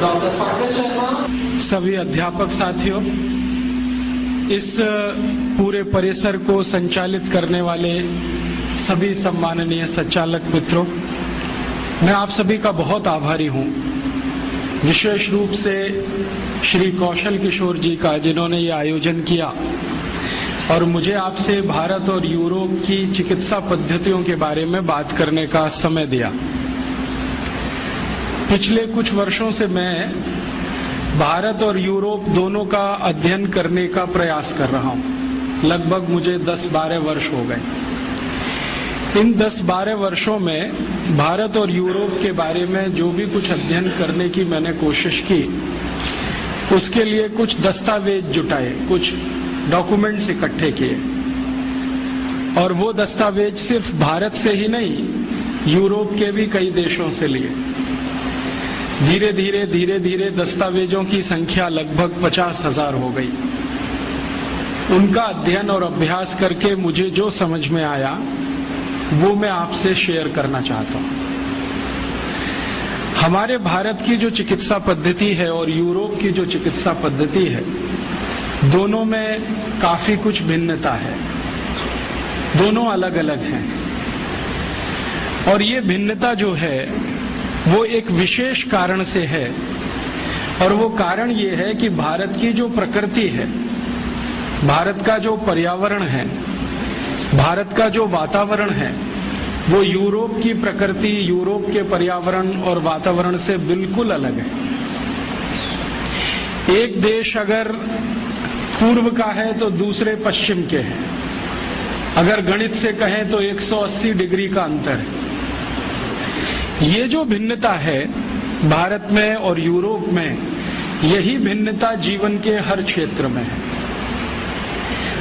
Doctor Pankaj Sharma, सभी अध्यापक साथियों, इस पूरे परिसर को संचालित करने वाले सभी सम्माननीय संचालक मित्रों, मैं आप सभी का बहुत आभारी हूं। विशेष रूप से श्री कौशल किशोर जी का, जिन्होंने ये आयोजन किया और मुझे आपसे भारत और यूरोप की चिकित्सा पद्धतियों के बारे में बात करने का समय दिया। पिछले कुछ वर्षों से मैं भारत और यूरोप दोनों का अध्ययन करने का प्रयास कर रहा हूं। लगभग मुझे 10-12 वर्ष हो गए। इन 10-12 वर्षों में भारत और यूरोप के बारे में जो भी कुछ अध्ययन करने की मैंने कोशिश की, उसके लिए कुछ दस्तावेज जुटाए, कुछ डॉक्यूमेंट्स इकट्ठे किए, और वो दस्तावेज सिर्फ भारत से ही नहीं, यूरोप के भी कई देशों से लिए। धीरे धीरे दस्तावेजों की संख्या लगभग 50,000 हो गई। उनका अध्ययन और अभ्यास करके मुझे जो समझ में आया वो मैं आपसे शेयर करना चाहता हूं। हमारे भारत की जो चिकित्सा पद्धति है और यूरोप की जो चिकित्सा पद्धति है, दोनों में काफी कुछ भिन्नता है। दोनों अलग अलग हैं, और ये भिन्नता जो है वो एक विशेष कारण से है, और वो कारण ये है कि भारत की जो प्रकृति है, भारत का जो पर्यावरण है, भारत का जो वातावरण है, वो यूरोप की प्रकृति, यूरोप के पर्यावरण और वातावरण से बिल्कुल अलग है। एक देश अगर पूर्व का है तो दूसरे पश्चिम के हैं। अगर गणित से कहें तो 180 डिग्री का अंतर है। ये जो भिन्नता है भारत में और यूरोप में, यही भिन्नता जीवन के हर क्षेत्र में है।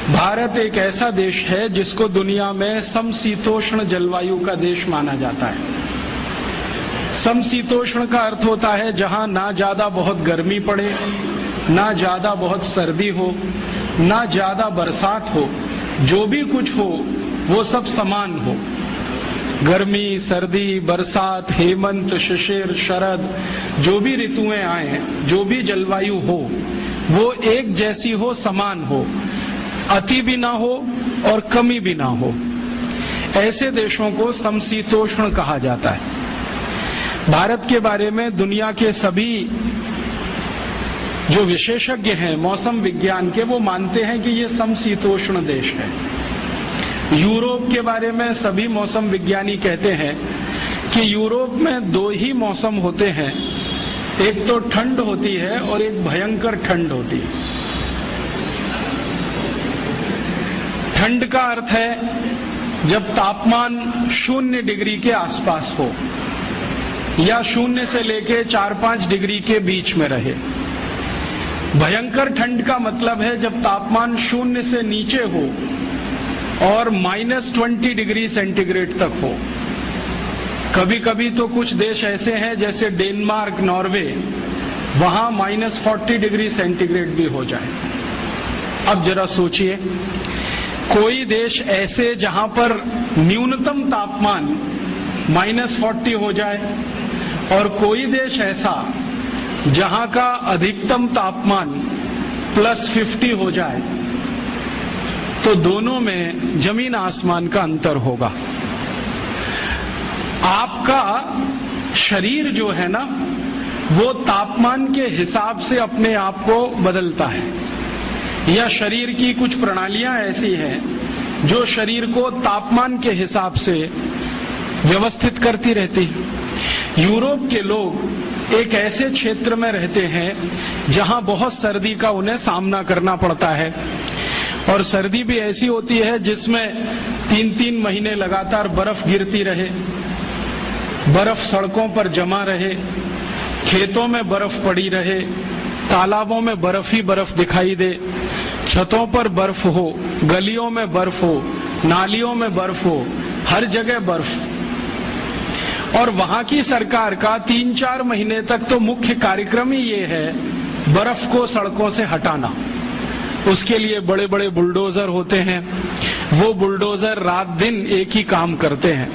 भारत एक ऐसा देश है जिसको दुनिया में समशीतोष्ण जलवायु का देश माना जाता है। समशीतोष्ण का अर्थ होता है जहां ना ज्यादा बहुत गर्मी पड़े, ना ज्यादा बहुत सर्दी हो, ना ज्यादा बरसात हो, जो भी कुछ हो वो सब समान हो। गर्मी, सर्दी, बरसात, हेमंत, शिशिर, शरद, जो भी ऋतुएं आए, जो भी जलवायु हो, वो एक जैसी हो, समान हो, अति भी ना हो और कमी भी ना हो। ऐसे देशों को समशीतोष्ण कहा जाता है। भारत के बारे में दुनिया के सभी जो विशेषज्ञ हैं मौसम विज्ञान के, वो मानते हैं कि ये समशीतोष्ण देश है। यूरोप के बारे में सभी मौसम विज्ञानी कहते हैं कि यूरोप में 2 ही मौसम होते हैं, एक तो ठंड होती है और एक भयंकर ठंड होती है। ठंड का अर्थ है जब तापमान 0 डिग्री के आसपास हो या 0 से लेके 4-5 डिग्री के बीच में रहे। भयंकर ठंड का मतलब है जब तापमान 0 से नीचे हो और -20 डिग्री सेंटीग्रेड तक हो। कभी कभी तो कुछ देश ऐसे हैं जैसे डेनमार्क, नॉर्वे, वहां -40 डिग्री सेंटीग्रेड भी हो जाए। अब जरा सोचिए, कोई देश ऐसे जहां पर न्यूनतम तापमान -40 हो जाए और कोई देश ऐसा जहां का अधिकतम तापमान +50 हो जाए, तो दोनों में जमीन आसमान का अंतर होगा। आपका शरीर जो है ना, वो तापमान के हिसाब से अपने आप को बदलता है, या शरीर की कुछ प्रणालियां ऐसी हैं जो शरीर को तापमान के हिसाब से व्यवस्थित करती रहती है। यूरोप के लोग एक ऐसे क्षेत्र में रहते हैं जहां बहुत सर्दी का उन्हें सामना करना पड़ता है, और सर्दी भी ऐसी होती है जिसमें 3-3 महीने लगातार बर्फ गिरती रहे, बर्फ सड़कों पर जमा रहे, खेतों में बर्फ पड़ी रहे, तालाबों में बर्फ ही बर्फ दिखाई दे, छतों पर बर्फ हो, गलियों में बर्फ हो, नालियों में बर्फ हो, हर जगह बर्फ। और वहां की सरकार का 3-4 महीने तक तो मुख्य कार्यक्रम ही ये है बर्फ को सड़कों से हटाना। उसके लिए बड़े बड़े बुलडोजर होते हैं, वो बुलडोजर रात दिन एक ही काम करते हैं।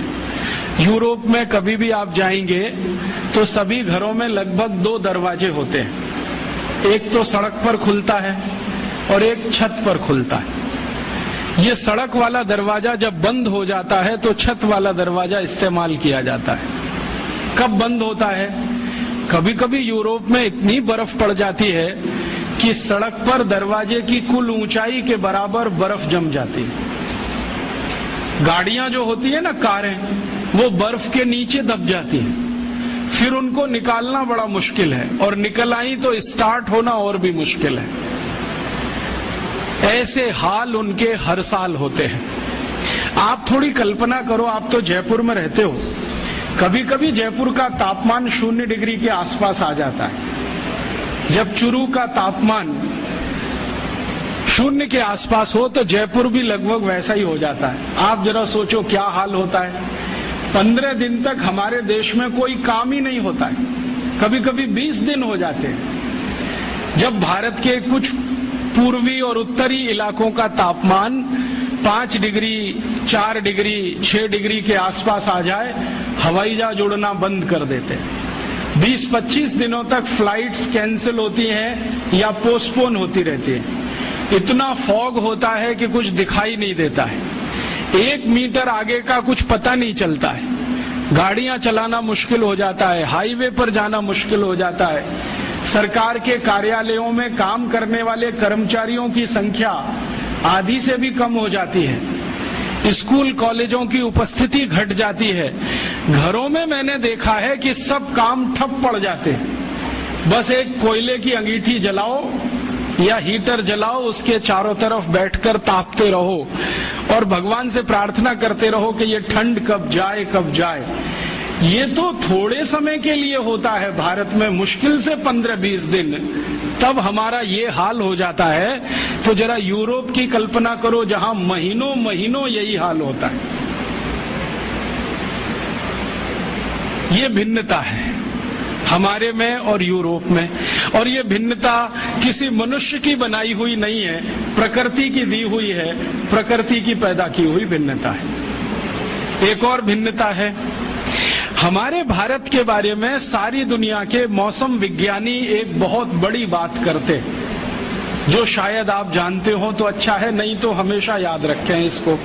यूरोप में कभी भी आप जाएंगे तो सभी घरों में लगभग 2 दरवाजे होते हैं। एक तो सड़क पर खुलता है और एक छत पर खुलता है। ये सड़क वाला दरवाजा जब बंद हो जाता है तो छत वाला दरवाजा इस्तेमाल किया जाता है। कब बंद होता है? कभी कभी यूरोप में इतनी बर्फ पड़ जाती है कि सड़क पर दरवाजे की कुल ऊंचाई के बराबर बर्फ जम जाती है। गाड़ियां जो होती है ना, कारें, वो बर्फ के नीचे दब जाती हैं। फिर उनको निकालना बड़ा मुश्किल है, और निकल आई तो स्टार्ट होना और भी मुश्किल है। ऐसे हाल उनके हर साल होते हैं। आप थोड़ी कल्पना करो, आप तो जयपुर में रहते हो, कभी कभी जयपुर का तापमान 0 डिग्री के आसपास आ जाता है। जब चुरू का तापमान 0 के आसपास हो तो जयपुर भी लगभग वैसा ही हो जाता है। आप जरा सोचो क्या हाल होता है। 15 दिन तक हमारे देश में कोई काम ही नहीं होता है, कभी कभी 20 दिन हो जाते हैं। जब भारत के कुछ पूर्वी और उत्तरी इलाकों का तापमान 5 डिग्री, 4 डिग्री, 6 डिग्री के आसपास आ जाए, हवाई जहाज उड़ना बंद कर देते हैं। 20-25 दिनों तक फ्लाइट्स कैंसिल होती हैं या पोस्टपोन होती रहती हैं। इतना फॉग होता है कि कुछ दिखाई नहीं देता है। 1 मीटर आगे का कुछ पता नहीं चलता है। गाड़ियां चलाना मुश्किल हो जाता है, हाईवे पर जाना मुश्किल हो जाता है। सरकार के कार्यालयों में काम करने वाले कर्मचारियों की संख्या आधी से भी कम हो जाती है। स्कूल कॉलेजों की उपस्थिति घट जाती है। घरों में मैंने देखा है कि सब काम ठप पड़ जाते हैं। बस एक कोयले की अंगीठी जलाओ या हीटर जलाओ, उसके चारों तरफ बैठकर तापते रहो और भगवान से प्रार्थना करते रहो कि ये ठंड कब जाए कब जाए। ये तो थोड़े समय के लिए होता है भारत में, मुश्किल से 15-20 दिन, तब हमारा ये हाल हो जाता है। तो जरा यूरोप की कल्पना करो जहां महीनों महीनों यही हाल होता है। ये भिन्नता है हमारे में और यूरोप में, और ये भिन्नता किसी मनुष्य की बनाई हुई नहीं है, प्रकृति की दी हुई है, प्रकृति की पैदा की हुई भिन्नता है। एक और भिन्नता है, हमारे भारत के बारे में सारी दुनिया के मौसम विज्ञानी एक बहुत बड़ी बात करते, जो शायद आप जानते हो तो अच्छा है, नहीं तो हमेशा याद रखें इसको।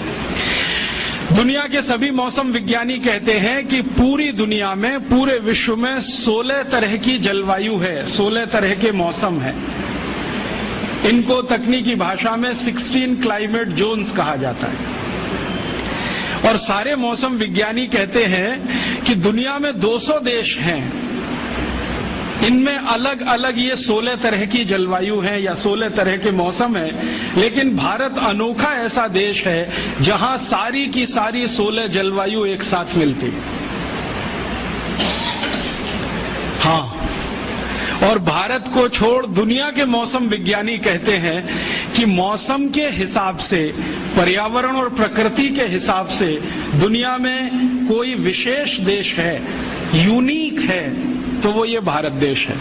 दुनिया के सभी मौसम विज्ञानी कहते हैं कि पूरी दुनिया में, पूरे विश्व में 16 तरह की जलवायु है, 16 तरह के मौसम है। इनको तकनीकी भाषा में 16 क्लाइमेट जोन्स कहा जाता है। और सारे मौसम विज्ञानी कहते हैं कि दुनिया में 200 देश हैं, इनमें अलग अलग ये 16 तरह की जलवायु है या 16 तरह के मौसम है। लेकिन भारत अनोखा ऐसा देश है जहां सारी की सारी 16 जलवायु एक साथ मिलती है। हाँ, और भारत को छोड़ दुनिया के मौसम विज्ञानी कहते हैं कि मौसम के हिसाब से, पर्यावरण और प्रकृति के हिसाब से दुनिया में कोई विशेष देश है, यूनिक है, तो वो ये भारत देश है।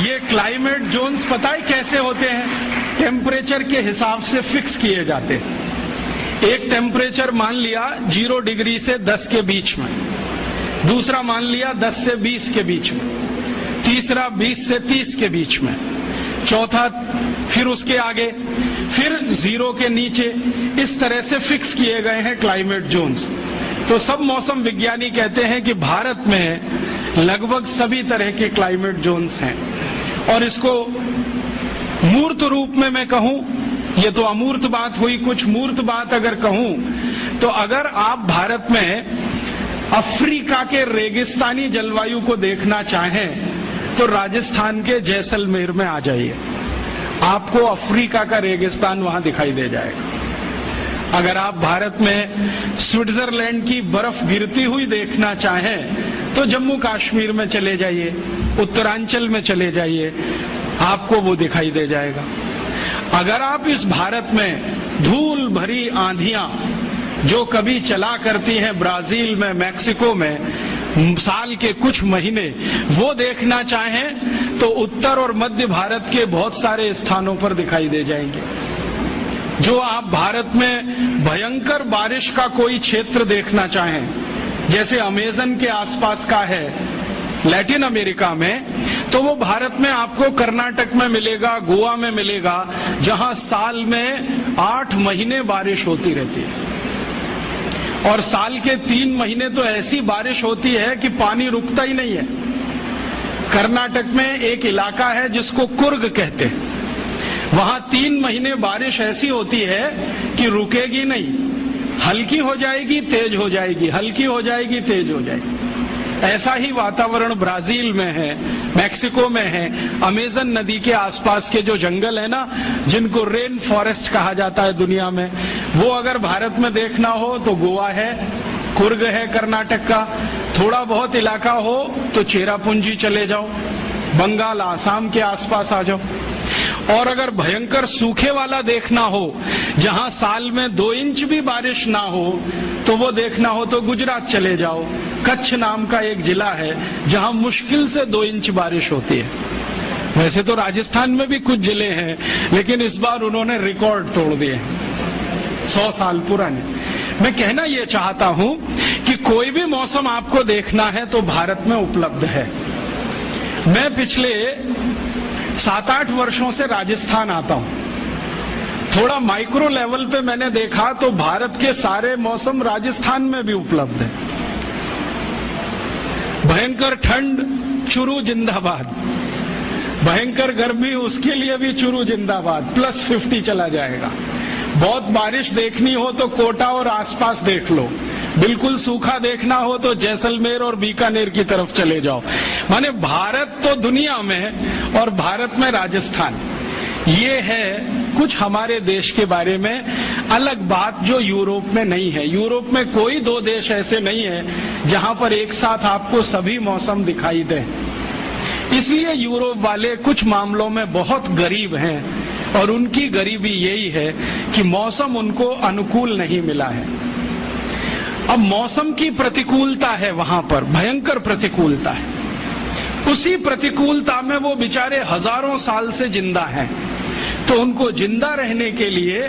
ये क्लाइमेट जोन्स पता है कैसे होते हैं? टेम्परेचर के हिसाब से फिक्स किए जाते हैं। एक टेम्परेचर मान लिया 0 डिग्री से 10 के बीच में, दूसरा मान लिया 10 से 20 के बीच में, तीसरा 20 से 30 के बीच में, चौथा फिर उसके आगे, फिर 0 के नीचे। इस तरह से फिक्स किए गए हैं क्लाइमेट जोन्स। तो सब मौसम विज्ञानी कहते हैं कि भारत में लगभग सभी तरह के क्लाइमेट जोन्स हैं। और इसको मूर्त रूप में मैं कहूं, ये तो अमूर्त बात हुई, कुछ मूर्त बात अगर कहूं तो अगर आप भारत में अफ्रीका के रेगिस्तानी जलवायु को देखना चाहें तो राजस्थान के जैसलमेर में आ जाइए, आपको अफ्रीका का रेगिस्तान वहां दिखाई दे जाएगा। अगर आप भारत में स्विट्जरलैंड की बर्फ गिरती हुई देखना चाहें तो जम्मू कश्मीर में चले जाइए, उत्तरांचल में चले जाइए, आपको वो दिखाई दे जाएगा। अगर आप इस भारत में धूल भरी आंधियां जो कभी चला करती हैं ब्राजील में, मैक्सिको में, साल के कुछ महीने, वो देखना चाहें तो उत्तर और मध्य भारत के बहुत सारे स्थानों पर दिखाई दे जाएंगे। जो आप भारत में भयंकर बारिश का कोई क्षेत्र देखना चाहें, जैसे अमेजन के आसपास का है लैटिन अमेरिका में, तो वो भारत में आपको कर्नाटक में मिलेगा, गोवा में मिलेगा, जहां साल में 8 महीने बारिश होती रहती है। और साल के 3 महीने तो ऐसी बारिश होती है कि पानी रुकता ही नहीं है। कर्नाटक में एक इलाका है जिसको कुर्ग कहते हैं, वहां 3 महीने बारिश ऐसी होती है कि रुकेगी नहीं, हल्की हो जाएगी तेज हो जाएगी, हल्की हो जाएगी तेज हो जाएगी। ऐसा ही वातावरण ब्राजील में है, मैक्सिको में है, अमेजन नदी के आसपास के जो जंगल है ना, जिनको रेन फॉरेस्ट कहा जाता है दुनिया में, वो अगर भारत में देखना हो तो गोवा है, कुर्ग है कर्नाटक का, थोड़ा बहुत इलाका हो तो चेरापूंजी चले जाओ, बंगाल आसाम के आसपास आ जाओ। और अगर भयंकर सूखे वाला देखना हो, जहां साल में 2 इंच भी बारिश ना हो, तो वो देखना हो तो गुजरात चले जाओ। कच्छ नाम का एक जिला है जहां मुश्किल से 2 इंच बारिश होती है। वैसे तो राजस्थान में भी कुछ जिले हैं, लेकिन इस बार उन्होंने रिकॉर्ड तोड़ दिए 100 साल पुराने। मैं कहना ये चाहता हूं कि कोई भी मौसम आपको देखना है तो भारत में उपलब्ध है। मैं पिछले 7-8 वर्षों से राजस्थान आता हूं। थोड़ा माइक्रो लेवल पे मैंने देखा तो भारत के सारे मौसम राजस्थान में भी उपलब्ध है। भयंकर ठंड, चुरू जिंदाबाद। भयंकर गर्मी, उसके लिए भी चुरू जिंदाबाद, +50 चला जाएगा। बहुत बारिश देखनी हो तो कोटा और आसपास देख लो, बिल्कुल सूखा देखना हो तो जैसलमेर और बीकानेर की तरफ चले जाओ। माने भारत तो दुनिया में और भारत में राजस्थान। ये है कुछ हमारे देश के बारे में अलग बात जो यूरोप में नहीं है। यूरोप में कोई 2 देश ऐसे नहीं है जहां पर एक साथ आपको सभी मौसम दिखाई दे। इसलिए यूरोप वाले कुछ मामलों में बहुत गरीब हैं, और उनकी गरीबी यही है कि मौसम उनको अनुकूल नहीं मिला है। अब मौसम की प्रतिकूलता है वहां पर, भयंकर प्रतिकूलता है। उसी प्रतिकूलता में वो बेचारे हजारों साल से जिंदा हैं, तो उनको जिंदा रहने के लिए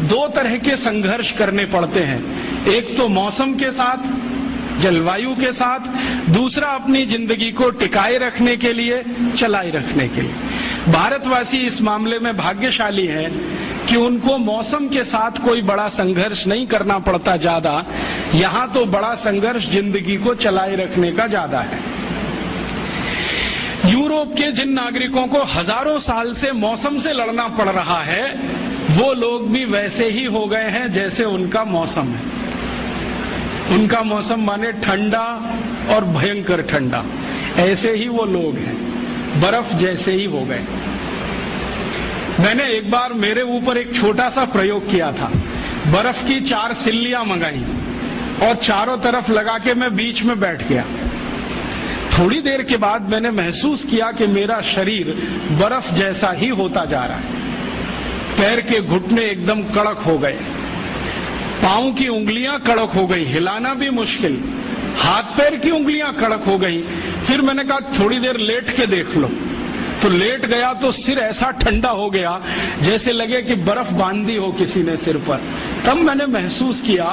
2 तरह के संघर्ष करने पड़ते हैं। एक तो मौसम के साथ, जलवायु के साथ, दूसरा अपनी जिंदगी को टिकाए रखने के लिए, चलाए रखने के लिए। भारतवासी इस मामले में भाग्यशाली हैं कि उनको मौसम के साथ कोई बड़ा संघर्ष नहीं करना पड़ता ज्यादा। यहां तो बड़ा संघर्ष जिंदगी को चलाए रखने का ज्यादा है। यूरोप के जिन नागरिकों को हजारों साल से मौसम से लड़ना पड़ रहा है, वो लोग भी वैसे ही हो गए हैं जैसे उनका मौसम है। उनका मौसम माने ठंडा और भयंकर ठंडा, ऐसे ही वो लोग हैं, बर्फ जैसे ही हो गए। मैंने एक बार मेरे ऊपर एक छोटा सा प्रयोग किया था। बर्फ की 4 सिल्लियां मंगाई और चारों तरफ लगा के मैं बीच में बैठ गया। थोड़ी देर के बाद मैंने महसूस किया कि मेरा शरीर बर्फ जैसा ही होता जा रहा है। पैर के घुटने एकदम कड़क हो गए, पांव की उंगलियां कड़क हो गई, हिलाना भी मुश्किल, हाथ पैर की उंगलियां कड़क हो गई। फिर मैंने कहा थोड़ी देर लेट के देख लो, तो लेट गया तो सिर ऐसा ठंडा हो गया जैसे लगे कि बर्फ बांध दी हो किसी ने सिर पर। तब मैंने महसूस किया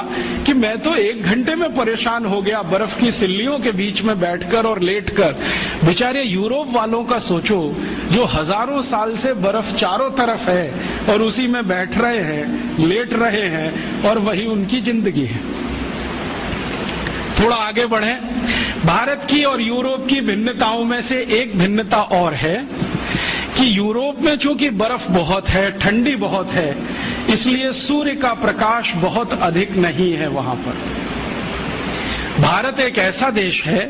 कि मैं तो 1 घंटे में परेशान हो गया बर्फ की सिल्लियों के बीच में बैठकर और लेटकर। बेचारे यूरोप वालों का सोचो, जो हजारों साल से बर्फ चारों तरफ है और उसी में बैठ रहे हैं, लेट रहे हैं, और वही उनकी जिंदगी है। थोड़ा आगे बढ़े। भारत की और यूरोप की भिन्नताओं में से एक भिन्नता और है कि यूरोप में चूंकि बर्फ बहुत है, ठंडी बहुत है, इसलिए सूर्य का प्रकाश बहुत अधिक नहीं है वहां पर। भारत एक ऐसा देश है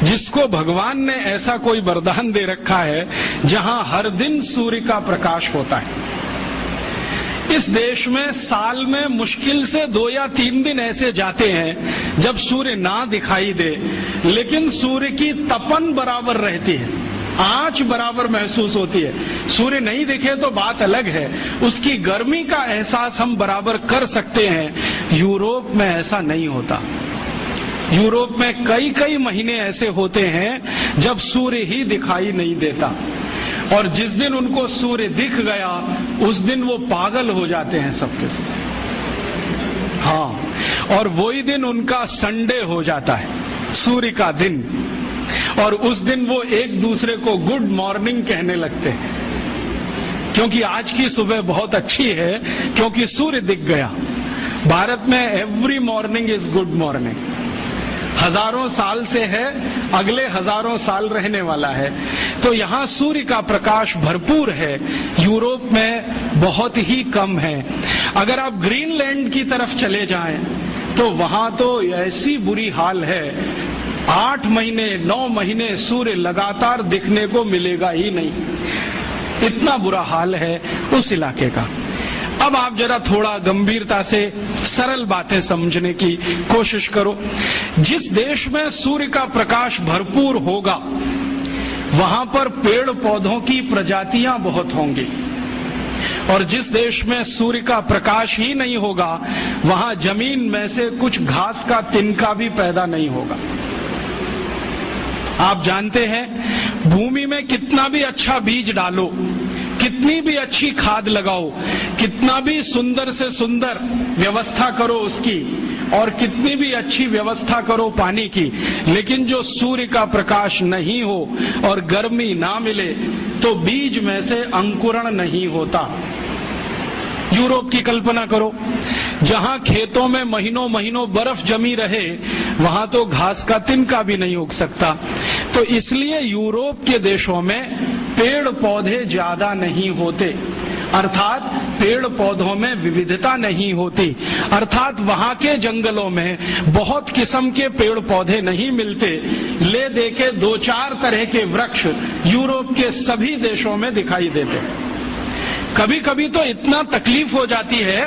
जिसको भगवान ने ऐसा कोई वरदान दे रखा है जहां हर दिन सूर्य का प्रकाश होता है। इस देश में साल में मुश्किल से 2 या 3 दिन ऐसे जाते हैं जब सूर्य ना दिखाई दे, लेकिन सूर्य की तपन बराबर रहती है, आंच बराबर महसूस होती है। सूर्य नहीं दिखे तो बात अलग है, उसकी गर्मी का एहसास हम बराबर कर सकते हैं। यूरोप में ऐसा नहीं होता। यूरोप में कई कई महीने ऐसे होते हैं जब सूर्य ही दिखाई नहीं देता। और जिस दिन उनको सूर्य दिख गया उस दिन वो पागल हो जाते हैं सबके सब। हाँ, और वही दिन उनका संडे हो जाता है, सूर्य का दिन, और उस दिन वो एक दूसरे को गुड मॉर्निंग कहने लगते हैं, क्योंकि आज की सुबह बहुत अच्छी है, क्योंकि सूर्य दिख गया। भारत में every morning is good morning, हजारों साल से है, अगले हजारों साल रहने वाला है। तो यहाँ सूर्य का प्रकाश भरपूर है, यूरोप में बहुत ही कम है। अगर आप ग्रीनलैंड की तरफ चले जाएं तो वहां तो ऐसी बुरी हाल है, 8 महीने 9 महीने सूर्य लगातार दिखने को मिलेगा ही नहीं, इतना बुरा हाल है उस इलाके का। अब आप जरा थोड़ा गंभीरता से सरल बातें समझने की कोशिश करो। जिस देश में सूर्य का प्रकाश भरपूर होगा वहां पर पेड़ पौधों की प्रजातियां बहुत होंगी, और जिस देश में सूर्य का प्रकाश ही नहीं होगा वहां जमीन में से कुछ घास का तिनका भी पैदा नहीं होगा। आप जानते हैं भूमि में कितना भी अच्छा बीज डालो, कितनी भी अच्छी खाद लगाओ, कितना भी सुंदर से सुंदर व्यवस्था करो उसकी, और कितनी भी अच्छी व्यवस्था करो पानी की, लेकिन जो सूर्य का प्रकाश नहीं हो और गर्मी ना मिले तो बीज में से अंकुरण नहीं होता। यूरोप की कल्पना करो, जहां खेतों में महीनों महीनों बर्फ जमी रहे वहां तो घास का तिनका भी नहीं उग सकता। तो इसलिए यूरोप के देशों में पेड़ पौधे ज्यादा नहीं होते, अर्थात पेड़ पौधों में विविधता नहीं होती, अर्थात वहां के जंगलों में बहुत किस्म के पेड़ पौधे नहीं मिलते। ले दे के 2-4 तरह के वृक्ष यूरोप के सभी देशों में दिखाई देते। कभी कभी तो इतना तकलीफ हो जाती है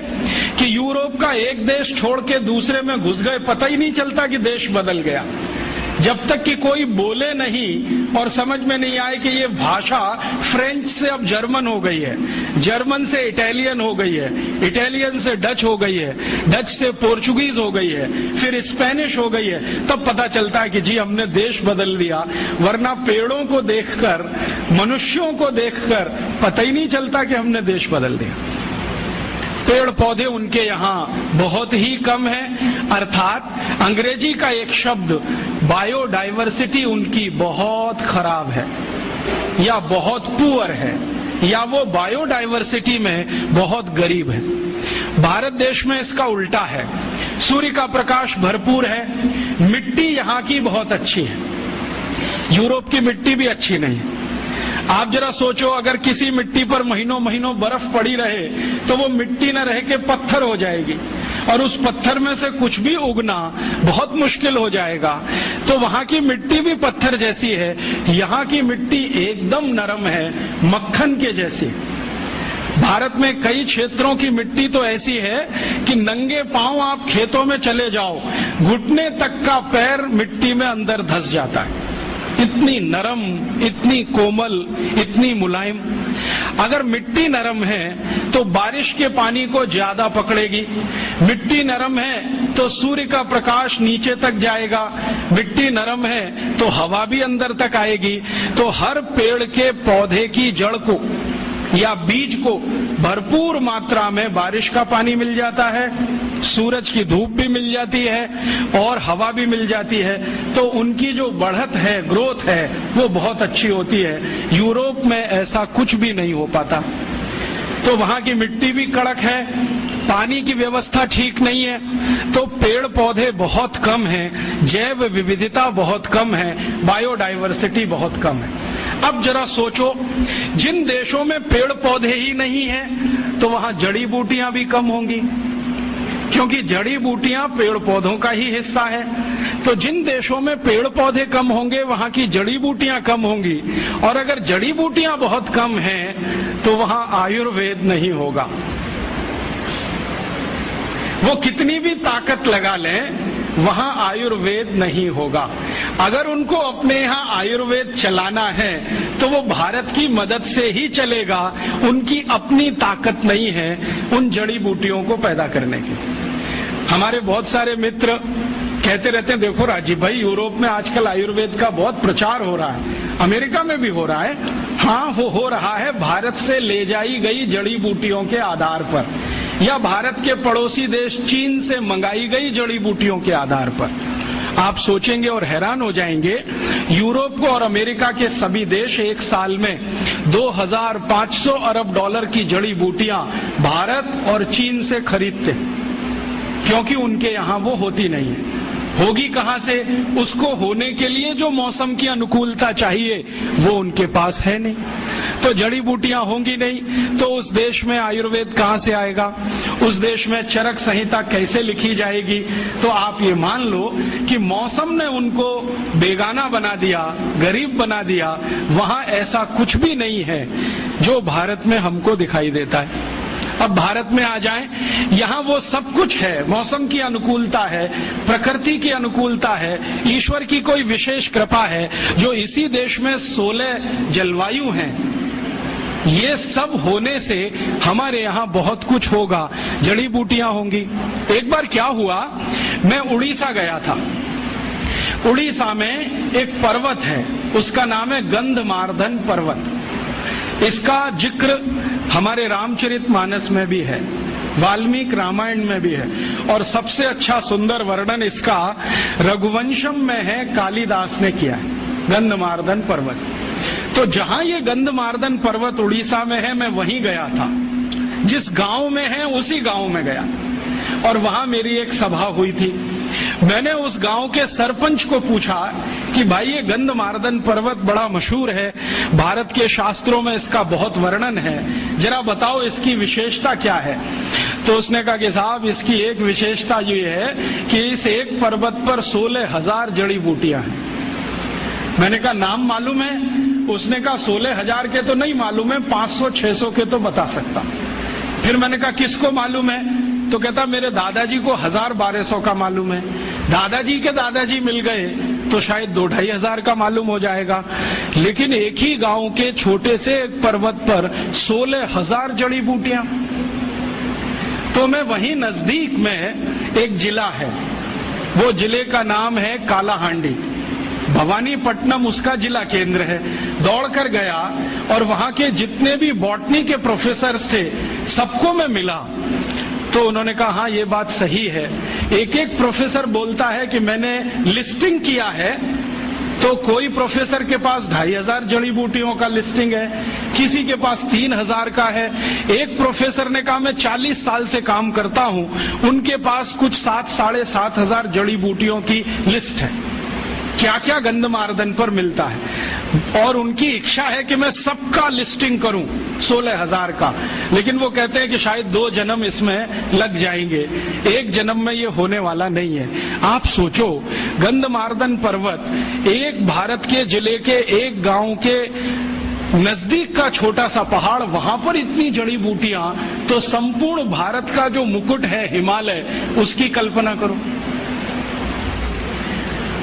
कि यूरोप का एक देश छोड़ के दूसरे में घुस गए, पता ही नहीं चलता कि देश बदल गया, जब तक कि कोई बोले नहीं और समझ में नहीं आए कि ये भाषा फ्रेंच से अब जर्मन हो गई है, जर्मन से इटालियन हो गई है, इटालियन से डच हो गई है, डच से पोर्चुगीज हो गई है, फिर स्पेनिश हो गई है। तब पता चलता है कि जी हमने देश बदल दिया, वरना पेड़ों को देखकर, मनुष्यों को देखकर पता ही नहीं चलता कि हमने देश बदल दिया। पेड़ पौधे उनके यहाँ बहुत ही कम है, अर्थात अंग्रेजी का एक शब्द बायोडाइवर्सिटी उनकी बहुत खराब है या बहुत पुअर है, या वो बायोडाइवर्सिटी में बहुत गरीब है। भारत देश में इसका उल्टा है, सूर्य का प्रकाश भरपूर है, मिट्टी यहाँ की बहुत अच्छी है, यूरोप की मिट्टी भी अच्छी नहीं है। आप जरा सोचो, अगर किसी मिट्टी पर महीनों महीनों बर्फ पड़ी रहे तो वो मिट्टी न रह के पत्थर हो जाएगी, और उस पत्थर में से कुछ भी उगना बहुत मुश्किल हो जाएगा। तो वहां की मिट्टी भी पत्थर जैसी है, यहाँ की मिट्टी एकदम नरम है, मक्खन के जैसी। भारत में कई क्षेत्रों की मिट्टी तो ऐसी है कि नंगे पांव आप खेतों में चले जाओ, घुटने तक का पैर मिट्टी में अंदर धंस जाता है, इतनी नरम, इतनी कोमल, इतनी मुलायम। अगर मिट्टी नरम है तो बारिश के पानी को ज्यादा पकड़ेगी, मिट्टी नरम है तो सूर्य का प्रकाश नीचे तक जाएगा, मिट्टी नरम है तो हवा भी अंदर तक आएगी। तो हर पेड़ के पौधे की जड़ को या बीज को भरपूर मात्रा में बारिश का पानी मिल जाता है, सूरज की धूप भी मिल जाती है और हवा भी मिल जाती है, तो उनकी जो बढ़त है, ग्रोथ है, वो बहुत अच्छी होती है। यूरोप में ऐसा कुछ भी नहीं हो पाता। तो वहां की मिट्टी भी कड़क है, पानी की व्यवस्था ठीक नहीं है, तो पेड़ पौधे बहुत कम हैं, जैव विविधता बहुत कम है, बायोडाइवर्सिटी बहुत कम है। अब जरा सोचो, जिन देशों में पेड़ पौधे ही नहीं हैं तो वहां जड़ी बूटियां भी कम होंगी, क्योंकि जड़ी बूटियां पेड़ पौधों का ही हिस्सा है। तो जिन देशों में पेड़ पौधे कम होंगे वहां की जड़ी बूटियां कम होंगी, और अगर जड़ी बूटियां बहुत कम हैं तो वहां आयुर्वेद नहीं होगा। वो कितनी भी ताकत लगा लें, वहां आयुर्वेद नहीं होगा। अगर उनको अपने यहाँ आयुर्वेद चलाना है तो वो भारत की मदद से ही चलेगा, उनकी अपनी ताकत नहीं है उन जड़ी बूटियों को पैदा करने की। हमारे बहुत सारे मित्र कहते रहते हैं, देखो राजीव भाई, यूरोप में आजकल आयुर्वेद का बहुत प्रचार हो रहा है, अमेरिका में भी हो रहा है, हाँ, वो हो रहा है भारत से ले जाई गई जड़ी बूटियों के आधार पर, या भारत के पड़ोसी देश चीन से मंगाई गई जड़ी बूटियों के आधार पर। आप सोचेंगे और हैरान हो जाएंगे, यूरोप और अमेरिका के सभी देश एक साल में 2500 अरब डॉलर की जड़ी बूटियां भारत और चीन से खरीदते, क्योंकि उनके यहां वो होती नहीं है। होगी कहां से? उसको होने के लिए जो मौसम की अनुकूलता चाहिए वो उनके पास है नहीं। तो जड़ी बूटियां होंगी नहीं तो उस देश में आयुर्वेद कहां से आएगा? उस देश में चरक संहिता कैसे लिखी जाएगी? तो आप ये मान लो कि मौसम ने उनको बेगाना बना दिया, गरीब बना दिया। वहां ऐसा कुछ भी नहीं है जो भारत में हमको दिखाई देता है। अब भारत में आ जाएं, यहाँ वो सब कुछ है, मौसम की अनुकूलता है, प्रकृति की अनुकूलता है, ईश्वर की कोई विशेष कृपा है, जो इसी देश में 16 जलवायु हैं। ये सब होने से हमारे यहाँ बहुत कुछ होगा, जड़ी बूटियां होंगी। एक बार क्या हुआ, मैं उड़ीसा गया था। उड़ीसा में एक पर्वत है, उसका नाम है गंधमार्दन पर्वत। इसका जिक्र हमारे रामचरितमानस में भी है, वाल्मीकि रामायण में भी है, और सबसे अच्छा सुंदर वर्णन इसका रघुवंशम में है, कालिदास ने किया है, गंधमार्दन पर्वत। तो जहां ये गंधमार्दन पर्वत उड़ीसा में है, मैं वहीं गया था। जिस गांव में है उसी गांव में गया और वहां मेरी एक सभा हुई थी। मैंने उस गांव के सरपंच को पूछा कि भाई ये गंधमार्दन पर्वत बड़ा मशहूर है, भारत के शास्त्रों में इसका बहुत वर्णन है, जरा बताओ इसकी विशेषता क्या है। तो उसने कहा कि साहब इसकी एक विशेषता ये है कि इस एक पर्वत पर 16,000 जड़ी बूटियां हैं। मैंने कहा नाम मालूम है? उसने कहा 16,000 के तो नहीं मालूम है, 500-600 के तो बता सकता। फिर मैंने कहा किसको मालूम है? तो कहता मेरे दादाजी को 1000-1200 का मालूम है। दादाजी के दादाजी मिल गए तो शायद 2-2,500 का मालूम हो जाएगा। लेकिन एक ही गांव के छोटे से एक पर्वत पर 16,000 जड़ी बूटियां। तो मैं वहीं नजदीक में एक जिला है, वो जिले का नाम है कालाहांडी, भवानीपट्टनम उसका जिला केंद्र है। दौड़कर गया और वहां के जितने भी बॉटनी के प्रोफेसर्स थे सबको मैं मिला। तो उन्होंने कहा हाँ ये बात सही है। एक एक प्रोफेसर बोलता है कि मैंने लिस्टिंग किया है, तो कोई प्रोफेसर के पास 2,500 जड़ी बूटियों का लिस्टिंग है, किसी के पास 3,000 का है। एक प्रोफेसर ने कहा मैं 40 साल से काम करता हूं, उनके पास कुछ 7,000-7,500 जड़ी बूटियों की लिस्ट है। क्या क्या गंधमार्दन पर मिलता है, और उनकी इच्छा है कि मैं सबका लिस्टिंग करूं 16,000 का। लेकिन वो कहते हैं कि शायद 2 जन्म इसमें लग जाएंगे, एक जन्म में ये होने वाला नहीं है। आप सोचो, गंधमार्दन पर्वत एक भारत के जिले के एक गांव के नजदीक का छोटा सा पहाड़, वहां पर इतनी जड़ी बूटियां, तो संपूर्ण भारत का जो मुकुट है हिमालय, उसकी कल्पना करो।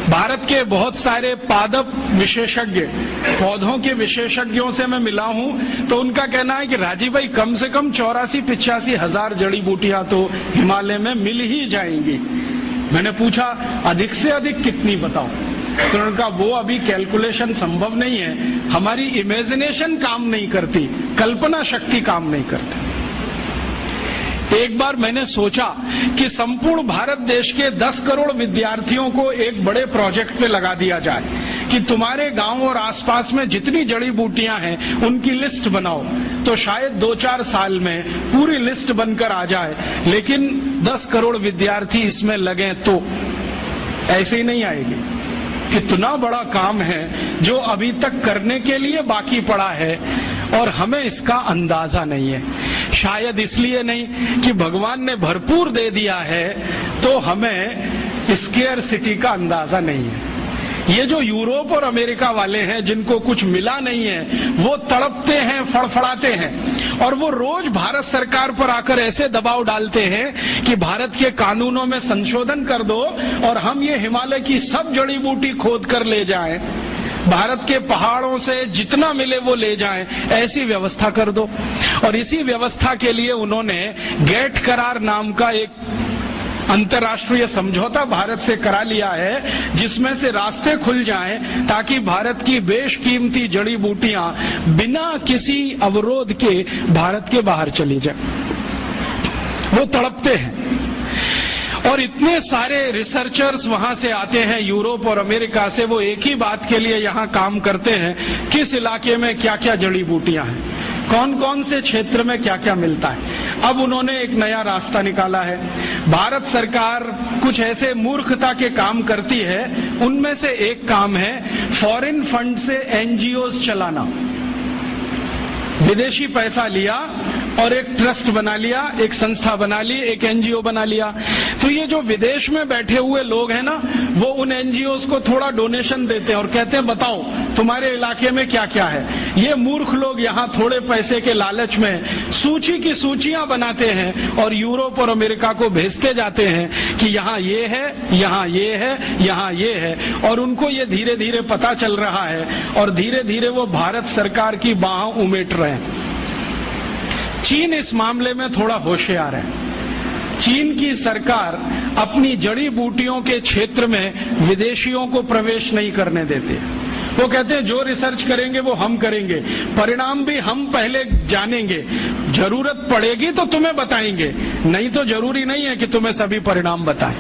भारत के बहुत सारे पादप विशेषज्ञ, पौधों के विशेषज्ञों से मैं मिला हूं, तो उनका कहना है कि राजीव भाई कम से कम 84-85 हजार जड़ी बूटियां तो हिमालय में मिल ही जाएंगी। मैंने पूछा अधिक से अधिक कितनी बताओ, तो उन्होंने कहा वो अभी कैलकुलेशन संभव नहीं है, हमारी इमेजिनेशन काम नहीं करती, कल्पना शक्ति काम नहीं करती। एक बार मैंने सोचा कि संपूर्ण भारत देश के 10 करोड़ विद्यार्थियों को एक बड़े प्रोजेक्ट पे लगा दिया जाए कि तुम्हारे गांव और आसपास में जितनी जड़ी बूटियां हैं उनकी लिस्ट बनाओ, तो शायद 2-4 साल में पूरी लिस्ट बनकर आ जाए। लेकिन 10 करोड़ विद्यार्थी इसमें लगे तो ऐसे ही नहीं आएगी। कितना बड़ा काम है जो अभी तक करने के लिए बाकी पड़ा है और हमें इसका अंदाजा नहीं है। शायद इसलिए नहीं कि भगवान ने भरपूर दे दिया है, तो हमें स्केर्सिटी का अंदाजा नहीं है। ये जो यूरोप और अमेरिका वाले हैं जिनको कुछ मिला नहीं है, वो तड़पते हैं, फड़फड़ाते हैं, और वो रोज भारत सरकार पर आकर ऐसे दबाव डालते हैं कि भारत के कानूनों में संशोधन कर दो और हम ये हिमालय की सब जड़ी बूटी खोद कर ले जाएं, भारत के पहाड़ों से जितना मिले वो ले जाएं, ऐसी व्यवस्था कर दो। और इसी व्यवस्था के लिए उन्होंने गेट करार नाम का एक अंतर्राष्ट्रीय समझौता भारत से करा लिया है, जिसमें से रास्ते खुल जाएं ताकि भारत की बेशकीमती जड़ी बूटियां बिना किसी अवरोध के भारत के बाहर चली जाए। वो तड़पते हैं और इतने सारे रिसर्चर्स वहां से आते हैं यूरोप और अमेरिका से, वो एक ही बात के लिए यहाँ काम करते हैं, किस इलाके में क्या क्या जड़ी बूटियां हैं, कौन कौन से क्षेत्र में क्या क्या मिलता है। अब उन्होंने एक नया रास्ता निकाला है। भारत सरकार कुछ ऐसे मूर्खता के काम करती है, उनमें से एक काम है फॉरेन फंड से एनजीओज चलाना। विदेशी पैसा लिया और एक ट्रस्ट बना लिया, एक संस्था बना ली, एक एनजीओ बना लिया। तो ये जो विदेश में बैठे हुए लोग हैं ना, वो उन एनजीओज को थोड़ा डोनेशन देते हैं और कहते हैं बताओ तुम्हारे इलाके में क्या क्या है। ये मूर्ख लोग यहाँ थोड़े पैसे के लालच में सूची की सूचियां बनाते हैं और यूरोप और अमेरिका को भेजते जाते हैं कि यहाँ ये है, यहाँ ये है, यहाँ ये है, और उनको ये धीरे धीरे पता चल रहा है और धीरे धीरे वो भारत सरकार की बाहों उमेट रहे हैं। चीन इस मामले में थोड़ा होशियार है। चीन की सरकार अपनी जड़ी बूटियों के क्षेत्र में विदेशियों को प्रवेश नहीं करने देती। वो कहते हैं जो रिसर्च करेंगे वो हम करेंगे, परिणाम भी हम पहले जानेंगे, जरूरत पड़ेगी तो तुम्हें बताएंगे, नहीं तो जरूरी नहीं है कि तुम्हें सभी परिणाम बताएं।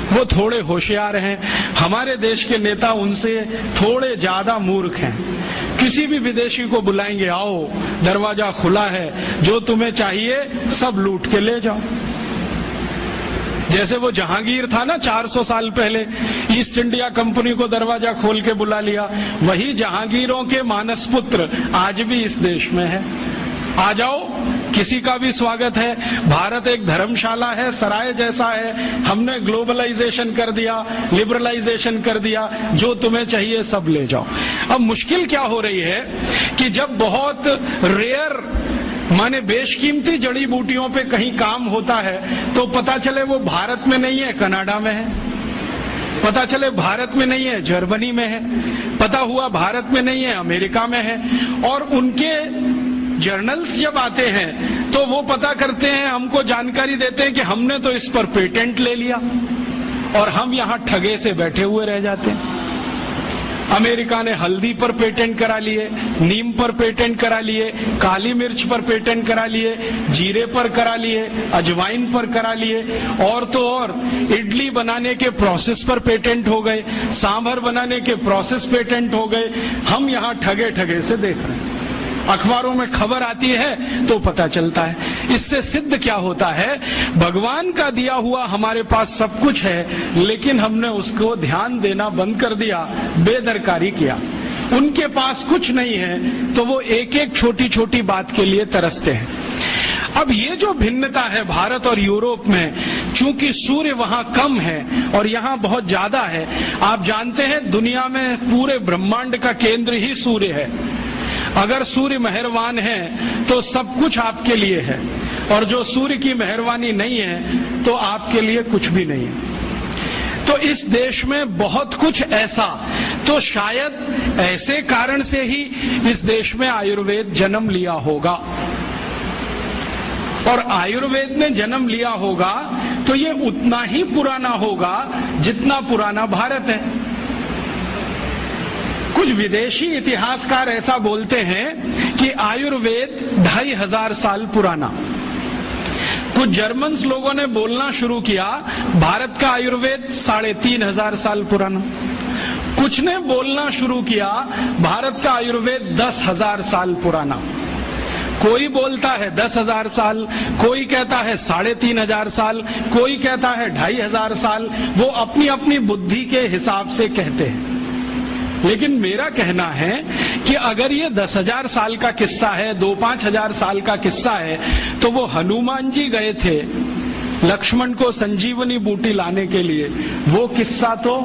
वो थोड़े होशियार हैं। हमारे देश के नेता उनसे थोड़े ज्यादा मूर्ख हैं। किसी भी विदेशी को बुलाएंगे, आओ दरवाजा खुला है, जो तुम्हें चाहिए सब लूट के ले जाओ। जैसे वो जहांगीर था ना 400 साल पहले, ईस्ट इंडिया कंपनी को दरवाजा खोल के बुला लिया, वही जहांगीरों के मानस पुत्र आज भी इस देश में है। आ जाओ, किसी का भी स्वागत है। भारत एक धर्मशाला है, सराय जैसा है। हमने ग्लोबलाइजेशन कर दिया, लिबरलाइजेशन कर दिया, जो तुम्हें चाहिए सब ले जाओ। अब मुश्किल क्या हो रही है कि जब बहुत रेयर माने बेशकीमती जड़ी बूटियों पे कहीं काम होता है तो पता चले वो भारत में नहीं है, कनाडा में है। पता चले भारत में नहीं है, जर्मनी में है। पता हुआ भारत में नहीं है, अमेरिका में है। और उनके जर्नल्स जब आते हैं तो वो पता करते हैं, हमको जानकारी देते हैं कि हमने तो इस पर पेटेंट ले लिया और हम यहाँ ठगे से बैठे हुए रह जाते हैं। अमेरिका ने हल्दी पर पेटेंट करा लिए, नीम पर पेटेंट करा लिए, काली मिर्च पर पेटेंट करा लिए, जीरे पर करा लिए, अजवाइन पर करा लिए, और तो और इडली बनाने के प्रोसेस पर पेटेंट हो गए, सांभर बनाने के प्रोसेस पेटेंट हो गए। हम यहाँ ठगे ठगे से देख रहे हैं। अखबारों में खबर आती है तो पता चलता है। इससे सिद्ध क्या होता है, भगवान का दिया हुआ हमारे पास सब कुछ है, लेकिन हमने उसको ध्यान देना बंद कर दिया, बेदरकारी किया। उनके पास कुछ नहीं है तो वो एक एक छोटी छोटी बात के लिए तरसते हैं। अब ये जो भिन्नता है भारत और यूरोप में, चूंकि सूर्य वहां कम है और यहाँ बहुत ज्यादा है। आप जानते हैं दुनिया में पूरे ब्रह्मांड का केंद्र ही सूर्य है। अगर सूर्य मेहरबान है तो सब कुछ आपके लिए है, और जो सूर्य की मेहरबानी नहीं है तो आपके लिए कुछ भी नहीं है। तो इस देश में बहुत कुछ ऐसा, तो शायद ऐसे कारण से ही इस देश में आयुर्वेद जन्म लिया होगा। और आयुर्वेद ने जन्म लिया होगा तो ये उतना ही पुराना होगा जितना पुराना भारत है। कुछ विदेशी इतिहासकार ऐसा बोलते हैं कि आयुर्वेद 2500 साल पुराना। कुछ जर्मन लोगों ने बोलना शुरू किया भारत का आयुर्वेद 3500 साल पुराना। कुछ ने बोलना शुरू किया भारत का आयुर्वेद 10,000 साल पुराना। कोई बोलता है 10,000 साल, कोई कहता है 3500 साल, कोई कहता है 2500 साल। वो अपनी अपनी बुद्धि के हिसाब से कहते हैं। लेकिन मेरा कहना है कि अगर ये 10,000 साल का किस्सा है, 2-5 हजार साल का किस्सा है, तो वो हनुमान जी गए थे लक्ष्मण को संजीवनी बूटी लाने के लिए, वो किस्सा तो,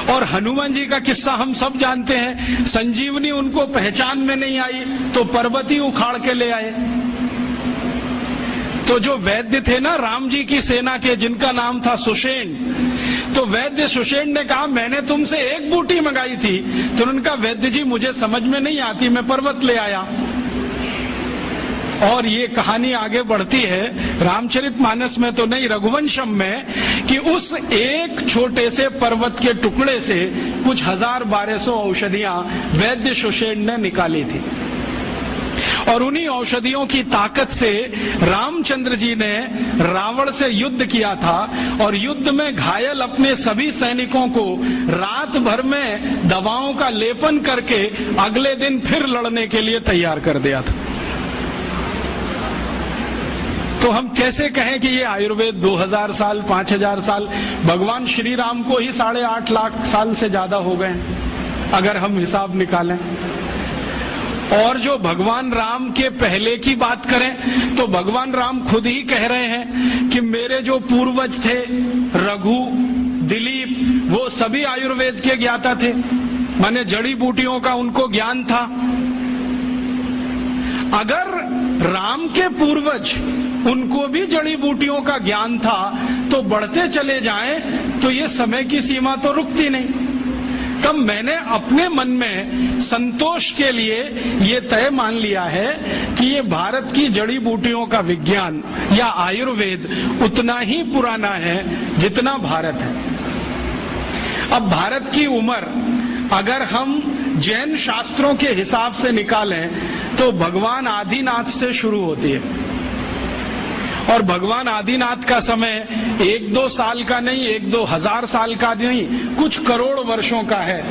और हनुमान जी का किस्सा हम सब जानते हैं। संजीवनी उनको पहचान में नहीं आई तो पर्वत ही उखाड़ के ले आए। तो जो वैद्य थे ना राम जी की सेना के, जिनका नाम था सुषेण, तो वैद्य सुषेण ने कहा मैंने तुमसे एक बूटी मंगाई थी। तो उनका वैद्य जी मुझे समझ में नहीं आती, मैं पर्वत ले आया। और ये कहानी आगे बढ़ती है रामचरितमानस में तो नहीं, रघुवंशम में, कि उस एक छोटे से पर्वत के टुकड़े से कुछ 1200 औषधियां वैद्य सुषेण ने निकाली थी। और उन्हीं औषधियों की ताकत से रामचंद्र जी ने रावण से युद्ध किया था और युद्ध में घायल अपने सभी सैनिकों को रात भर में दवाओं का लेपन करके अगले दिन फिर लड़ने के लिए तैयार कर दिया था। तो हम कैसे कहें कि ये आयुर्वेद 2000 साल 5000 साल, भगवान श्री राम को ही 8.5 लाख साल से ज्यादा हो गए अगर हम हिसाब निकालें। और जो भगवान राम के पहले की बात करें तो भगवान राम खुद ही कह रहे हैं कि मेरे जो पूर्वज थे रघु, दिलीप, वो सभी आयुर्वेद के ज्ञाता थे, माने जड़ी बूटियों का उनको ज्ञान था। अगर राम के पूर्वज उनको भी जड़ी बूटियों का ज्ञान था तो बढ़ते चले जाएं तो ये समय की सीमा तो रुकती नहीं। तब मैंने अपने मन में संतोष के लिए ये तय मान लिया है कि ये भारत की जड़ी बूटियों का विज्ञान या आयुर्वेद उतना ही पुराना है जितना भारत है। अब भारत की उम्र अगर हम जैन शास्त्रों के हिसाब से निकालें तो भगवान आदिनाथ से शुरू होती है। और भगवान आदिनाथ का समय 1-2 साल का नहीं, 1-2 हजार साल का नहीं, कुछ करोड़ वर्षों का है।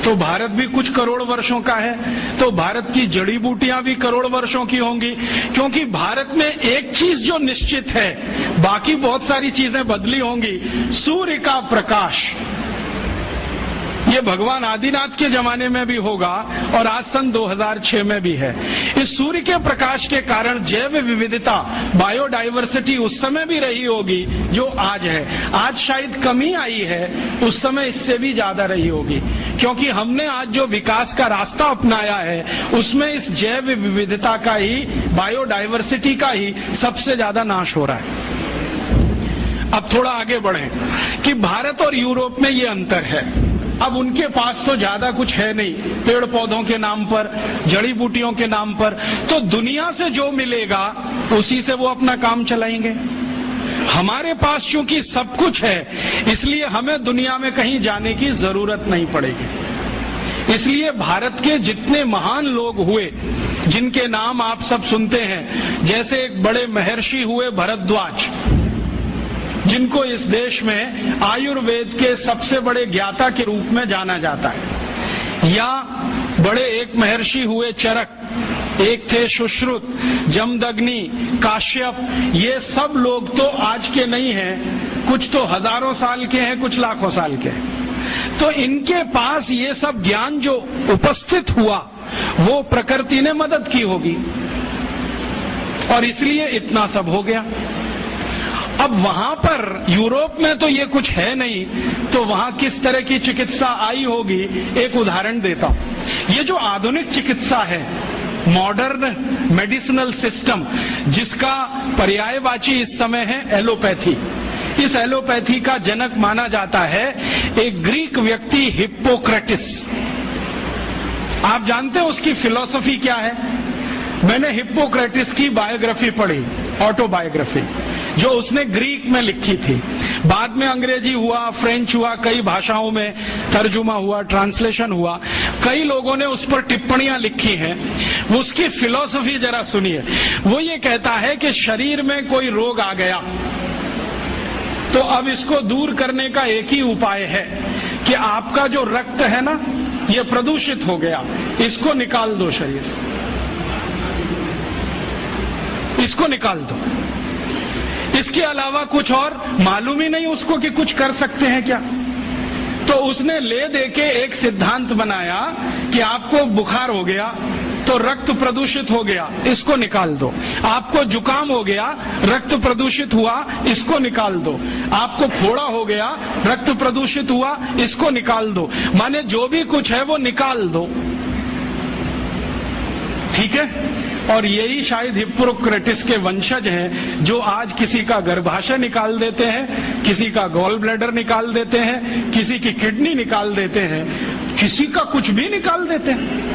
तो भारत भी कुछ करोड़ वर्षों का है, तो भारत की जड़ी बूटियां भी करोड़ वर्षों की होंगी। क्योंकि भारत में एक चीज जो निश्चित है, बाकी बहुत सारी चीजें बदली होंगी, सूर्य का प्रकाश। ये भगवान आदिनाथ के जमाने में भी होगा और आज सन 2006 में भी है। इस सूर्य के प्रकाश के कारण जैव विविधता, बायोडाइवर्सिटी उस समय भी रही होगी जो आज है। आज शायद कमी आई है, उस समय इससे भी ज्यादा रही होगी। क्योंकि हमने आज जो विकास का रास्ता अपनाया है उसमें इस जैव विविधता का ही, बायोडाइवर्सिटी का ही सबसे ज्यादा नाश हो रहा है। अब थोड़ा आगे बढ़ें कि भारत और यूरोप में ये अंतर है। अब उनके पास तो ज्यादा कुछ है नहीं, पेड़ पौधों के नाम पर, जड़ी बूटियों के नाम पर, तो दुनिया से जो मिलेगा उसी से वो अपना काम चलाएंगे। हमारे पास चूंकि सब कुछ है इसलिए हमें दुनिया में कहीं जाने की जरूरत नहीं पड़ेगी। इसलिए भारत के जितने महान लोग हुए जिनके नाम आप सब सुनते हैं, जैसे एक बड़े महर्षि हुए भरद्वाज, जिनको इस देश में आयुर्वेद के सबसे बड़े ज्ञाता के रूप में जाना जाता है, या बड़े एक महर्षि हुए चरक, एक थे सुश्रुत, जमदग्नि, काश्यप, ये सब लोग तो आज के नहीं हैं, कुछ तो हजारों साल के हैं, कुछ लाखों साल के हैं। तो इनके पास ये सब ज्ञान जो उपस्थित हुआ वो प्रकृति ने मदद की होगी और इसलिए इतना सब हो गया। अब वहां पर यूरोप में तो ये कुछ है नहीं, तो वहां किस तरह की चिकित्सा आई होगी, एक उदाहरण देता हूं। ये जो आधुनिक चिकित्सा है, मॉडर्न मेडिसिनल सिस्टम, जिसका पर्यायवाची इस समय है एलोपैथी, इस एलोपैथी का जनक माना जाता है एक ग्रीक व्यक्ति हिप्पोक्रेटिस। आप जानते हैं उसकी फिलॉसफी क्या है? मैंने हिप्पोक्रेटिस की बायोग्राफी पढ़ी, ऑटोबायोग्राफी, जो उसने ग्रीक में लिखी थी। बाद में अंग्रेजी हुआ, फ्रेंच हुआ, कई भाषाओं में तर्जुमा हुआ, ट्रांसलेशन हुआ, कई लोगों ने उस पर टिप्पणियां लिखी हैं। उसकी फिलॉसफी जरा सुनिए। वो ये कहता है कि शरीर में कोई रोग आ गया तो अब इसको दूर करने का एक ही उपाय है कि आपका जो रक्त है ना, ये प्रदूषित हो गया, इसको निकाल दो शरीर से, इसको निकाल दो। इसके अलावा कुछ और मालूम ही नहीं उसको कि कुछ कर सकते हैं क्या। तो उसने ले दे के एक सिद्धांत बनाया कि आपको बुखार हो गया तो रक्त प्रदूषित हो गया, इसको निकाल दो। आपको जुकाम हो गया, रक्त प्रदूषित हुआ, इसको निकाल दो। आपको फोड़ा हो गया, रक्त प्रदूषित हुआ, इसको निकाल दो। माने जो भी कुछ है वो निकाल दो, ठीक है। और यही शायद हिप्पोक्रेटिस के वंशज हैं जो आज किसी का गर्भाशय निकाल देते हैं, किसी का गॉल ब्लैडर निकाल देते हैं, किसी की किडनी निकाल देते हैं, किसी का कुछ भी निकाल देते हैं।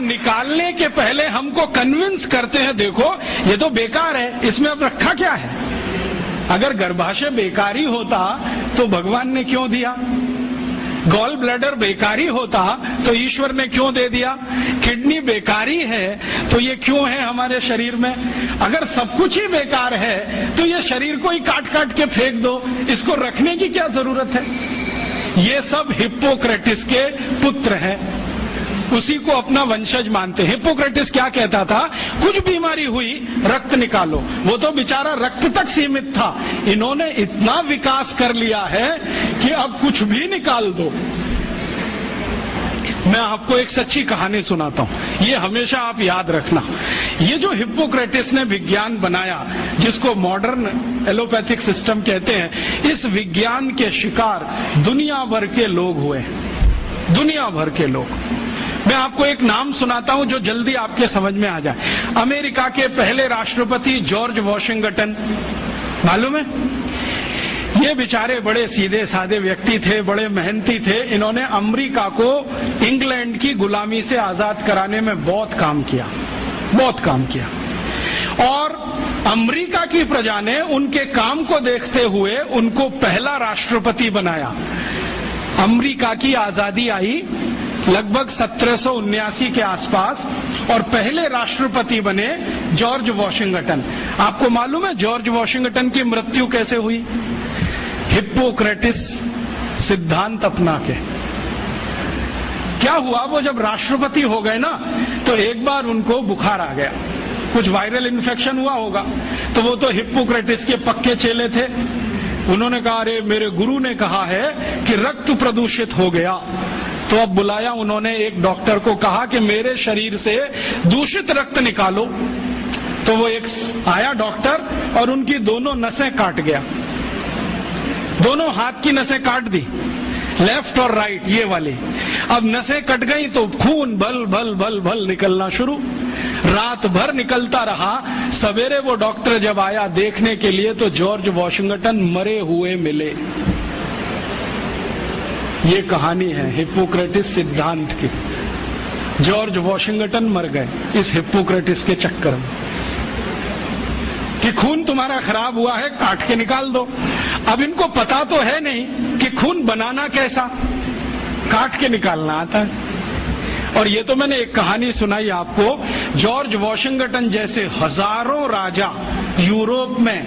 निकालने के पहले हमको कन्विंस करते हैं, देखो ये तो बेकार है, इसमें अब रखा क्या है। अगर गर्भाशय बेकारी होता तो भगवान ने क्यों दिया? गॉल ब्लैडर बेकारी होता तो ईश्वर ने क्यों दे दिया? किडनी बेकारी है तो ये क्यों है हमारे शरीर में? अगर सब कुछ ही बेकार है तो ये शरीर को ही काट काट के फेंक दो, इसको रखने की क्या जरूरत है? ये सब हिप्पोक्रेटिस के पुत्र हैं, उसी को अपना वंशज मानते हैं। हिप्पोक्रेटिस क्या कहता था? कुछ बीमारी हुई रक्त निकालो। वो तो बेचारा रक्त तक सीमित था, इन्होंने इतना विकास कर लिया है कि अब कुछ भी निकाल दो। मैं आपको एक सच्ची कहानी सुनाता हूं, ये हमेशा आप याद रखना। ये जो हिप्पोक्रेटिस ने विज्ञान बनाया, जिसको मॉडर्न एलोपैथिक सिस्टम कहते हैं, इस विज्ञान के शिकार दुनिया भर के लोग हुए, दुनिया भर के लोग। मैं आपको एक नाम सुनाता हूं जो जल्दी आपके समझ में आ जाए। अमेरिका के पहले राष्ट्रपति जॉर्ज वॉशिंगटन, मालूम है? ये बेचारे बड़े सीधे साधे व्यक्ति थे, बड़े मेहनती थे। इन्होंने अमेरिका को इंग्लैंड की गुलामी से आजाद कराने में बहुत काम किया, बहुत काम किया। और अमेरिका की प्रजा ने उनके काम को देखते हुए उनको पहला राष्ट्रपति बनाया। अमेरिका की आजादी आई लगभग 1779 के आसपास और पहले राष्ट्रपति बने जॉर्ज वॉशिंगटन। आपको मालूम है जॉर्ज वॉशिंगटन की मृत्यु कैसे हुई? हिप्पोक्रेटिस सिद्धांत अपना के। क्या हुआ, वो जब राष्ट्रपति हो गए ना तो एक बार उनको बुखार आ गया, कुछ वायरल इन्फेक्शन हुआ होगा। तो वो तो हिप्पोक्रेटिस के पक्के चेले थे, उन्होंने कहा अरे मेरे गुरु ने कहा है कि रक्त प्रदूषित हो गया। तो अब बुलाया उन्होंने एक डॉक्टर को, कहा कि मेरे शरीर से दूषित रक्त निकालो। तो वो एक आया डॉक्टर और उनकी दोनों नसें काट गया, दोनों हाथ की नसें काट दी, लेफ्ट और राइट ये वाली। अब नसें कट गई तो खून भल भल भल भल निकलना शुरू, रात भर निकलता रहा। सवेरे वो डॉक्टर जब आया देखने के लिए तो जॉर्ज वॉशिंगटन मरे हुए मिले। ये कहानी है हिप्पोक्रेटिस सिद्धांत की। जॉर्ज वॉशिंगटन मर गए इस हिप्पोक्रेटिस के चक्कर में कि खून तुम्हारा खराब हुआ है, काट के निकाल दो। अब इनको पता तो है नहीं कि खून बनाना कैसा, काट के निकालना आता है। और ये तो मैंने एक कहानी सुनाई आपको, जॉर्ज वॉशिंगटन जैसे हजारों राजा यूरोप में,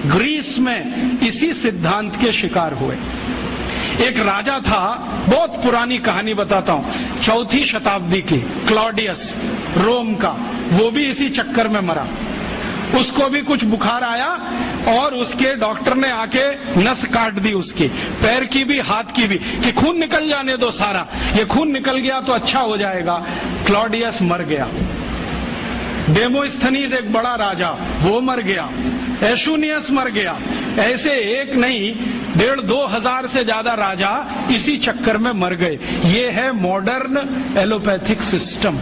ग्रीस में इसी सिद्धांत के शिकार हुए। एक राजा था, बहुत पुरानी कहानी बताता हूं, 4वीं शताब्दी की, क्लॉडियस रोम का, वो भी इसी चक्कर में मरा। उसको भी कुछ बुखार आया और उसके डॉक्टर ने आके नस काट दी उसकी, पैर की भी हाथ की भी, कि खून निकल जाने दो सारा, ये खून निकल गया तो अच्छा हो जाएगा। क्लॉडियस मर गया। डेमोस्थनीज एक बड़ा राजा, वो मर गया। एशुनियस मर गया। ऐसे एक नहीं 1,500-2 हजार से ज्यादा राजा इसी चक्कर में मर गए। ये है मॉडर्न एलोपैथिक सिस्टम।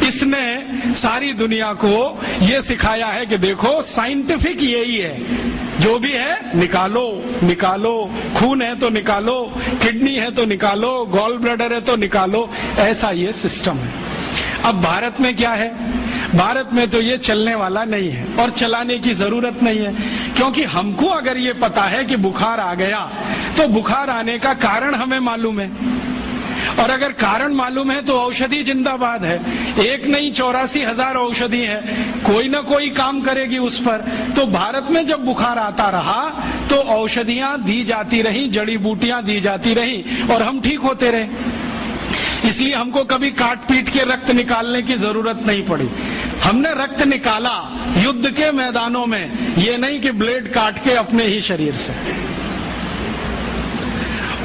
इसने सारी दुनिया को ये सिखाया है कि देखो साइंटिफिक यही है, जो भी है निकालो निकालो, खून है तो निकालो, किडनी है तो निकालो, गॉल ब्लैडर है तो निकालो, ऐसा ये सिस्टम है। अब भारत में क्या है? भारत में तो ये चलने वाला नहीं है और चलाने की जरूरत नहीं है, क्योंकि हमको अगर ये पता है कि बुखार आ गया तो बुखार आने का कारण हमें मालूम है, और अगर कारण मालूम है तो औषधि जिंदाबाद है। एक नहीं 84,000 औषधि है, कोई ना कोई काम करेगी उस पर। तो भारत में जब बुखार आता रहा तो औषधियां दी जाती रही, जड़ी बूटियां दी जाती रही और हम ठीक होते रहे। इसलिए हमको कभी काट पीट के रक्त निकालने की जरूरत नहीं पड़ी। हमने रक्त निकाला युद्ध के मैदानों में, ये नहीं कि ब्लेड काट के अपने ही शरीर से।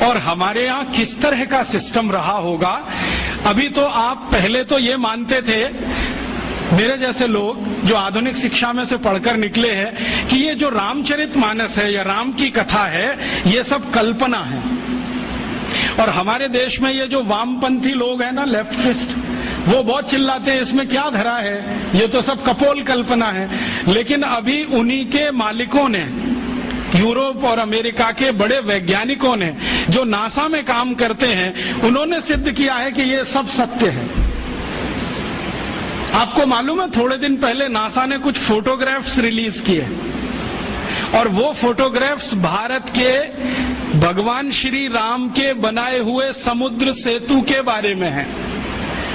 और हमारे यहाँ किस तरह का सिस्टम रहा होगा। अभी तो आप पहले तो ये मानते थे, मेरे जैसे लोग जो आधुनिक शिक्षा में से पढ़कर निकले हैं, कि ये जो रामचरितमानस है या राम की कथा है ये सब कल्पना है। और हमारे देश में ये जो वामपंथी लोग हैं ना, लेफ्टिस्ट, वो बहुत चिल्लाते हैं इसमें क्या धरा है, ये तो सब कपोल कल्पना है। लेकिन अभी उन्हीं के मालिकों ने, यूरोप और अमेरिका के बड़े वैज्ञानिकों ने जो नासा में काम करते हैं, उन्होंने सिद्ध किया है कि ये सब सत्य है। आपको मालूम है, थोड़े दिन पहले नासा ने कुछ फोटोग्राफ्स रिलीज किए और वो फोटोग्राफ्स भारत के भगवान श्री राम के बनाए हुए समुद्र सेतु के बारे में है।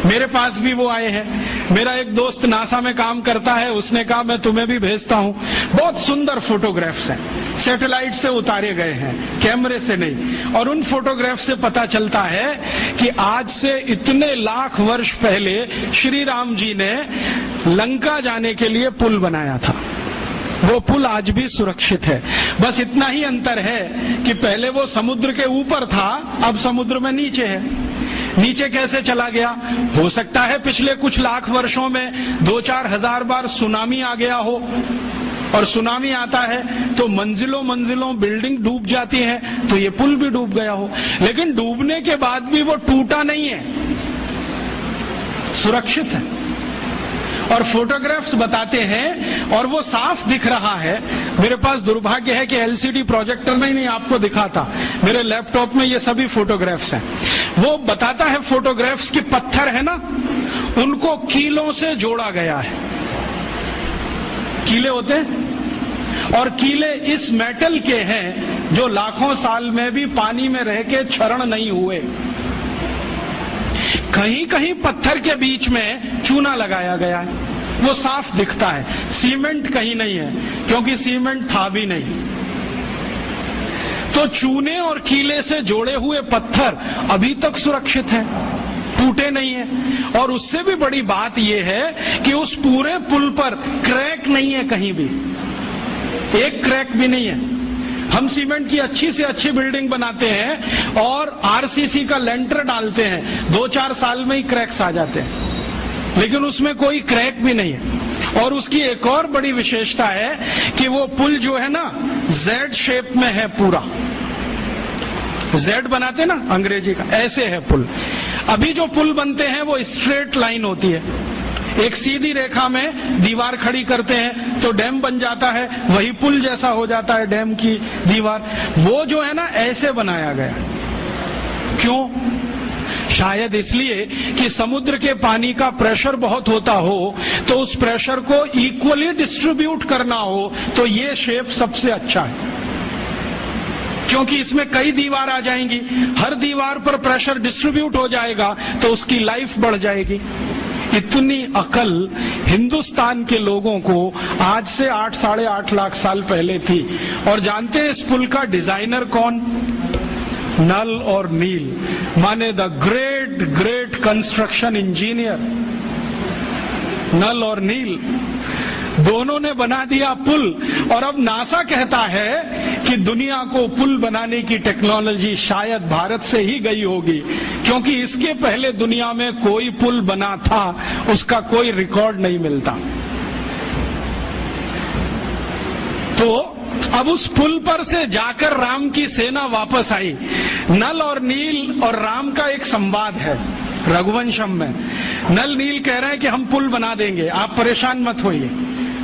मेरे पास भी वो आए हैं। मेरा एक दोस्त नासा में काम करता है, उसने कहा मैं तुम्हें भी भेजता हूं। बहुत सुंदर फोटोग्राफ्स हैं, सैटेलाइट से उतारे गए हैं, कैमरे से नहीं। और उन फोटोग्राफ से पता चलता है कि आज से इतने लाख वर्ष पहले श्री राम जी ने लंका जाने के लिए पुल बनाया था। वो पुल आज भी सुरक्षित है। बस इतना ही अंतर है कि पहले वो समुद्र के ऊपर था, अब समुद्र में नीचे है। नीचे कैसे चला गया? हो सकता है पिछले कुछ लाख वर्षों में 2-4 हजार बार सुनामी आ गया हो, और सुनामी आता है तो मंजिलों मंजिलों बिल्डिंग डूब जाती है, तो ये पुल भी डूब गया हो। लेकिन डूबने के बाद भी वो टूटा नहीं है, सुरक्षित है। और फोटोग्राफ्स बताते हैं और वो साफ दिख रहा है। मेरे पास दुर्भाग्य है कि एलसीडी प्रोजेक्टर में नहीं आपको दिखाता, मेरे लैपटॉप में ये सभी फोटोग्राफ्स हैं। वो बताता है फोटोग्राफ्स की पत्थर है ना, उनको कीलों से जोड़ा गया है। कीले होते हैं, और कीले इस मेटल के हैं जो लाखों साल में भी पानी में रह के क्षरण नहीं हुए। कहीं कहीं पत्थर के बीच में चूना लगाया गया है, वो साफ दिखता है। सीमेंट कहीं नहीं है, क्योंकि सीमेंट था भी नहीं। तो चूने और कीले से जोड़े हुए पत्थर अभी तक सुरक्षित हैं, टूटे नहीं है। और उससे भी बड़ी बात यह है कि उस पूरे पुल पर क्रैक नहीं है, कहीं भी एक क्रैक भी नहीं है। हम सीमेंट की अच्छी से अच्छी बिल्डिंग बनाते हैं और आरसीसी का लेंटर डालते हैं, 2-4 साल में ही क्रैक्स आ जाते हैं, लेकिन उसमें कोई क्रैक भी नहीं है। और उसकी एक और बड़ी विशेषता है कि वो पुल जो है ना, जेड शेप में है पूरा। जेड बनाते ना अंग्रेजी का, ऐसे है पुल। अभी जो पुल बनते हैं वो स्ट्रेट लाइन होती है, एक सीधी रेखा में दीवार खड़ी करते हैं तो डैम बन जाता है, वही पुल जैसा हो जाता है डैम की दीवार। वो जो है ना, ऐसे बनाया गया। क्यों? शायद इसलिए कि समुद्र के पानी का प्रेशर बहुत होता हो, तो उस प्रेशर को इक्वली डिस्ट्रीब्यूट करना हो, तो ये शेप सबसे अच्छा है। क्योंकि इसमें कई दीवार आ जाएंगी, हर दीवार पर प्रेशर डिस्ट्रीब्यूट हो जाएगा, तो उसकी लाइफ बढ़ जाएगी। इतनी अकल हिंदुस्तान के लोगों को आज से 8-8.5 लाख साल पहले थी। और जानते हैं इस पुल का डिजाइनर कौन? नल और नील, माने the great great construction engineer Nal और नील, दोनों ने बना दिया पुल। और अब नासा कहता है कि दुनिया को पुल बनाने की टेक्नोलॉजी शायद भारत से ही गई होगी, क्योंकि इसके पहले दुनिया में कोई पुल बना था, उसका कोई रिकॉर्ड नहीं मिलता। तो अब उस पुल पर से जाकर राम की सेना वापस आई। नल और नील और राम का एक संवाद है रघुवंशम में। नल नील कह रहे हैं कि हम पुल बना देंगे, आप परेशान मत होइए,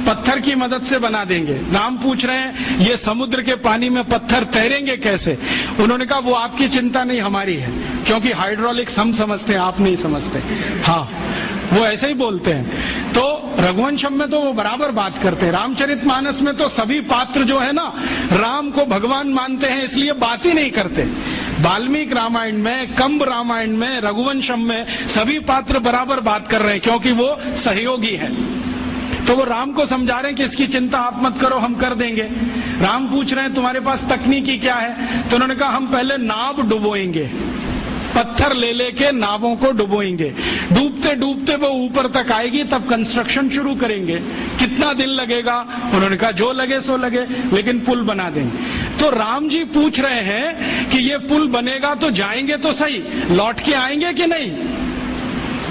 पत्थर की मदद से बना देंगे। राम पूछ रहे हैं ये समुद्र के पानी में पत्थर तैरेंगे कैसे? उन्होंने कहा वो आपकी चिंता नहीं, हमारी है, क्योंकि हाइड्रोलिक्स हम समझते हैं, आप नहीं समझते। हाँ, वो ऐसे ही बोलते हैं। तो रघुवंशम में तो वो बराबर बात करते हैं। रामचरितमानस में तो सभी पात्र जो है ना, राम को भगवान मानते हैं, इसलिए बात ही नहीं करते। वाल्मीकि रामायण में, कंब रामायण में, रघुवंशम में सभी पात्र बराबर बात कर रहे हैं, क्योंकि वो सहयोगी हैं। तो वो राम को समझा रहे हैं कि इसकी चिंता आप मत करो, हम कर देंगे। राम पूछ रहे हैं तुम्हारे पास तकनीकी क्या है? तो उन्होंने कहा हम पहले नाव डुबोएंगे, पत्थर ले लेके नावों को डुबोएंगे, डूबते डूबते वो ऊपर तक आएगी, तब कंस्ट्रक्शन शुरू करेंगे। कितना दिन लगेगा? उन्होंने कहा जो लगे सो लगे, लेकिन पुल बना देंगे। तो राम जी पूछ रहे हैं कि ये पुल बनेगा तो जाएंगे तो सही, लौट के आएंगे कि नहीं?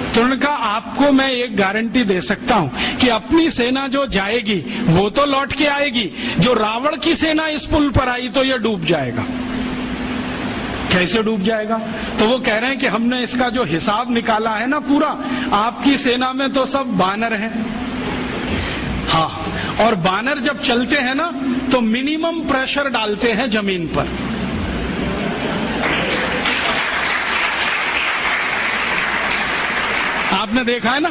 तो उन्होंने कहा आपको मैं एक गारंटी दे सकता हूं कि अपनी सेना जो जाएगी वो तो लौट के आएगी, जो रावण की सेना इस पुल पर आई तो ये डूब जाएगा। कैसे डूब जाएगा? तो वो कह रहे हैं कि हमने इसका जो हिसाब निकाला है ना पूरा, आपकी सेना में तो सब बानर हैं। हाँ, और बानर जब चलते हैं ना तो मिनिमम प्रेशर डालते हैं जमीन पर। आपने देखा है ना,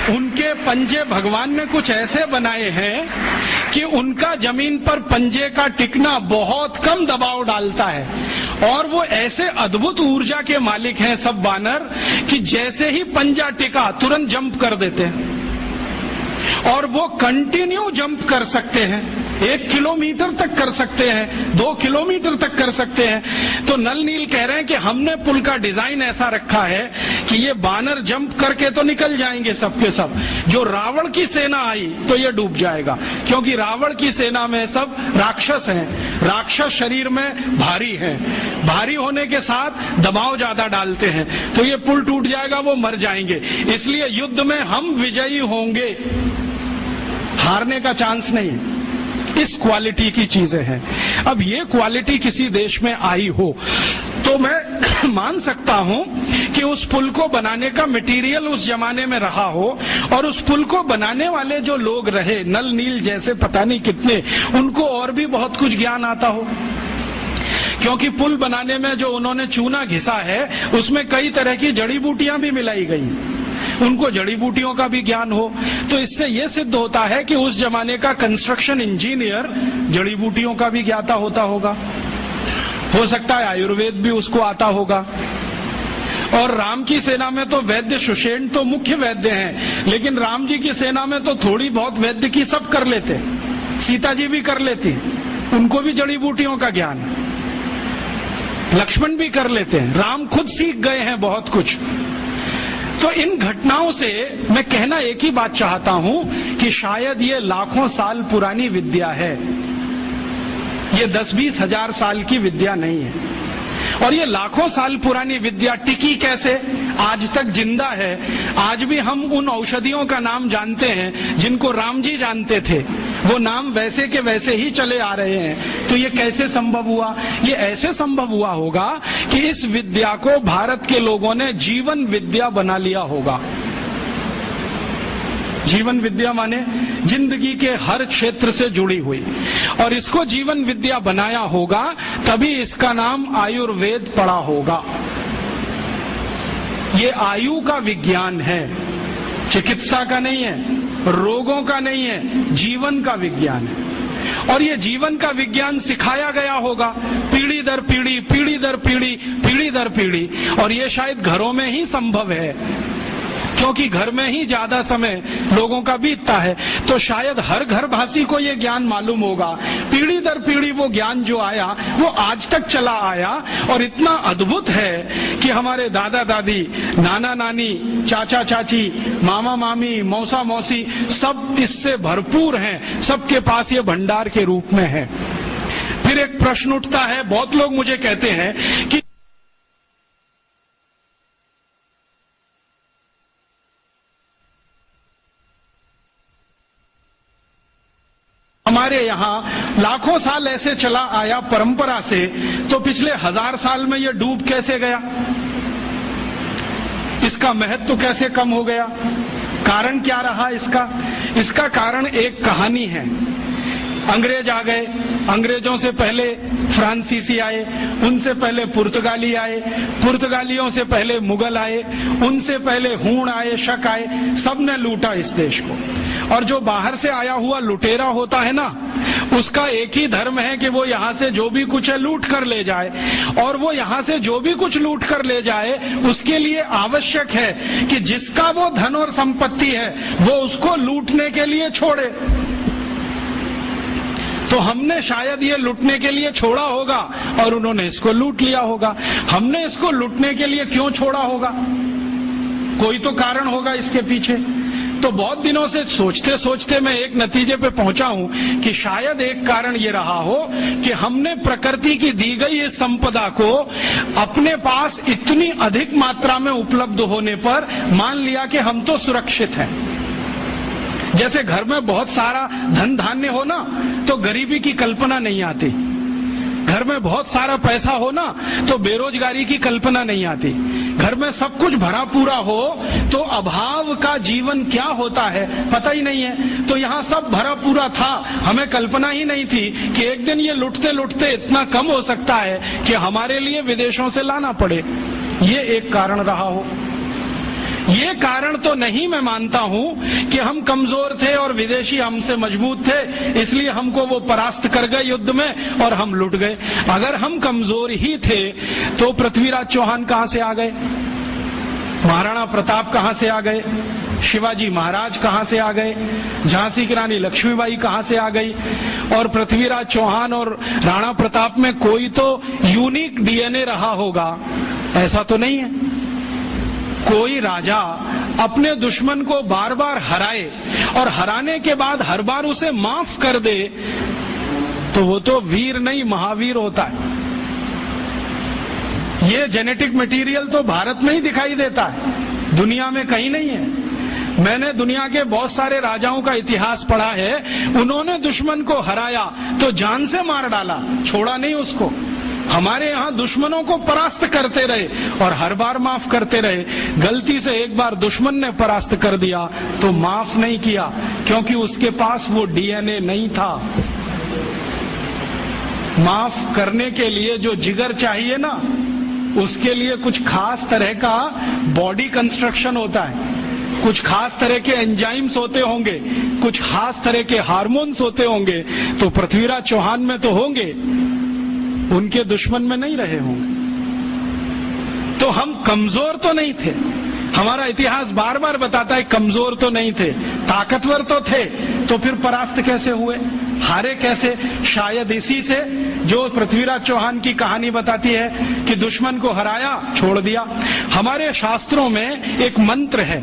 उनके पंजे भगवान ने कुछ ऐसे बनाए हैं कि उनका जमीन पर पंजे का टिकना बहुत कम दबाव डालता है, और वो ऐसे अद्भुत ऊर्जा के मालिक हैं सब बानर कि जैसे ही पंजा टिका तुरंत जंप कर देते हैं, और वो कंटिन्यू जंप कर सकते हैं, 1 किलोमीटर तक कर सकते हैं, 2 किलोमीटर तक कर सकते हैं। तो नल नील कह रहे हैं कि हमने पुल का डिजाइन ऐसा रखा है कि ये बानर जंप करके तो निकल जाएंगे सबके सब, जो रावण की सेना आई तो ये डूब जाएगा, क्योंकि रावण की सेना में सब राक्षस हैं, राक्षस शरीर में भारी हैं, भारी होने के साथ दबाव ज्यादा डालते हैं, तो ये पुल टूट जाएगा, वो मर जाएंगे। इसलिए युद्ध में हम विजयी होंगे, हारने का चांस नहीं है। इस क्वालिटी की चीजें हैं। अब ये क्वालिटी किसी देश में आई हो तो मैं मान सकता हूं कि उस पुल को बनाने का मटेरियल उस जमाने में रहा हो, और उस पुल को बनाने वाले जो लोग रहे, नल नील जैसे पता नहीं कितने, उनको और भी बहुत कुछ ज्ञान आता हो, क्योंकि पुल बनाने में जो उन्होंने चूना घिसा है उसमें कई तरह की जड़ी बूटियां भी मिलाई गई, उनको जड़ी बूटियों का भी ज्ञान हो। तो इससे यह सिद्ध होता है कि उस जमाने का कंस्ट्रक्शन इंजीनियर जड़ी बूटियों का भी ज्ञाता होता होगा, हो सकता है आयुर्वेद भी उसको आता होगा। और राम की सेना में तो वैद्य सुषेण तो मुख्य वैद्य हैं, लेकिन राम जी की सेना में तो थोड़ी बहुत वैद्य की सब कर लेते, सीता जी भी कर लेती, उनको भी जड़ी बूटियों का ज्ञान, लक्ष्मण भी कर लेते हैं, राम खुद सीख गए हैं बहुत कुछ। तो इन घटनाओं से मैं कहना एक ही बात चाहता हूं कि शायद ये लाखों साल पुरानी विद्या है, ये 10-20 हजार साल की विद्या नहीं है। और ये लाखों साल पुरानी विद्या टिकी कैसे, आज तक जिंदा है। आज भी हम उन औषधियों का नाम जानते हैं जिनको राम जी जानते थे, वो नाम वैसे के वैसे ही चले आ रहे हैं। तो ये कैसे संभव हुआ? ये ऐसे संभव हुआ होगा कि इस विद्या को भारत के लोगों ने जीवन विद्या बना लिया होगा। जीवन विद्या माने जिंदगी के हर क्षेत्र से जुड़ी हुई, और इसको जीवन विद्या बनाया होगा, तभी इसका नाम आयुर्वेद पड़ा होगा। ये आयु का विज्ञान है, चिकित्सा का नहीं है, रोगों का नहीं है, जीवन का विज्ञान है। और ये जीवन का विज्ञान सिखाया गया होगा पीढ़ी दर पीढ़ी, पीढ़ी दर पीढ़ी, पीढ़ी दर पीढ़ी। और ये शायद घरों में ही संभव है, क्योंकि घर में ही ज्यादा समय लोगों का बीतता है। तो शायद हर घर भाषी को ये ज्ञान मालूम होगा। पीढ़ी दर पीढ़ी वो ज्ञान जो आया वो आज तक चला आया, और इतना अद्भुत है कि हमारे दादा दादी, नाना नानी, चाचा चाची, मामा मामी, मौसा मौसी सब इससे भरपूर हैं, सबके पास ये भंडार के रूप में है। फिर एक प्रश्न उठता है, बहुत लोग मुझे कहते हैं कि हमारे यहाँ लाखों साल ऐसे चला आया परंपरा से, तो पिछले 1000 साल में ये डूब कैसे गया? इसका महत्व कैसे कम हो गया? कारण क्या रहा इसका? इसका कारण एक कहानी है। अंग्रेज आ गए, अंग्रेजों से पहले फ्रांसीसी आए, उनसे पहले पुर्तगाली आए, पुर्तगालियों से पहले मुगल आए, उनसे पहले हूण आए, शक आए, सबने लूटा इस देश को। और जो बाहर से आया हुआ लुटेरा होता है ना, उसका एक ही धर्म है कि वो यहाँ से जो भी कुछ है लूट कर ले जाए, और वो यहाँ से जो भी कुछ लूट कर ले जाए उसके लिए आवश्यक है कि जिसका वो धन और संपत्ति है वो उसको लूटने के लिए छोड़े। तो हमने शायद ये लूटने के लिए छोड़ा होगा और उन्होंने इसको लूट लिया होगा। हमने इसको लूटने के लिए क्यों छोड़ा होगा? कोई तो कारण होगा इसके पीछे। तो बहुत दिनों से सोचते सोचते मैं एक नतीजे पे पहुंचा हूं कि शायद एक कारण ये रहा हो कि हमने प्रकृति की दी गई इस संपदा को अपने पास इतनी अधिक मात्रा में उपलब्ध होने पर मान लिया कि हम तो सुरक्षित हैं। जैसे घर में बहुत सारा धन धान्य हो ना तो गरीबी की कल्पना नहीं आती, घर में बहुत सारा पैसा हो ना तो बेरोजगारी की कल्पना नहीं आती, घर में सब कुछ भरा पूरा हो तो अभाव का जीवन क्या होता है पता ही नहीं है। तो यहाँ सब भरा पूरा था, हमें कल्पना ही नहीं थी कि एक दिन ये लुटते लुटते इतना कम हो सकता है कि हमारे लिए विदेशों से लाना पड़े। ये एक कारण रहा हो। ये कारण तो नहीं मैं मानता हूं कि हम कमजोर थे और विदेशी हमसे मजबूत थे, इसलिए हमको वो परास्त कर गए युद्ध में और हम लुट गए। अगर हम कमजोर ही थे तो पृथ्वीराज चौहान कहां से आ गए, महाराणा प्रताप कहां से आ गए, शिवाजी महाराज कहां से आ गए, झांसी की रानी लक्ष्मीबाई कहां से आ गई। और पृथ्वीराज चौहान और राणा प्रताप में कोई तो यूनिक डीएनए रहा होगा, ऐसा तो नहीं है। कोई राजा अपने दुश्मन को बार बार हराए और हराने के बाद हर बार उसे माफ कर दे तो वो तो वीर नहीं महावीर होता है। ये जेनेटिक मटेरियल तो भारत में ही दिखाई देता है, दुनिया में कहीं नहीं है। मैंने दुनिया के बहुत सारे राजाओं का इतिहास पढ़ा है, उन्होंने दुश्मन को हराया तो जान से मार डाला, छोड़ा नहीं उसको। हमारे यहाँ दुश्मनों को परास्त करते रहे और हर बार माफ करते रहे। गलती से एक बार दुश्मन ने परास्त कर दिया तो माफ नहीं किया, क्योंकि उसके पास वो डीएनए नहीं था। माफ करने के लिए जो जिगर चाहिए ना, उसके लिए कुछ खास तरह का बॉडी कंस्ट्रक्शन होता है, कुछ खास तरह के एंजाइम्स होते होंगे, कुछ खास तरह के हार्मोन्स होते होंगे। तो पृथ्वीराज चौहान में तो होंगे, उनके दुश्मन में नहीं रहे होंगे। तो हम कमजोर तो नहीं थे, हमारा इतिहास बार बार बताता है कमजोर तो नहीं थे, ताकतवर तो थे। तो फिर परास्त कैसे हुए, हारे कैसे? शायद इसी से जो पृथ्वीराज चौहान की कहानी बताती है कि दुश्मन को हराया, छोड़ दिया। हमारे शास्त्रों में एक मंत्र है,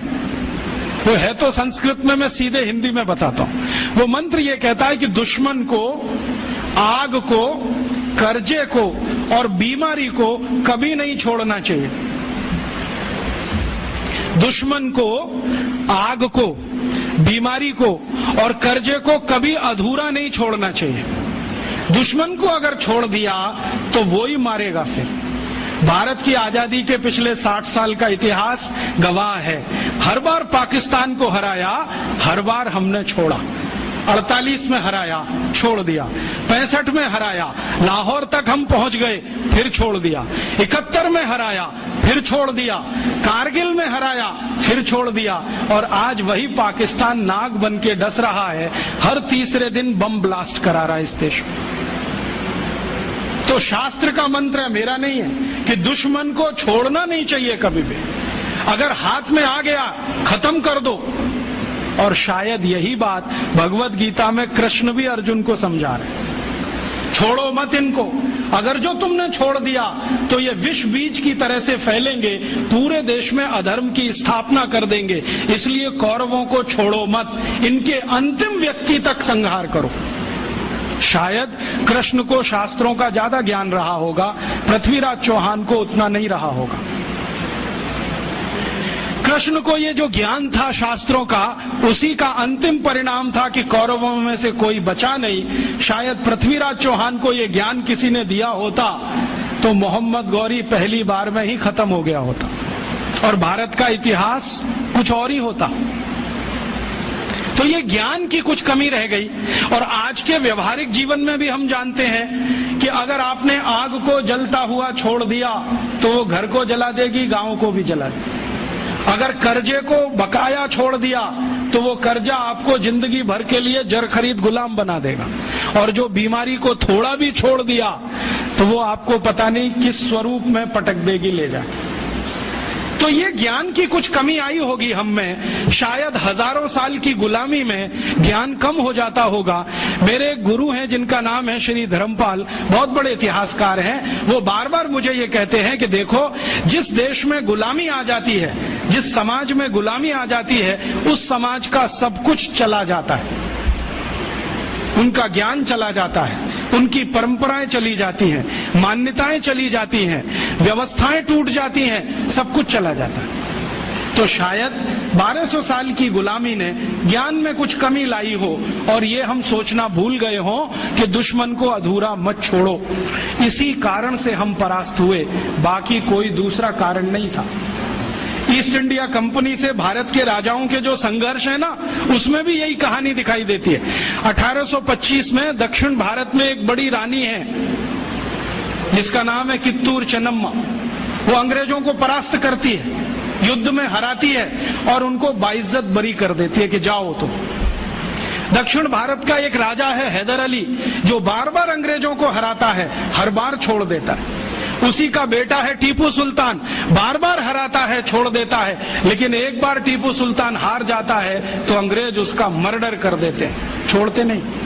वो है तो संस्कृत में, मैं सीधे हिंदी में बताता हूं। वो मंत्र ये कहता है कि दुश्मन को, आग को, कर्जे को और बीमारी को कभी नहीं छोड़ना चाहिए। दुश्मन को, आग को, बीमारी को और कर्जे को कभी अधूरा नहीं छोड़ना चाहिए। दुश्मन को अगर छोड़ दिया तो वो ही मारेगा। फिर भारत की आजादी के पिछले 60 साल का इतिहास गवाह है, हर बार पाकिस्तान को हराया, हर बार हमने छोड़ा। 48 में हराया, छोड़ दिया। 65 में हराया, लाहौर तक हम पहुंच गए, फिर छोड़ दिया। 71 में हराया, फिर छोड़ दिया। कारगिल में हराया, फिर छोड़ दिया। और आज वही पाकिस्तान नाग बन के डस रहा है, हर तीसरे दिन बम ब्लास्ट करा रहा है इस देश में। तो शास्त्र का मंत्र है, मेरा नहीं है, कि दुश्मन को छोड़ना नहीं चाहिए कभी भी। अगर हाथ में आ गया, खत्म कर दो। और शायद यही बात भगवत गीता में कृष्ण भी अर्जुन को समझा रहे, छोड़ो मत इनको। अगर जो तुमने छोड़ दिया तो ये विष बीज की तरह से फैलेंगे, पूरे देश में अधर्म की स्थापना कर देंगे। इसलिए कौरवों को छोड़ो मत, इनके अंतिम व्यक्ति तक संहार करो। शायद कृष्ण को शास्त्रों का ज्यादा ज्ञान रहा होगा, पृथ्वीराज चौहान को उतना नहीं रहा होगा। कृष्ण को ये जो ज्ञान था शास्त्रों का, उसी का अंतिम परिणाम था कि कौरवों में से कोई बचा नहीं। शायद पृथ्वीराज चौहान को ये ज्ञान किसी ने दिया होता तो मोहम्मद गौरी पहली बार में ही खत्म हो गया होता और भारत का इतिहास कुछ और ही होता। तो ये ज्ञान की कुछ कमी रह गई। और आज के व्यवहारिक जीवन में भी हम जानते हैं कि अगर आपने आग को जलता हुआ छोड़ दिया तो वो घर को जला देगी, गांव को भी जला देगी। अगर कर्जे को बकाया छोड़ दिया तो वो कर्जा आपको जिंदगी भर के लिए जर खरीद गुलाम बना देगा। और जो बीमारी को थोड़ा भी छोड़ दिया तो वो आपको पता नहीं किस स्वरूप में पटक देगी ले जाके। तो ये ज्ञान की कुछ कमी आई होगी हम में, शायद हजारों साल की गुलामी में ज्ञान कम हो जाता होगा। मेरे एक गुरु हैं जिनका नाम है श्री धर्मपाल, बहुत बड़े इतिहासकार हैं। वो बार बार मुझे ये कहते हैं कि देखो, जिस देश में गुलामी आ जाती है, जिस समाज में गुलामी आ जाती है, उस समाज का सब कुछ चला जाता है। उनका ज्ञान चला जाता है, उनकी परंपराएं चली जाती हैं, मान्यताएं चली जाती हैं, व्यवस्थाएं टूट जाती हैं, सब कुछ चला जाता है। तो शायद 1200 साल की गुलामी ने ज्ञान में कुछ कमी लाई हो और ये हम सोचना भूल गए हों कि दुश्मन को अधूरा मत छोड़ो। इसी कारण से हम परास्त हुए, बाकी कोई दूसरा कारण नहीं था। ईस्ट इंडिया कंपनी से भारत के राजाओं के जो संघर्ष है ना, उसमें भी यही कहानी दिखाई देती है। 1825 में दक्षिण भारत में एक बड़ी रानी है जिसका नाम है कित्तूर चेन्नम्मा। वो अंग्रेजों को परास्त करती है युद्ध में हराती है और उनको बाइज्जत बरी कर देती है कि जाओ तुम। दक्षिण भारत का एक राजा है हैदर अली, जो बार बार अंग्रेजों को हराता है, हर बार छोड़ देता है। उसी का बेटा है टीपू सुल्तान, बार बार हराता है, छोड़ देता है, लेकिन एक बार टीपू सुल्तान हार जाता है तो अंग्रेज उसका मर्डर कर देते हैं, छोड़ते नहीं।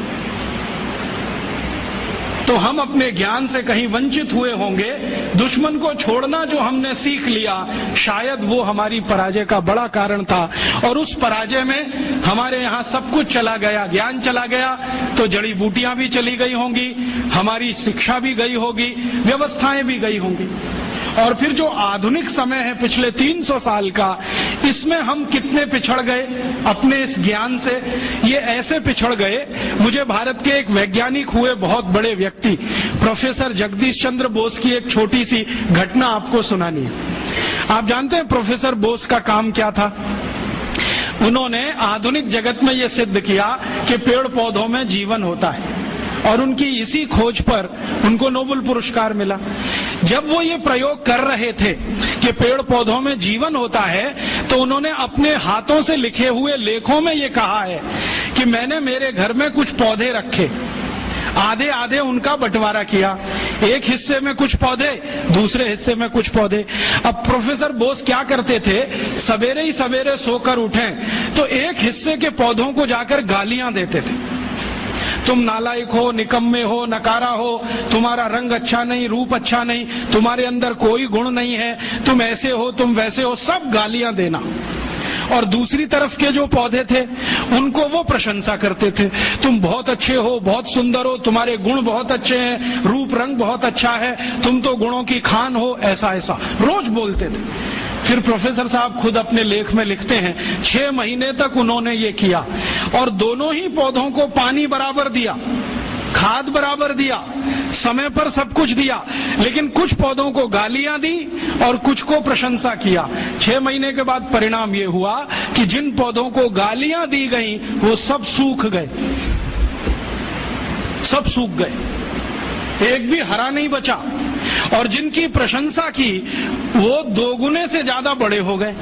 तो हम अपने ज्ञान से कहीं वंचित हुए होंगे। दुश्मन को छोड़ना जो हमने सीख लिया, शायद वो हमारी पराजय का बड़ा कारण था। और उस पराजय में हमारे यहाँ सब कुछ चला गया, ज्ञान चला गया तो जड़ी बूटियां भी चली गई होंगी, हमारी शिक्षा भी गई होगी, व्यवस्थाएं भी गई होंगी। और फिर जो आधुनिक समय है पिछले 300 साल का, इसमें हम कितने पिछड़ गए अपने इस ज्ञान से। ये ऐसे पिछड़ गए, मुझे भारत के एक वैज्ञानिक हुए बहुत बड़े व्यक्ति प्रोफेसर जगदीश चंद्र बोस की एक छोटी सी घटना आपको सुनानी है। आप जानते हैं प्रोफेसर बोस का काम क्या था? उन्होंने आधुनिक जगत में ये सिद्ध किया कि पेड़ पौधों में जीवन होता है, और उनकी इसी खोज पर उनको नोबेल पुरस्कार मिला। जब वो ये प्रयोग कर रहे थे कि पेड़ पौधों में जीवन होता है, तो उन्होंने अपने हाथों से लिखे हुए लेखों में ये कहा है कि मैंने मेरे घर में कुछ पौधे रखे, आधे आधे उनका बंटवारा किया, एक हिस्से में कुछ पौधे, दूसरे हिस्से में कुछ पौधे। अब प्रोफेसर बोस क्या करते थे, सवेरे ही सवेरे सोकर उठें तो एक हिस्से के पौधों को जाकर गालियां देते थे। तुम नालायक हो, निकम्मे हो, नकारा हो, तुम्हारा रंग अच्छा नहीं, रूप अच्छा नहीं, तुम्हारे अंदर कोई गुण नहीं है, तुम ऐसे हो, तुम वैसे हो, सब गालियां देना। और दूसरी तरफ के जो पौधे थे उनको वो प्रशंसा करते थे, तुम बहुत अच्छे हो, बहुत सुंदर हो, तुम्हारे गुण बहुत अच्छे हैं, रूप रंग बहुत अच्छा है, तुम तो गुणों की खान हो, ऐसा ऐसा रोज बोलते थे। फिर प्रोफेसर साहब खुद अपने लेख में लिखते हैं 6 महीने तक उन्होंने ये किया और दोनों ही पौधों को पानी बराबर दिया, खाद बराबर दिया, समय पर सब कुछ दिया, लेकिन कुछ पौधों को गालियां दी और कुछ को प्रशंसा किया। 6 महीने के बाद परिणाम ये हुआ कि जिन पौधों को गालियां दी गई वो सब सूख गए, सब सूख गए, एक भी हरा नहीं बचा। और जिनकी प्रशंसा की वो 2 गुने से ज्यादा बड़े हो गए।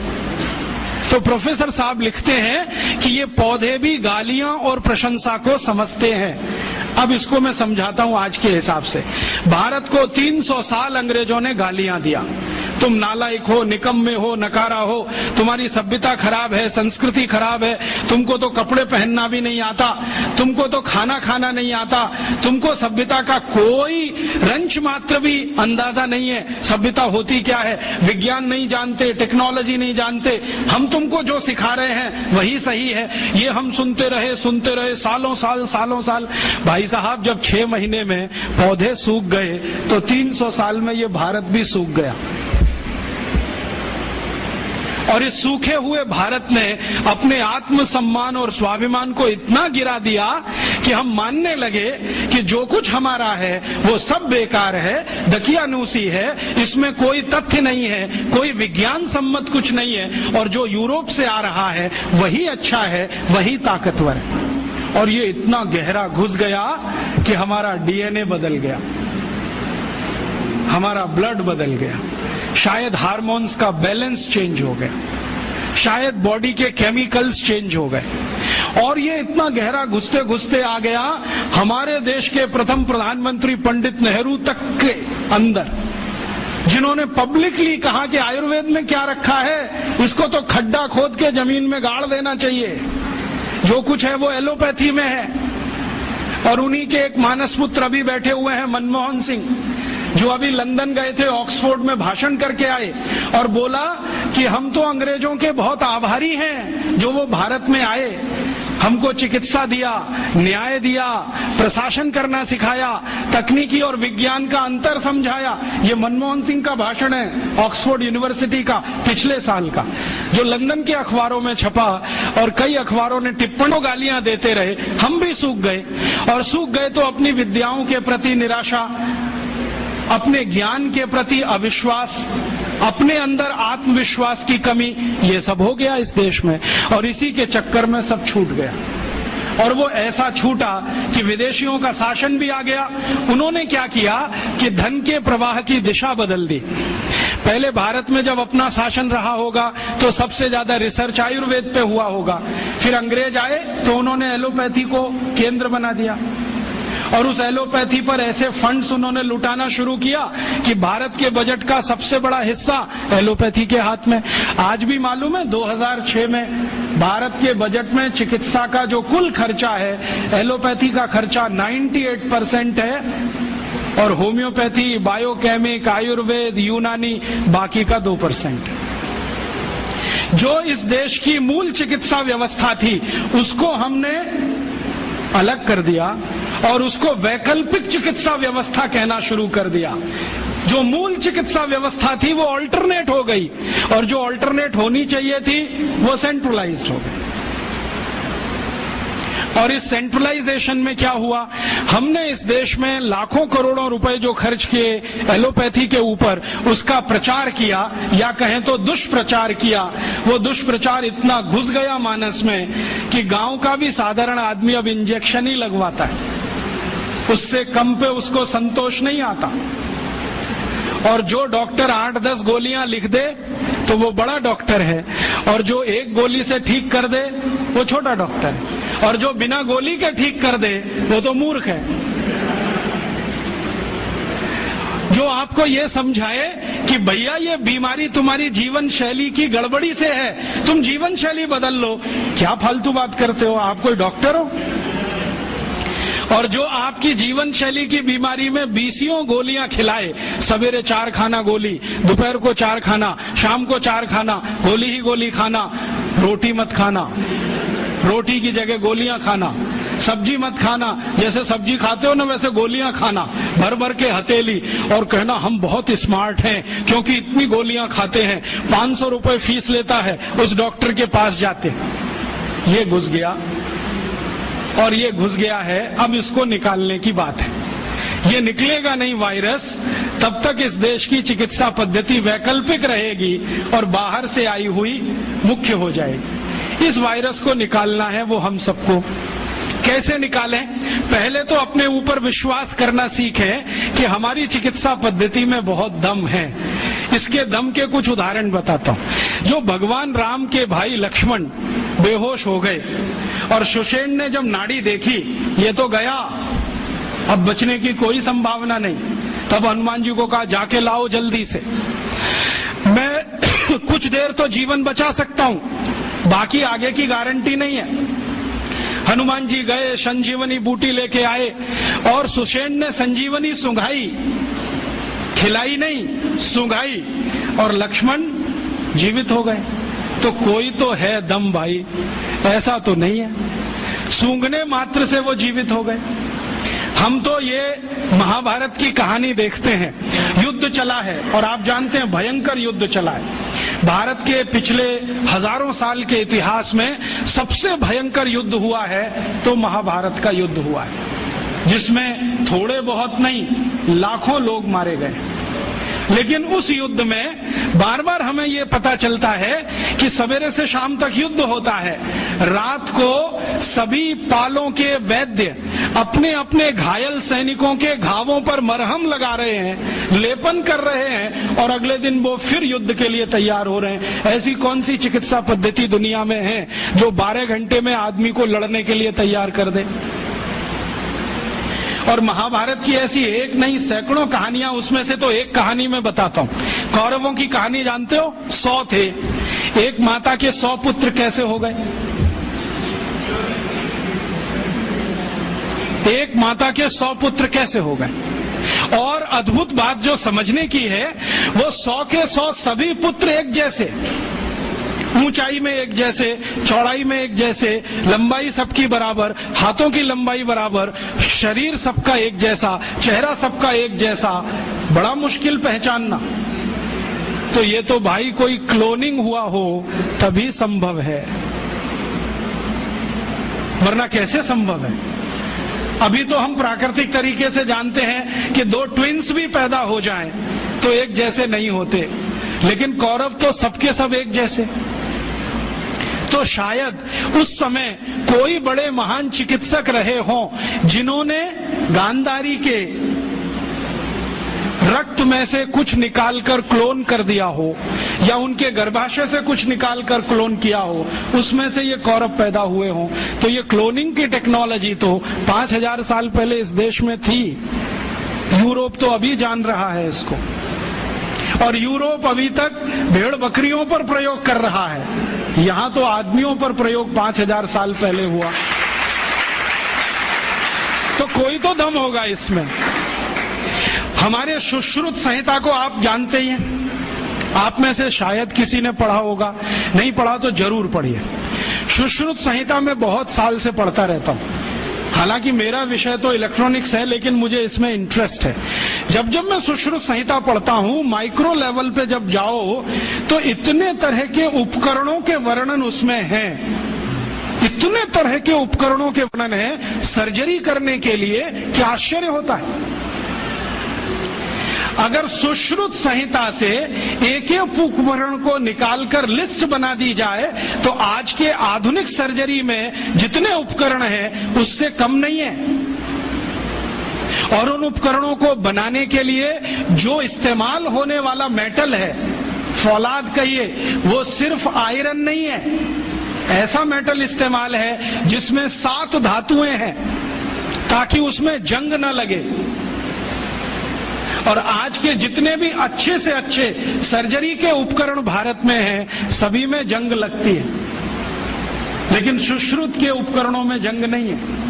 तो प्रोफेसर साहब लिखते हैं कि ये पौधे भी गालियां और प्रशंसा को समझते हैं। अब इसको मैं समझाता हूं आज के हिसाब से। भारत को 300 साल अंग्रेजों ने गालियां दिया, तुम नालायक हो, निकम्मे हो, नकारा हो, तुम्हारी सभ्यता खराब है, संस्कृति खराब है, तुमको तो कपड़े पहनना भी नहीं आता, तुमको तो खाना खाना नहीं आता, तुमको सभ्यता का कोई रंच मात्र भी अंदाजा नहीं है, सभ्यता होती क्या है, विज्ञान नहीं जानते, टेक्नोलॉजी नहीं जानते, हम तुमको जो सिखा रहे हैं वही सही है। ये हम सुनते रहे सालों साल। भाई साहब, जब 6 महीने में पौधे सूख गए तो 300 साल में ये भारत भी सूख गया। और इस सूखे हुए भारत ने अपने आत्मसम्मान और स्वाभिमान को इतना गिरा दिया कि हम मानने लगे कि जो कुछ हमारा है वो सब बेकार है, दकियानूसी है, इसमें कोई तथ्य नहीं है, कोई विज्ञान सम्मत कुछ नहीं है, और जो यूरोप से आ रहा है वही अच्छा है, वही ताकतवर है। और ये इतना गहरा घुस गया कि हमारा डीएनए बदल गया, हमारा ब्लड बदल गया, शायद हार्मोन्स का बैलेंस चेंज हो गया, शायद बॉडी के केमिकल्स चेंज हो गए। और ये इतना गहरा घुसते घुसते आ गया हमारे देश के प्रथम प्रधानमंत्री पंडित नेहरू तक के अंदर, जिन्होंने पब्लिकली कहा कि आयुर्वेद में क्या रखा है, इसको तो खड्डा खोद के जमीन में गाड़ देना चाहिए, जो कुछ है वो एलोपैथी में है। और उन्हीं के एक मानस पुत्र अभी बैठे हुए हैं मनमोहन सिंह, जो अभी लंदन गए थे, ऑक्सफोर्ड में भाषण करके आए और बोला कि हम तो अंग्रेजों के बहुत आभारी हैं जो वो भारत में आए, हमको चिकित्सा दिया, न्याय दिया, प्रशासन करना सिखाया, तकनीकी और विज्ञान का अंतर समझाया। ये मनमोहन सिंह का भाषण है ऑक्सफोर्ड यूनिवर्सिटी का पिछले साल का, जो लंदन के अखबारों में छपा, और कई अखबारों ने टिप्पणों गालियां देते रहे। हम भी सूख गए, और सूख गए तो अपनी विद्याओं के प्रति निराशा, अपने ज्ञान के प्रति अविश्वास, अपने अंदर आत्मविश्वास की कमी, ये सब हो गया इस देश में। और इसी के चक्कर में सब छूट गया, और वो ऐसा छूटा कि विदेशियों का शासन भी आ गया। उन्होंने क्या किया कि धन के प्रवाह की दिशा बदल दी। पहले भारत में जब अपना शासन रहा होगा तो सबसे ज्यादा रिसर्च आयुर्वेद पे हुआ होगा। फिर अंग्रेज आए तो उन्होंने एलोपैथी को केंद्र बना दिया और उस एलोपैथी पर ऐसे फंड्स उन्होंने लुटाना शुरू किया कि भारत के बजट का सबसे बड़ा हिस्सा एलोपैथी के हाथ में। आज भी मालूम है 2006 में भारत के बजट में चिकित्सा का जो कुल खर्चा है, एलोपैथी का खर्चा 98% है और होम्योपैथी, बायोकेमिक, आयुर्वेद, यूनानी बाकी का 2%। जो इस देश की मूल चिकित्सा व्यवस्था थी उसको हमने अलग कर दिया और उसको वैकल्पिक चिकित्सा व्यवस्था कहना शुरू कर दिया। जो मूल चिकित्सा व्यवस्था थी वो ऑल्टरनेट हो गई और जो ऑल्टरनेट होनी चाहिए थी वो सेंट्रलाइज्ड हो गई। और इस सेंट्रलाइजेशन में क्या हुआ, हमने इस देश में लाखों करोड़ों रुपए जो खर्च किए एलोपैथी के ऊपर, उसका प्रचार किया या कहें तो दुष्प्रचार किया। वो दुष्प्रचार इतना घुस गया मानस में कि गांव का भी साधारण आदमी अब इंजेक्शन ही लगवाता है, उससे कम पे उसको संतोष नहीं आता। और जो डॉक्टर 8-10 गोलियां लिख दे तो वो बड़ा डॉक्टर है और जो एक गोली से ठीक कर दे वो छोटा डॉक्टर है और जो बिना गोली के ठीक कर दे वो तो मूर्ख है। जो आपको ये समझाए कि भैया ये बीमारी तुम्हारी जीवन शैली की गड़बड़ी से है, तुम जीवन शैली बदल लो, क्या फालतू बात करते हो, आप कोई डॉक्टर हो? और जो आपकी जीवन शैली की बीमारी में 20 गोलियां खिलाए, सवेरे 4 खाना गोली, दोपहर को 4 खाना, शाम को 4 खाना, गोली ही गोली खाना, रोटी मत खाना, रोटी की जगह गोलियां खाना, सब्जी मत खाना, जैसे सब्जी खाते हो ना वैसे गोलियां खाना, भर भर के हथेली, और कहना हम बहुत स्मार्ट हैं क्योंकि इतनी गोलियां खाते हैं, 500 रुपए फीस लेता है, उस डॉक्टर के पास जाते। ये घुस गया और ये घुस गया है, अब इसको निकालने की बात है। ये निकलेगा नहीं वायरस तब तक इस देश की चिकित्सा पद्धति वैकल्पिक रहेगी और बाहर से आई हुई मुख्य हो जाएगी। इस वायरस को निकालना है वो हम सबको। कैसे निकालें? पहले तो अपने ऊपर विश्वास करना सीखें कि हमारी चिकित्सा पद्धति में बहुत दम है। इसके दम के कुछ उदाहरण बताता हूं। जो भगवान राम के भाई लक्ष्मण बेहोश हो गए और सुषेण ने जब नाड़ी देखी ये तो गया, अब बचने की कोई संभावना नहीं, तब हनुमान जी को कहा जाके लाओ जल्दी से, मैं कुछ देर तो जीवन बचा सकता हूं, बाकी आगे की गारंटी नहीं है। हनुमान जी गए, संजीवनी बूटी लेके आए और सुषेण ने संजीवनी सूंघाई, खिलाई नहीं, सूंघाई और लक्ष्मण जीवित हो गए। तो कोई तो है दम भाई, ऐसा तो नहीं है सूंघने मात्र से वो जीवित हो गए। हम तो ये महाभारत की कहानी देखते हैं, युद्ध चला है और आप जानते हैं भयंकर युद्ध चला है। भारत के पिछले हजारों साल के इतिहास में सबसे भयंकर युद्ध हुआ है तो महाभारत का युद्ध हुआ है, जिसमें थोड़े बहुत नहीं लाखों लोग मारे गए। लेकिन उस युद्ध में बार बार हमें ये पता चलता है कि सवेरे से शाम तक युद्ध होता है, रात को सभी पालों के वैद्य अपने अपने घायल सैनिकों के घावों पर मरहम लगा रहे हैं, लेपन कर रहे हैं और अगले दिन वो फिर युद्ध के लिए तैयार हो रहे हैं। ऐसी कौन सी चिकित्सा पद्धति दुनिया में है जो 12 घंटे में आदमी को लड़ने के लिए तैयार कर दे? और महाभारत की ऐसी एक नहीं सैकड़ों कहानियां, उसमें से तो एक कहानी मैं बताता हूं। कौरवों की कहानी जानते हो? 100 थे, एक माता के 100 पुत्र कैसे हो गए? एक माता के 100 पुत्र कैसे हो गए? और अद्भुत बात जो समझने की है, वो 100 के 100 सभी पुत्र एक जैसे, ऊंचाई में एक जैसे, चौड़ाई में एक जैसे, लंबाई सबकी बराबर, हाथों की लंबाई बराबर, शरीर सबका एक जैसा, चेहरा सबका एक जैसा। बड़ा मुश्किल पहचानना। तो ये तो भाई कोई क्लोनिंग हुआ हो तभी संभव है, वरना कैसे संभव है? अभी तो हम प्राकृतिक तरीके से जानते हैं कि 2 ट्विंस भी पैदा हो जाएं तो एक जैसे नहीं होते, लेकिन कौरव तो सबके सब एक जैसे। तो शायद उस समय कोई बड़े महान चिकित्सक रहे हों जिन्होंने गांधारी के रक्त में से कुछ निकालकर क्लोन कर दिया हो या उनके गर्भाशय से कुछ निकालकर क्लोन किया हो, उसमें से ये कौरव पैदा हुए हों, तो ये क्लोनिंग की टेक्नोलॉजी तो 5000 साल पहले इस देश में थी। यूरोप तो अभी जान रहा है इसको, और यूरोप अभी तक भेड़ बकरियों पर प्रयोग कर रहा है। यहां तो आदमियों पर प्रयोग 5000 साल पहले हुआ, तो कोई तो दम होगा इसमें। हमारे सुश्रुत संहिता को आप जानते ही हैं, आप में से शायद किसी ने पढ़ा होगा, नहीं पढ़ा तो जरूर पढ़िए। सुश्रुत संहिता में बहुत साल से पढ़ता रहता हूं। हालांकि मेरा विषय तो इलेक्ट्रॉनिक्स है, लेकिन मुझे इसमें इंटरेस्ट है। जब जब मैं सुश्रुत संहिता पढ़ता हूं, माइक्रो लेवल पे जब जाओ तो इतने तरह के उपकरणों के वर्णन उसमें हैं, इतने तरह के उपकरणों के वर्णन है सर्जरी करने के लिए, क्या आश्चर्य होता है। अगर सुश्रुत संहिता से एक एक उपकरण को निकालकर लिस्ट बना दी जाए तो आज के आधुनिक सर्जरी में जितने उपकरण हैं उससे कम नहीं है। और उन उपकरणों को बनाने के लिए जो इस्तेमाल होने वाला मेटल है, फौलाद कहिए, वो सिर्फ आयरन नहीं है, ऐसा मेटल इस्तेमाल है जिसमें 7 धातुएं हैं ताकि उसमें जंग न लगे। और आज के जितने भी अच्छे से अच्छे सर्जरी के उपकरण भारत में हैं, सभी में जंग लगती है, लेकिन सुश्रुत के उपकरणों में जंग नहीं है।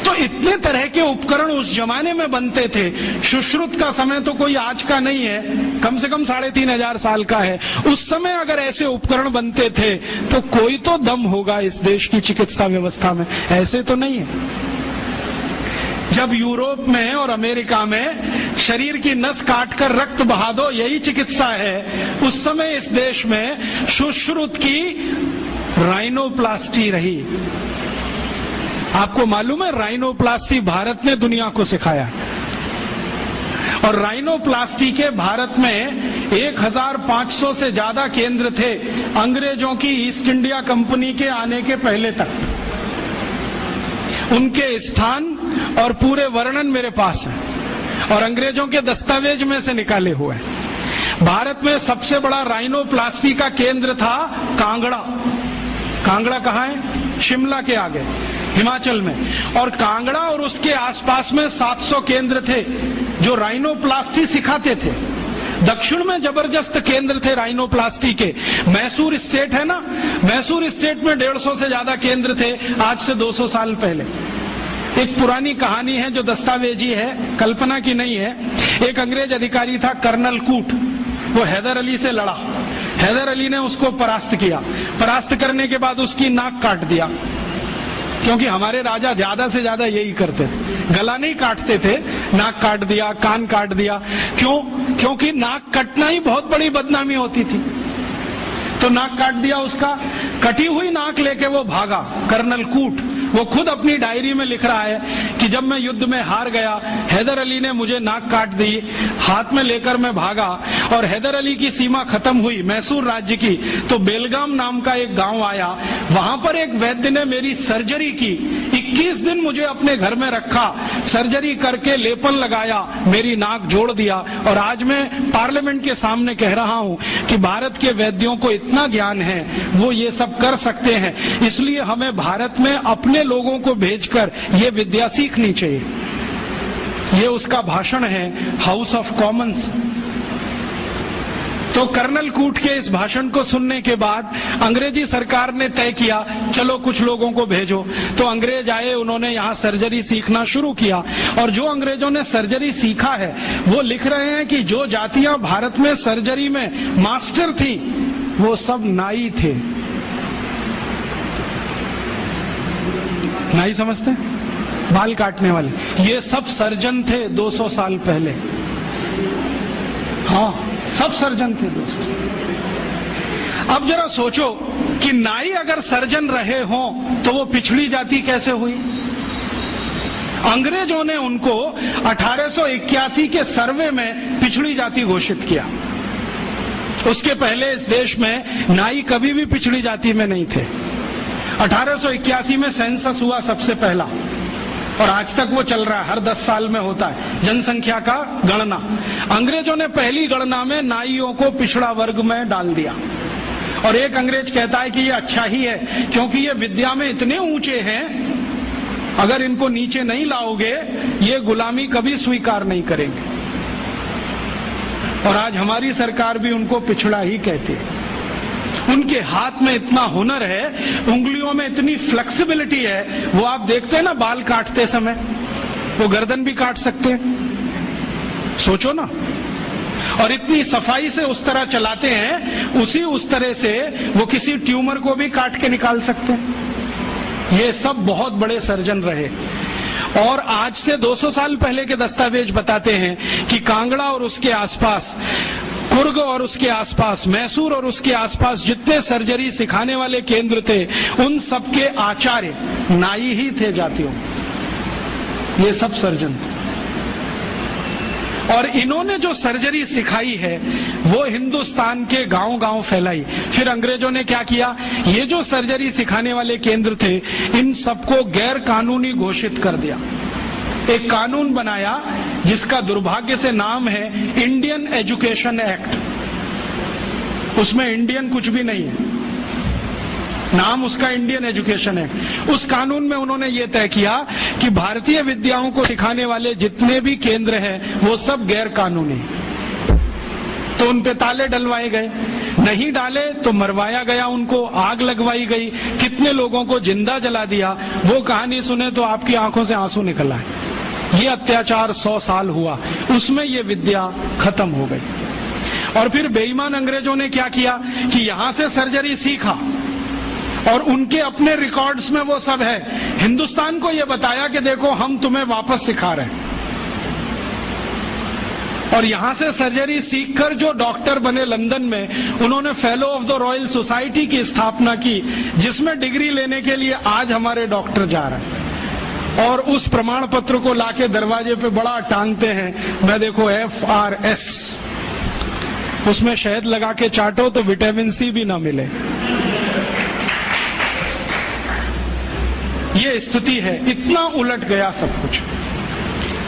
तो इतने तरह के उपकरण उस जमाने में बनते थे। सुश्रुत का समय तो कोई आज का नहीं है, कम से कम 3500 साल का है। उस समय अगर ऐसे उपकरण बनते थे तो कोई तो दम होगा इस देश की चिकित्सा व्यवस्था में, ऐसे तो नहीं है। जब यूरोप में और अमेरिका में शरीर की नस काटकर रक्त बहा दो, यही चिकित्सा है, उस समय इस देश में सुश्रुत की राइनोप्लास्टी रही। आपको मालूम है, राइनोप्लास्टी भारत ने दुनिया को सिखाया, और राइनोप्लास्टी के भारत में 1500 से ज्यादा केंद्र थे अंग्रेजों की ईस्ट इंडिया कंपनी के आने के पहले तक। उनके स्थान और पूरे वर्णन मेरे पास है और अंग्रेजों के दस्तावेज में से निकाले हुए हैं। भारत में सबसे बड़ा राइनोप्लास्टी का केंद्र था कांगड़ा। कांगड़ा कहाँ है? शिमला के आगे, हिमाचल में। और कांगड़ा और उसके आसपास में 700 केंद्र थे जो राइनोप्लास्टी सिखाते थे। दक्षिण में जबरदस्त केंद्र थे राइनोप्लास्टी के। मैसूर स्टेट है ना, मैसूर स्टेट में 150 से ज्यादा केंद्र थे आज से 200 साल पहले। एक पुरानी कहानी है जो दस्तावेजी है, कल्पना की नहीं है। एक अंग्रेज अधिकारी था कर्नल कूट, वो हैदर अली से लड़ा। हैदर अली ने उसको परास्त किया। परास्त करने के बाद उसकी नाक काट दिया, क्योंकि हमारे राजा ज्यादा से ज्यादा यही करते थे, गला नहीं काटते थे, नाक काट दिया, कान काट दिया। क्यों? क्योंकि नाक कटना ही बहुत बड़ी बदनामी होती थी। तो नाक काट दिया उसका। कटी हुई नाक लेके वो भागा, कर्नल कूट। वो खुद अपनी डायरी में लिख रहा है कि जब मैं युद्ध में हार गया, हैदर अली ने मुझे नाक काट दी, हाथ में लेकर मैं भागा, और हैदर अली की सीमा खत्म हुई मैसूर राज्य की, तो बेलगाम नाम का एक गांव आया। वहां पर एक वैद्य ने मेरी सर्जरी की, 21 दिन मुझे अपने घर में रखा, सर्जरी करके लेपन लगाया, मेरी नाक जोड़ दिया। और आज मैं पार्लियामेंट के सामने कह रहा हूं कि भारत के वैद्यों को इतना ज्ञान है, वो ये सब कर सकते हैं। इसलिए हमें भारत में अपने लोगों को भेजकर ये विद्या सीखनी चाहिए। ये उसका भाषण है हाउस ऑफ कॉमन्स। तो कर्नल कूट के इस भाषण को सुनने के बाद अंग्रेजी सरकार ने तय किया, चलो कुछ लोगों को भेजो। तो अंग्रेज आए, उन्होंने यहाँ सर्जरी सीखना शुरू किया। और जो अंग्रेजों ने सर्जरी सीखा है, वो लिख रहे हैं कि जो जातियां भारत में सर्जरी में मास्टर थी, वो सब नाई थे। नाई समझते हैं? बाल काटने वाले। ये सब सर्जन थे 200 साल पहले। हाँ, सब सर्जन थे 200 साल। अब जरा सोचो कि नाई अगर सर्जन रहे हों तो वो पिछड़ी जाति कैसे हुई? अंग्रेजों ने उनको 1881 के सर्वे में पिछड़ी जाति घोषित किया। उसके पहले इस देश में नाई कभी भी पिछड़ी जाति में नहीं थे। 1881 में सेंसस हुआ सबसे पहला, और आज तक वो चल रहा है, हर 10 साल में होता है जनसंख्या का गणना। अंग्रेजों ने पहली गणना में नाइयों को पिछड़ा वर्ग में डाल दिया, और एक अंग्रेज कहता है कि ये अच्छा ही है, क्योंकि ये विद्या में इतने ऊंचे हैं, अगर इनको नीचे नहीं लाओगे ये गुलामी कभी स्वीकार नहीं करेंगे। और आज हमारी सरकार भी उनको पिछड़ा ही कहती है। उनके हाथ में इतना हुनर है, उंगलियों में इतनी फ्लेक्सिबिलिटी है, वो आप देखते हैं ना बाल काटते समय, वो गर्दन भी काट सकते हैं, सोचो ना। और इतनी सफाई से उस तरह चलाते हैं, उस तरह से वो किसी ट्यूमर को भी काट के निकाल सकते हैं। ये सब बहुत बड़े सर्जन रहे। और आज से 200 साल पहले के दस्तावेज बताते हैं कि कांगड़ा और उसके आसपास, कुर्ग और उसके आसपास, मैसूर और उसके आसपास जितने सर्जरी सिखाने वाले केंद्र थे, उन सबके आचार्य नाई ही थे जातियों। ये सब सर्जन थे। और इन्होंने जो सर्जरी सिखाई है वो हिंदुस्तान के गांव-गांव फैलाई। फिर अंग्रेजों ने क्या किया, ये जो सर्जरी सिखाने वाले केंद्र थे, इन सबको गैर कानूनी घोषित कर दिया। एक कानून बनाया जिसका दुर्भाग्य से नाम है इंडियन एजुकेशन एक्ट। उसमें इंडियन कुछ भी नहीं है, नाम उसका इंडियन एजुकेशन एक्ट। उस कानून में उन्होंने ये तय किया कि भारतीय विद्याओं को सिखाने वाले जितने भी केंद्र हैं वो सब गैर कानूनी। तो उन पे ताले डलवाए गए, नहीं डाले तो मरवाया गया, उनको आग लगवाई गई, कितने लोगों को जिंदा जला दिया। वो कहानी सुने तो आपकी आंखों से आंसू निकल आए। ये अत्याचार 100 साल हुआ, उसमें ये विद्या खत्म हो गई। और फिर बेईमान अंग्रेजों ने क्या किया कि यहां से सर्जरी सीखा और उनके अपने रिकॉर्ड्स में वो सब है। हिंदुस्तान को ये बताया कि देखो हम तुम्हें वापस सिखा रहे हैं। और यहां से सर्जरी सीखकर जो डॉक्टर बने लंदन में, उन्होंने fellow of the royal society की स्थापना की, जिसमें डिग्री लेने के लिए आज हमारे डॉक्टर जा रहे हैं। और उस प्रमाण पत्र को लाके दरवाजे पे बड़ा टांगते हैं। मैं देखो FRS, उसमें शहद लगा के चाटो तो विटामिन C भी ना मिले। ये स्थिति है, इतना उलट गया सब कुछ।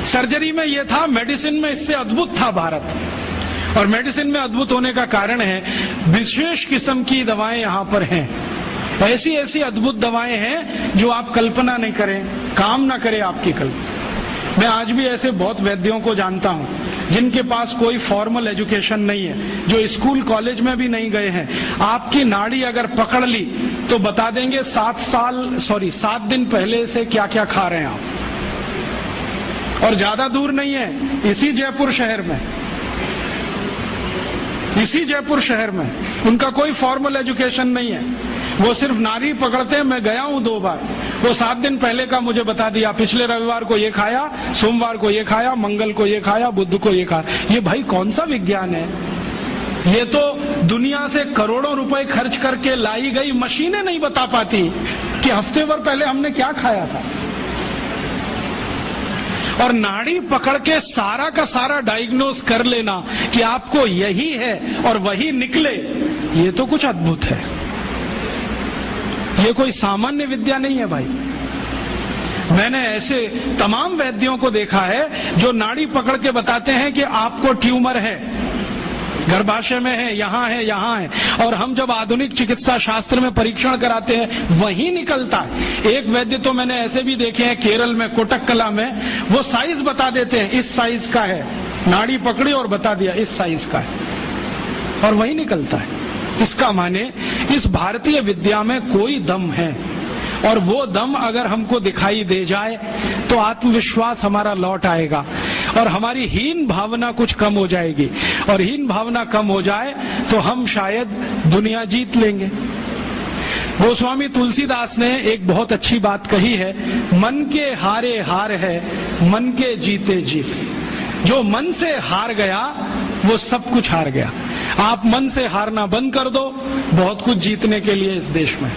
सर्जरी में ये था, मेडिसिन में इससे अद्भुत था भारत। और मेडिसिन में अद्भुत होने का कारण है विशेष किस्म की दवाएं यहां पर हैं। ऐसी ऐसी अद्भुत दवाएं हैं जो आप कल्पना नहीं करें, काम ना करे आपकी कल्पना। मैं आज भी ऐसे बहुत वैद्यों को जानता हूं जिनके पास कोई फॉर्मल एजुकेशन नहीं है, जो स्कूल कॉलेज में भी नहीं गए हैं। आपकी नाड़ी अगर पकड़ ली तो बता देंगे 7 दिन पहले से क्या क्या खा रहे हैं आप। और ज्यादा दूर नहीं है, इसी जयपुर शहर में उनका कोई फॉर्मल एजुकेशन नहीं है। वो सिर्फ नारी पकड़ते हैं। मैं गया हूं 2 बार, वो 7 दिन पहले का मुझे बता दिया, पिछले रविवार को ये खाया, सोमवार को ये खाया, मंगल को ये खाया, बुध को ये खाया। ये भाई कौन सा विज्ञान है? ये तो दुनिया से करोड़ों रुपए खर्च करके लाई गई मशीनें नहीं बता पाती कि हफ्ते भर पहले हमने क्या खाया था। और नाड़ी पकड़ के सारा का सारा डायग्नोज कर लेना कि आपको यही है और वही निकले, ये तो कुछ अद्भुत है। ये कोई सामान्य विद्या नहीं है भाई। मैंने ऐसे तमाम वैद्यों को देखा है जो नाड़ी पकड़ के बताते हैं कि आपको ट्यूमर है, गर्भाशय में है, यहाँ है, यहाँ है। और हम जब आधुनिक चिकित्सा शास्त्र में परीक्षण कराते हैं वही निकलता है। एक वैद्य तो मैंने ऐसे भी देखे हैं केरल में, कोटक्कला में, वो साइज बता देते हैं, इस साइज का है, नाड़ी पकड़ी और बता दिया इस साइज का है, और वही निकलता है। इसका माने इस भारतीय विद्या में कोई दम है, और वो दम अगर हमको दिखाई दे जाए तो आत्मविश्वास हमारा लौट आएगा और हमारी हीन भावना कुछ कम हो जाएगी। और हीन भावना कम हो जाए तो हम शायद दुनिया जीत लेंगे। गोस्वामी तुलसीदास ने एक बहुत अच्छी बात कही है, मन के हारे हार है, मन के जीते जीत। जो मन से हार गया वो सब कुछ हार गया। आप मन से हारना बंद कर दो, बहुत कुछ जीतने के लिए इस देश में।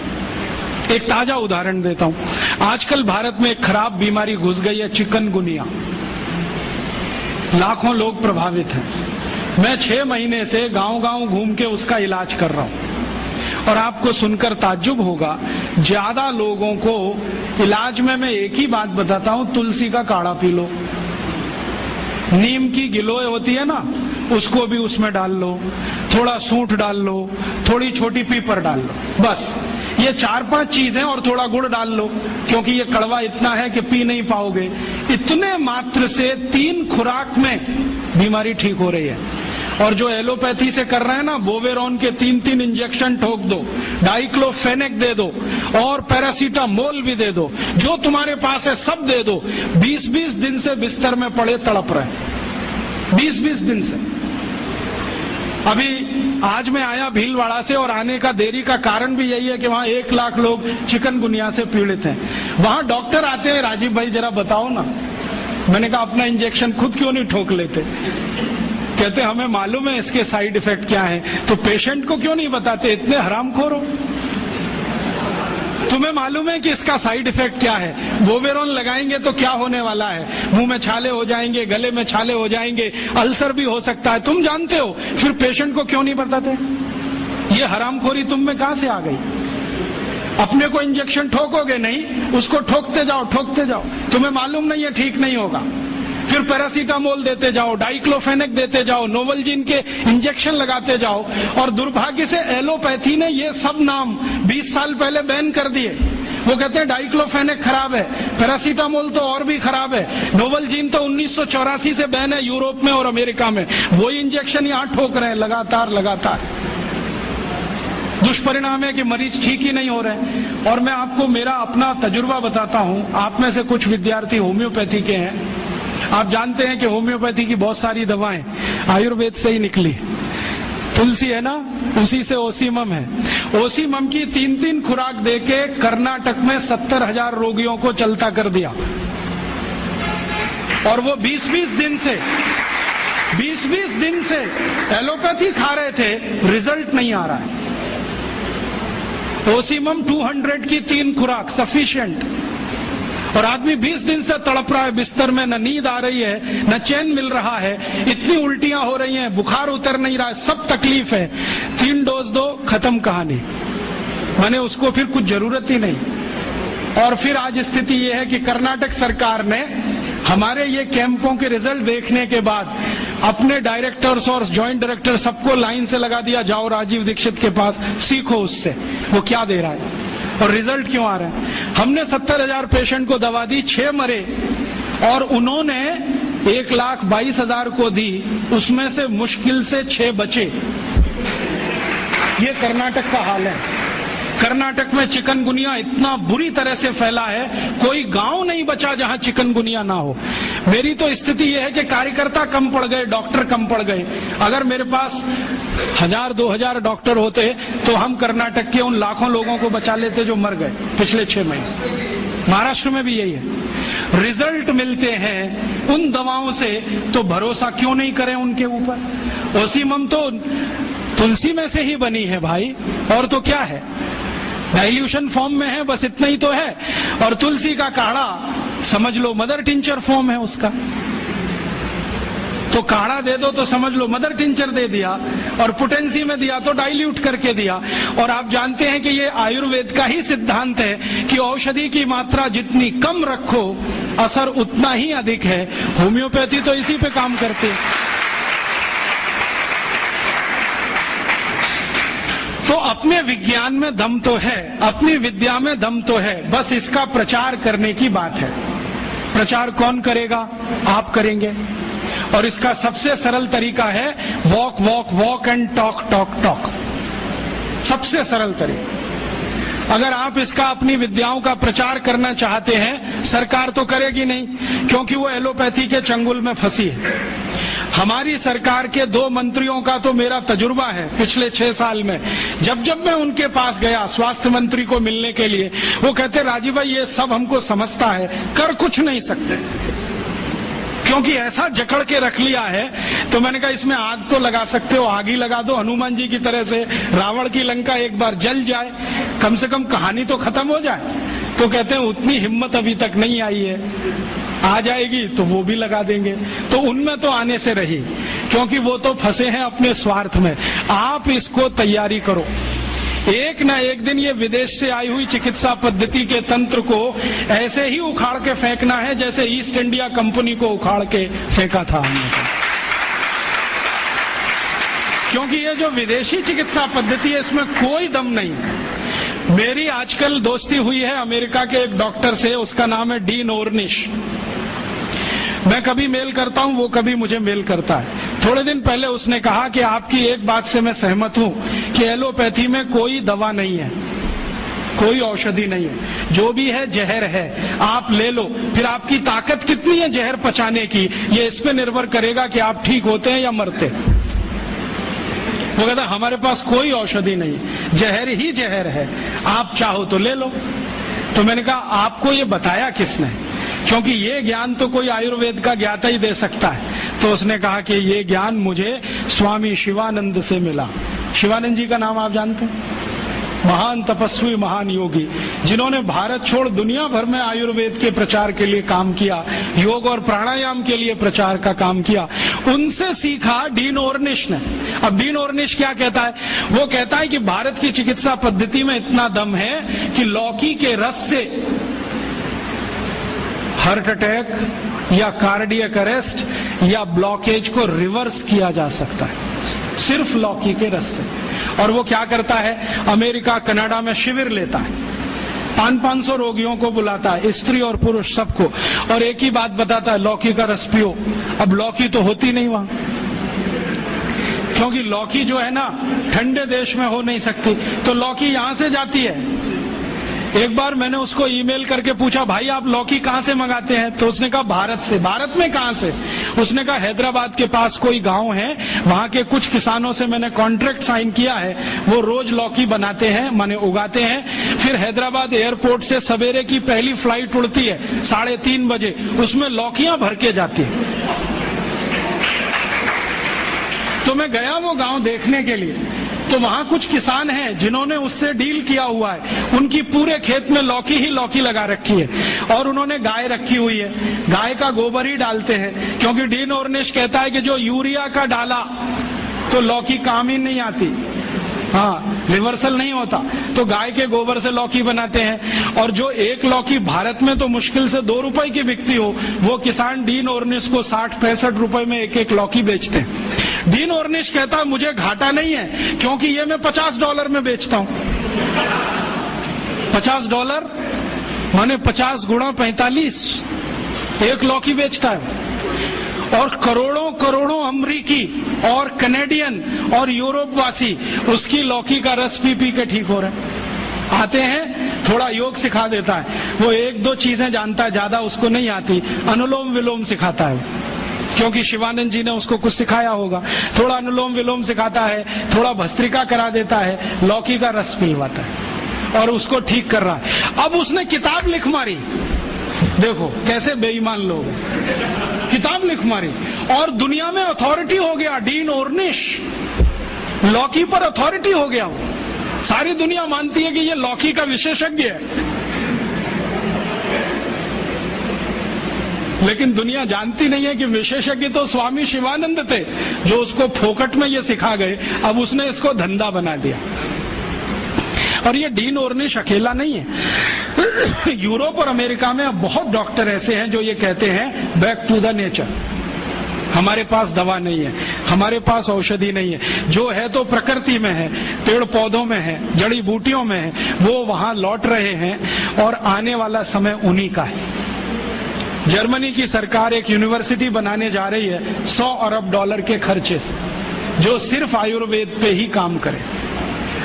एक ताजा उदाहरण देता हूं। आजकल भारत में एक खराब बीमारी घुस गई है, चिकनगुनिया। लाखों लोग प्रभावित हैं। मैं 6 महीने से गांव-गांव घूम के उसका इलाज कर रहा हूं। और आपको सुनकर ताज्जुब होगा, ज्यादा लोगों को इलाज में मैं एक ही बात बताता हूं, तुलसी का काढ़ा पी लो, नीम की गिलोय होती है ना, उसको भी उसमें डाल लो, थोड़ा सूंठ डाल लो, थोड़ी छोटी पीपर डाल लो, बस ये 4-5 चीजें, और थोड़ा गुड़ डाल लो, क्योंकि ये कड़वा इतना है कि पी नहीं पाओगे। इतने मात्र से 3 खुराक में बीमारी ठीक हो रही है। और जो एलोपैथी से कर रहे हैं ना, बोवेरॉन के 3-3 इंजेक्शन ठोक दो, डाइक्लोफेनेक दे दो और पैरासीटामोल भी दे दो, जो तुम्हारे पास है सब दे दो, 20-20 दिन से बिस्तर में पड़े तड़प रहे, 20-20 दिन से। अभी आज मैं आया भीलवाड़ा से, और आने का देरी का कारण भी यही है कि वहां 1 लाख लोग चिकनगुनिया से पीड़ित हैं। वहां डॉक्टर आते हैं, राजीव भाई जरा बताओ ना। मैंने कहा अपना इंजेक्शन खुद क्यों नहीं ठोक लेते? कहते हमें मालूम है इसके साइड इफेक्ट क्या है, तो पेशेंट को क्यों नहीं बताते? इतने हरामखोर हो, तुम्हें मालूम है कि इसका साइड इफेक्ट क्या है, बोवेरॉन लगाएंगे तो क्या होने वाला है, मुंह में छाले हो जाएंगे, गले में छाले हो जाएंगे, अल्सर भी हो सकता है, तुम जानते हो, फिर पेशेंट को क्यों नहीं बताते? ये हरामखोरी तुम में कहां से आ गई? अपने को इंजेक्शन ठोकोगे नहीं, उसको ठोकते जाओ, तुम्हें मालूम नहीं है ठीक नहीं होगा, फिर पैरासीटामोल देते जाओ, डाइक्लोफेनेक देते जाओ, नोवलजीन के इंजेक्शन लगाते जाओ। और दुर्भाग्य से एलोपैथी ने ये सब नाम 20 साल पहले बैन कर दिए। वो कहते हैं डाइक्लोफेनेक खराब है, पैरासीटामोल तो और भी खराब है, नोवलजीन तो 1984 से बैन है यूरोप में और अमेरिका में, वही इंजेक्शन यहाँ ठोक रहे हैं लगातार। दुष्परिणाम है कि मरीज ठीक ही नहीं हो रहे। और मैं आपको मेरा अपना तजुर्बा बताता हूं, आप में से कुछ विद्यार्थी होम्योपैथी के हैं, आप जानते हैं कि होम्योपैथी की बहुत सारी दवाएं आयुर्वेद से ही निकली। तुलसी है ना, उसी से ओसीमम है, ओसीमम की 3-3 खुराक देके कर्नाटक में 70,000 रोगियों को चलता कर दिया। और वो 20-20 दिन से एलोपैथी खा रहे थे, रिजल्ट नहीं आ रहा है। ओसीमम 200 की 3 खुराक सफिशिएंट, और आदमी 20 दिन से तड़प रहा है बिस्तर में, न नींद आ रही है, न चैन मिल रहा है, इतनी उल्टियां हो रही हैं, बुखार उतर नहीं रहा है, सब तकलीफ है। 3 डोज दो, खत्म कहानी, माने उसको फिर कुछ जरूरत ही नहीं। और फिर आज स्थिति यह है कि कर्नाटक सरकार ने हमारे ये कैंपों के रिजल्ट देखने के बाद अपने डायरेक्टर्स और ज्वाइंट डायरेक्टर सबको लाइन से लगा दिया, जाओ राजीव दीक्षित के पास, सीखो उससे वो क्या दे रहा है और रिजल्ट क्यों आ रहा है। हमने 70,000 पेशेंट को दवा दी, 6 मरे, और उन्होंने 1,22,000 को दी, उसमें से मुश्किल से 6 बचे। ये कर्नाटक का हाल है। कर्नाटक में चिकनगुनिया इतना बुरी तरह से फैला है, कोई गांव नहीं बचा जहां चिकनगुनिया ना हो। मेरी तो स्थिति यह है कि कार्यकर्ता कम पड़ गए, डॉक्टर कम पड़ गए। अगर मेरे पास 1,000-2,000 डॉक्टर होते तो हम कर्नाटक के उन लाखों लोगों को बचा लेते जो मर गए पिछले 6 महीने। महाराष्ट्र में भी यही है, रिजल्ट मिलते हैं उन दवाओं से, तो भरोसा क्यों नहीं करें उनके ऊपर। ओसीमम तो तुलसी में से ही बनी है भाई, और तो क्या है, डाइल्यूशन फॉर्म में है, बस इतना ही तो है। और तुलसी का काढ़ा समझ लो मदर टिंचर फॉर्म है उसका, तो काढ़ा दे दो तो समझ लो मदर टिंचर दे दिया, और पोटेंसी में दिया तो डाइल्यूट करके दिया। और आप जानते हैं कि ये आयुर्वेद का ही सिद्धांत है कि औषधि की मात्रा जितनी कम रखो असर उतना ही अधिक है। होम्योपैथी तो इसी पे काम करते है। तो अपने विज्ञान में दम तो है, अपनी विद्या में दम तो है, बस इसका प्रचार करने की बात है। प्रचार कौन करेगा? आप करेंगे। और इसका सबसे सरल तरीका है walk walk walk and talk talk talk, सबसे सरल तरीका। अगर आप इसका अपनी विद्याओं का प्रचार करना चाहते हैं, सरकार तो करेगी नहीं, क्योंकि वो एलोपैथी के चंगुल में फंसी है। हमारी सरकार के 2 मंत्रियों का तो मेरा तजुर्बा है पिछले 6 साल में। जब जब मैं उनके पास गया स्वास्थ्य मंत्री को मिलने के लिए, वो कहते राजीव भाई ये सब हमको समझता है, कर कुछ नहीं सकते, क्योंकि ऐसा जकड़ के रख लिया है। तो मैंने कहा इसमें आग तो लगा सकते हो, आग ही लगा दो हनुमान जी की तरह से, रावण की लंका एक बार जल जाए, कम से कम कहानी तो खत्म हो जाए। तो कहते हैं उतनी हिम्मत अभी तक नहीं आई है, आ जाएगी तो वो भी लगा देंगे। तो उनमें तो आने से रही, क्योंकि वो तो फंसे हैं अपने स्वार्थ में। आप इसको तैयारी करो, एक ना एक दिन ये विदेश से आई हुई चिकित्सा पद्धति के तंत्र को ऐसे ही उखाड़ के फेंकना है जैसे ईस्ट इंडिया कंपनी को उखाड़ के फेंका था हमने। क्योंकि ये जो विदेशी चिकित्सा पद्धति है इसमें कोई दम नहीं। मेरी आजकल दोस्ती हुई है अमेरिका के एक डॉक्टर से, उसका नाम है डीन ऑर्निश। मैं कभी मेल करता हूं, वो कभी मुझे मेल करता है। थोड़े दिन पहले उसने कहा कि आपकी एक बात से मैं सहमत हूं कि एलोपैथी में कोई दवा नहीं है, कोई औषधि नहीं है, जो भी है जहर है, आप ले लो। फिर आपकी ताकत कितनी है जहर पचाने की, ये इस पे निर्भर करेगा कि आप ठीक होते हैं या मरते। वो कहता हमारे पास कोई औषधि नहीं है, जहर ही जहर है, आप चाहो तो ले लो। तो मैंने कहा आपको ये बताया किसने, क्योंकि ये ज्ञान तो कोई आयुर्वेद का ज्ञाता ही दे सकता है। तो उसने कहा कि ये ज्ञान मुझे स्वामी शिवानंद से मिला। शिवानंद जी का नाम आप जानते हैं? महान तपस्वी, महान योगी, जिन्होंने भारत छोड़ दुनिया भर में आयुर्वेद के प्रचार के लिए काम किया, योग और प्राणायाम के लिए प्रचार का काम किया। उनसे सीखा डीन ऑर्निश ने। अब डीन ऑर्निश क्या कहता है? वो कहता है कि भारत की चिकित्सा पद्धति में इतना दम है कि लौकी के रस से हार्ट अटैक या कार्डियक अरेस्ट या ब्लॉकेज को रिवर्स किया जा सकता है, सिर्फ लौकी के रस से। और वो क्या करता है, अमेरिका कनाडा में शिविर लेता है, 500-500 रोगियों को बुलाता है, स्त्री और पुरुष सबको, और एक ही बात बताता है, लौकी का रस पियो। अब लौकी तो होती नहीं वहां, क्योंकि लौकी जो है ना ठंडे देश में हो नहीं सकती, तो लौकी यहां से जाती है। एक बार मैंने उसको ईमेल करके पूछा, भाई आप लौकी कहां से मंगाते हैं? तो उसने कहा भारत से। भारत में कहां से? उसने कहा हैदराबाद के पास कोई गांव है, वहां के कुछ किसानों से मैंने कॉन्ट्रैक्ट साइन किया है, वो रोज लौकी बनाते हैं, माने उगाते हैं। फिर हैदराबाद एयरपोर्ट से सवेरे की पहली फ्लाइट उड़ती है 3:30 बजे, उसमें लौकियां भर के जाती है। तो मैं गया वो गांव देखने के लिए, तो वहां कुछ किसान हैं जिन्होंने उससे डील किया हुआ है, उनकी पूरे खेत में लौकी ही लौकी लगा रखी है, और उन्होंने गाय रखी हुई है, गाय का गोबर ही डालते हैं। क्योंकि डीन ऑर्निश कहता है कि जो यूरिया का डाला तो लौकी काम ही नहीं आती, हाँ रिवर्सल नहीं होता, तो गाय के गोबर से लौकी बनाते हैं। और जो एक लौकी भारत में तो मुश्किल से 2 रुपए की बिकती हो, वो किसान डीन ऑर्निश को 60-65 रुपए में एक लौकी बेचते हैं। डीन ऑर्निश कहता है मुझे घाटा नहीं है, क्योंकि ये मैं $50 में बेचता हूं। $50 माने 50 गुणा 45, एक लौकी बेचता है। और करोड़ों करोड़ों अमरीकी और कनेडियन और यूरोप वासी उसकी लौकी का रस पी पी के ठीक हो रहे हैं। आते हैं, थोड़ा योग सिखा देता है, वो 1-2 चीजें जानता है, ज्यादा उसको नहीं आती, अनुलोम विलोम सिखाता है, क्योंकि शिवानंद जी ने उसको कुछ सिखाया होगा। थोड़ा अनुलोम विलोम सिखाता है, थोड़ा भस्त्रिका करा देता है, लौकी का रस पिलवाता है और उसको ठीक कर रहा है। अब उसने किताब लिख मारी, देखो कैसे बेईमान लोग हैं, किताब लिख मारी और दुनिया में अथॉरिटी हो गया। डीन ऑर्निश लौकी पर अथॉरिटी हो गया, सारी दुनिया मानती है कि ये लौकी का विशेषज्ञ है। लेकिन दुनिया जानती नहीं है कि विशेषज्ञ तो स्वामी शिवानंद थे, जो उसको फोकट में ये सिखा गए। अब उसने इसको धंधा बना दिया। और ये डीन ऑर्निश अकेला नहीं है, यूरोप और अमेरिका में अब बहुत डॉक्टर ऐसे हैं जो ये कहते हैं बैक टू द नेचर, हमारे पास दवा नहीं है, हमारे पास औषधि नहीं है, जो है तो प्रकृति में है, पेड़ पौधों में है, जड़ी बूटियों में है, वो वहां लौट रहे हैं और आने वाला समय उन्हीं का है। जर्मनी की सरकार एक यूनिवर्सिटी बनाने जा रही है $100 अरब के खर्चे से, जो सिर्फ आयुर्वेद पे ही काम करे।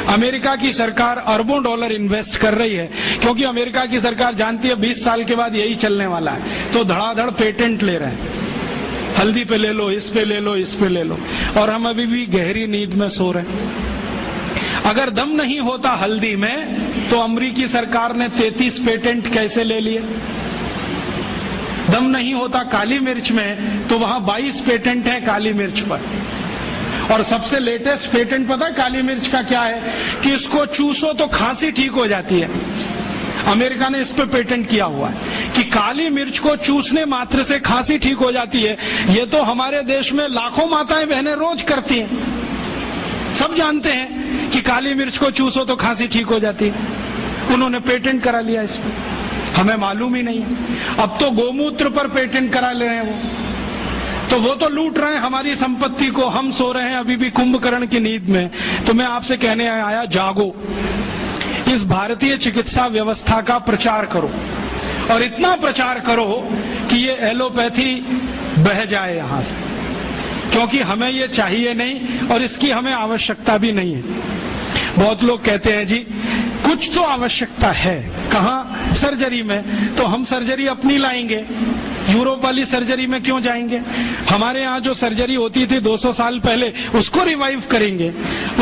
अमेरिका की सरकार अरबों डॉलर इन्वेस्ट कर रही है, क्योंकि अमेरिका की सरकार जानती है 20 साल के बाद यही चलने वाला है, तो धड़ाधड़ पेटेंट ले रहे हैं, हल्दी पे ले लो, इस पे ले लो, इस पे ले लो, और हम अभी भी गहरी नींद में सो रहे हैं। अगर दम नहीं होता हल्दी में, तो अमेरिकी सरकार ने 33 पेटेंट कैसे ले लिए। दम नहीं होता काली मिर्च में, तो वहां 22 पेटेंट है काली मिर्च पर। और सबसे लेटेस्ट पेटेंट पता है काली मिर्च का क्या है, कि इसको चूसो तो खांसी ठीक हो जाती है। अमेरिका ने इस पे पेटेंट किया हुआ है कि काली मिर्च को चूसने मात्र से खांसी ठीक हो जाती है। ये तो हमारे देश में लाखों माताएं बहनें रोज करती हैं। सब जानते हैं कि काली मिर्च को चूसो तो खांसी ठीक हो जाती है। उन्होंने पेटेंट करा लिया इसमें, हमें मालूम ही नहीं है। अब तो गोमूत्र पर पेटेंट करा ले रहे हैं तो वो तो लूट रहे हैं हमारी संपत्ति को, हम सो रहे हैं अभी भी कुंभकर्ण की नींद में। तो मैं आपसे कहने आया, जागो, इस भारतीय चिकित्सा व्यवस्था का प्रचार करो और इतना प्रचार करो कि ये एलोपैथी बह जाए यहां से, क्योंकि हमें ये चाहिए नहीं और इसकी हमें आवश्यकता भी नहीं है। बहुत लोग कहते हैं जी कुछ तो आवश्यकता है, कहाँ? सर्जरी में। तो हम सर्जरी अपनी लाएंगे, यूरोप वाली सर्जरी में क्यों जाएंगे? हमारे यहाँ जो सर्जरी होती थी 200 साल पहले, उसको रिवाइव करेंगे,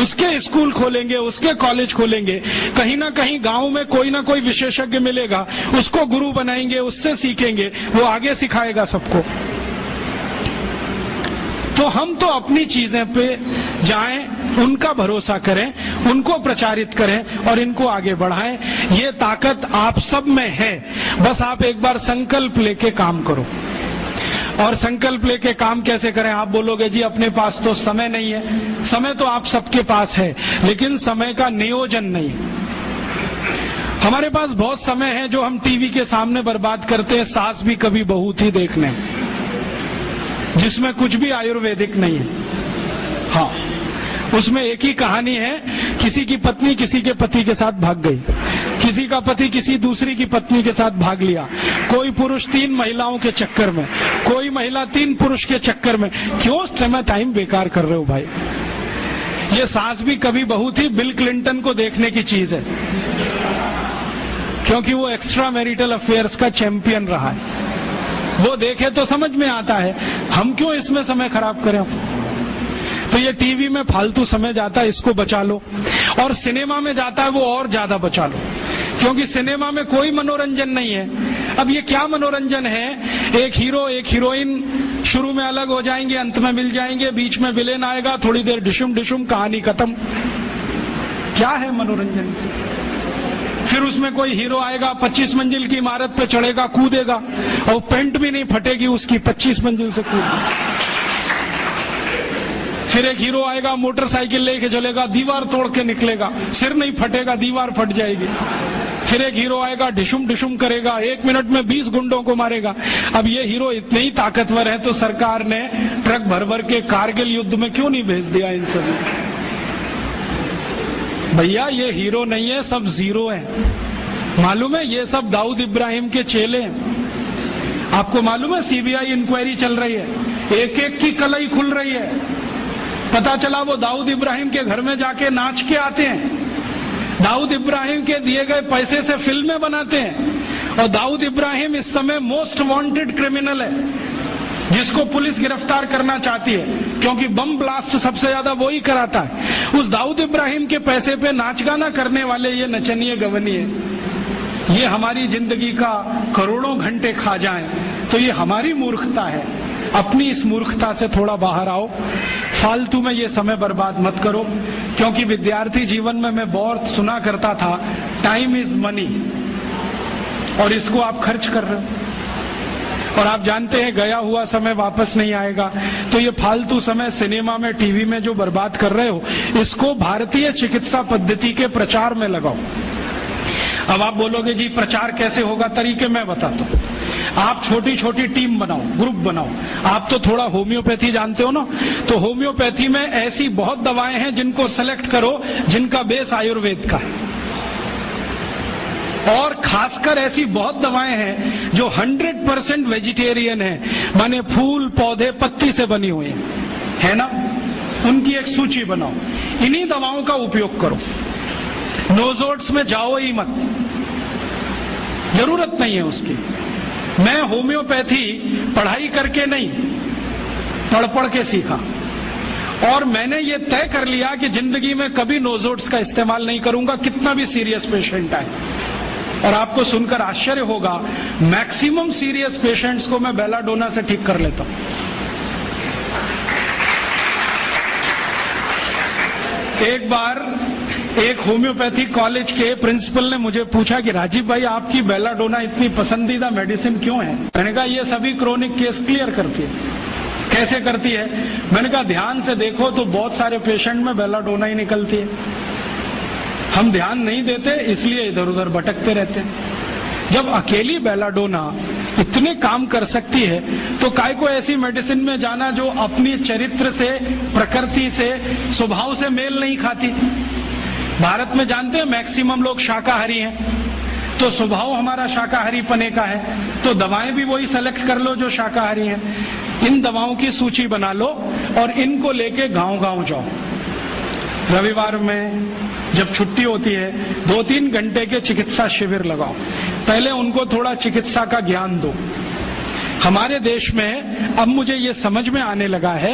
उसके स्कूल खोलेंगे, उसके कॉलेज खोलेंगे। कहीं ना कहीं गांव में कोई ना कोई विशेषज्ञ मिलेगा, उसको गुरु बनाएंगे, उससे सीखेंगे, वो आगे सिखाएगा सबको। तो हम तो अपनी चीजें पे जाएं, उनका भरोसा करें, उनको प्रचारित करें और इनको आगे बढ़ाएं। ये ताकत आप सब में है, बस आप एक बार संकल्प लेके काम करो। और संकल्प लेके काम कैसे करें? आप बोलोगे जी अपने पास तो समय नहीं है। समय तो आप सबके पास है, लेकिन समय का नियोजन नहीं है। हमारे पास बहुत समय है जो हम टीवी के सामने बर्बाद करते हैं, सास भी कभी बहू थी देखने, जिसमें कुछ भी आयुर्वेदिक नहीं है। हाँ, उसमें एक ही कहानी है, किसी की पत्नी किसी के पति के साथ भाग गई, किसी का पति किसी दूसरी की पत्नी के साथ भाग लिया, कोई पुरुष 3 महिलाओं के चक्कर में, कोई महिला 3 पुरुष के चक्कर में। क्यों समय टाइम बेकार कर रहे हो भाई? ये सास भी कभी बहू थी बिल क्लिंटन को देखने की चीज है, क्योंकि वो एक्स्ट्रा मैरिटल अफेयर्स का चैंपियन रहा है। वो देखे तो समझ में आता है, हम क्यों इसमें समय खराब करें? तो ये टीवी में फालतू समय जाता है, इसको बचा लो। और सिनेमा में जाता है वो और ज्यादा बचा लो, क्योंकि सिनेमा में कोई मनोरंजन नहीं है। अब ये क्या मनोरंजन है? एक हीरो एक हीरोइन शुरू में अलग हो जाएंगे, अंत में मिल जाएंगे, बीच में विलेन आएगा, थोड़ी देर डिशुम डिशुम, कहानी खत्म। क्या है मनोरंजन? फिर उसमें कोई हीरो आएगा, 25 मंजिल की इमारत पे चढ़ेगा, कूदेगा, और पेंट भी नहीं फटेगी उसकी, 25 मंजिल से कूदेगा। फिर एक हीरो आएगा, मोटरसाइकिल लेके चलेगा, दीवार तोड़ के निकलेगा, सिर नहीं फटेगा, दीवार फट जाएगी। फिर एक हीरो आएगा, डिशुम डिशुम करेगा, 1 मिनट में 20 गुंडों को मारेगा। अब ये हीरो इतने ही ताकतवर है तो सरकार ने ट्रक भर भर के कारगिल युद्ध में क्यों नहीं भेज दिया इन सभी? भैया ये हीरो नहीं है, सब जीरो है। मालूम है ये सब दाऊद इब्राहिम के चेले हैं। आपको मालूम है सीबीआई इंक्वायरी चल रही है, एक एक की कलई खुल रही है। पता चला वो दाऊद इब्राहिम के घर में जाके नाच के आते हैं, दाऊद इब्राहिम के दिए गए पैसे से फिल्में बनाते हैं। और दाऊद इब्राहिम इस समय मोस्ट वांटेड क्रिमिनल है, जिसको पुलिस गिरफ्तार करना चाहती है, क्योंकि बम ब्लास्ट सबसे ज्यादा वो ही कराता है। उस दाऊद इब्राहिम के पैसे पे नाच गाना करने वाले ये नचनिए गवनिए, ये हमारी जिंदगी का करोड़ों घंटे खा जाएं, तो ये हमारी मूर्खता है। अपनी इस मूर्खता से थोड़ा बाहर आओ, फालतू में ये समय बर्बाद मत करो। क्योंकि विद्यार्थी जीवन में मैं बहुत सुना करता था, टाइम इज मनी, और इसको आप खर्च कर रहे हो और आप जानते हैं गया हुआ समय वापस नहीं आएगा। तो ये फालतू समय सिनेमा में, टीवी में जो बर्बाद कर रहे हो, इसको भारतीय चिकित्सा पद्धति के प्रचार में लगाओ। अब आप बोलोगे जी प्रचार कैसे होगा? तरीके मैं बताता हूँ। आप छोटी छोटी टीम बनाओ, ग्रुप बनाओ। आप तो थोड़ा होम्योपैथी जानते हो ना, तो होम्योपैथी में ऐसी बहुत दवाएं हैं जिनको सेलेक्ट करो जिनका बेस आयुर्वेद का है, और खासकर ऐसी बहुत दवाएं हैं जो 100% वेजिटेरियन है, माने फूल पौधे पत्ती से बनी हुई है ना, उनकी एक सूची बनाओ। इन्हीं दवाओं का उपयोग करो। नोजोड्स में जाओ ही मत, जरूरत नहीं है उसकी। मैं होम्योपैथी पढ़ाई करके नहीं, पढ़ पढ़ के सीखा, और मैंने ये तय कर लिया कि जिंदगी में कभी नोजोड्स का इस्तेमाल नहीं करूंगा, कितना भी सीरियस पेशेंट आए। और आपको सुनकर आश्चर्य होगा, मैक्सिमम सीरियस पेशेंट्स को मैं बेलाडोना से ठीक कर लेता हूं। एक बार एक होम्योपैथी कॉलेज के प्रिंसिपल ने मुझे पूछा कि राजीव भाई आपकी बेलाडोना इतनी पसंदीदा मेडिसिन क्यों है? मैंने कहा ये सभी क्रोनिक केस क्लियर करती है। कैसे करती है? मैंने कहा ध्यान से देखो तो बहुत सारे पेशेंट में बेलाडोना ही निकलती है। हम ध्यान नहीं देते, इसलिए इधर उधर भटकते रहते हैं। जब अकेली बेलाडोना इतने काम कर सकती है तो काय को ऐसी मेडिसिन में जाना जो अपनी चरित्र से, प्रकृति से, स्वभाव से मेल नहीं खाती। भारत में जानते हैं मैक्सिमम लोग शाकाहारी हैं, तो स्वभाव हमारा शाकाहारी पने का है, तो दवाएं भी वही सेलेक्ट कर लो जो शाकाहारी हैं। इन दवाओं की सूची बना लो और इनको लेके गांव-गांव जाओ। रविवार में जब छुट्टी होती है 2-3 घंटे के चिकित्सा शिविर लगाओ, पहले उनको थोड़ा चिकित्सा का ज्ञान दो। हमारे देश में अब मुझे ये समझ में आने लगा है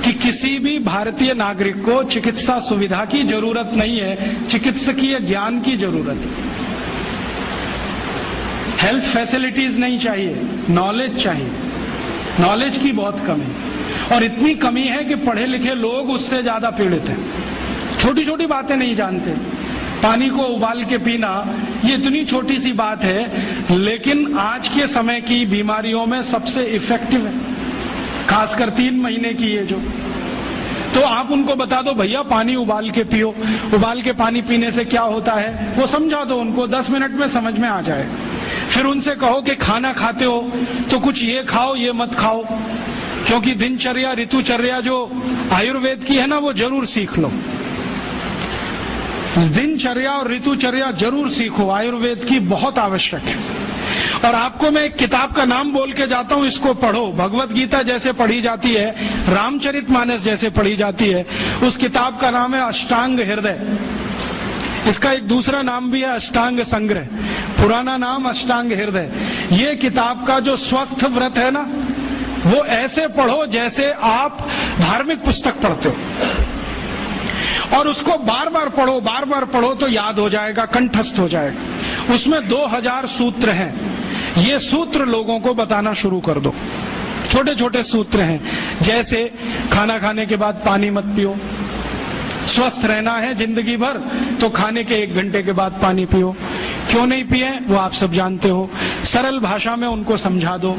कि किसी भी भारतीय नागरिक को चिकित्सा सुविधा की जरूरत नहीं है, चिकित्सकीय ज्ञान की जरूरत है। हेल्थ फैसिलिटीज नहीं चाहिए, नॉलेज चाहिए। नॉलेज की बहुत कमी, और इतनी कमी है कि पढ़े लिखे लोग उससे ज्यादा पीड़ित हैं। छोटी छोटी बातें नहीं जानते। पानी को उबाल के पीना ये इतनी छोटी सी बात है, लेकिन आज के समय की बीमारियों में सबसे इफेक्टिव है, खासकर 3 महीने की ये जो। तो आप उनको बता दो भैया पानी उबाल के पियो, उबाल के पानी पीने से क्या होता है वो समझा दो उनको, 10 मिनट में समझ में आ जाए। फिर उनसे कहो कि खाना खाते हो तो कुछ ये खाओ ये मत खाओ, क्योंकि दिनचर्या ऋतुचर्या जो आयुर्वेद की है ना वो जरूर सीख लो। दिनचर्या और ऋतुचर्या जरूर सीखो, आयुर्वेद की बहुत आवश्यक है। और आपको मैं एक किताब का नाम बोल के जाता हूं, इसको पढ़ो। भगवत गीता जैसे पढ़ी जाती है, रामचरितमानस जैसे पढ़ी जाती है, उस किताब का नाम है अष्टांग हृदय। इसका एक दूसरा नाम भी है अष्टांग संग्रह, पुराना नाम अष्टांग हृदय। ये किताब का जो स्वस्थ व्रत है ना, वो ऐसे पढ़ो जैसे आप धार्मिक पुस्तक पढ़ते हो, और उसको बार बार पढ़ो तो याद हो जाएगा, कंठस्थ हो जाएगा। उसमें 2000 सूत्र हैं। ये सूत्र लोगों को बताना शुरू कर दो। छोटे छोटे सूत्र हैं, जैसे खाना खाने के बाद पानी मत पियो, स्वस्थ रहना है जिंदगी भर तो खाने के 1 घंटे के बाद पानी पियो। क्यों नहीं पिए वो आप सब जानते हो, सरल भाषा में उनको समझा दो।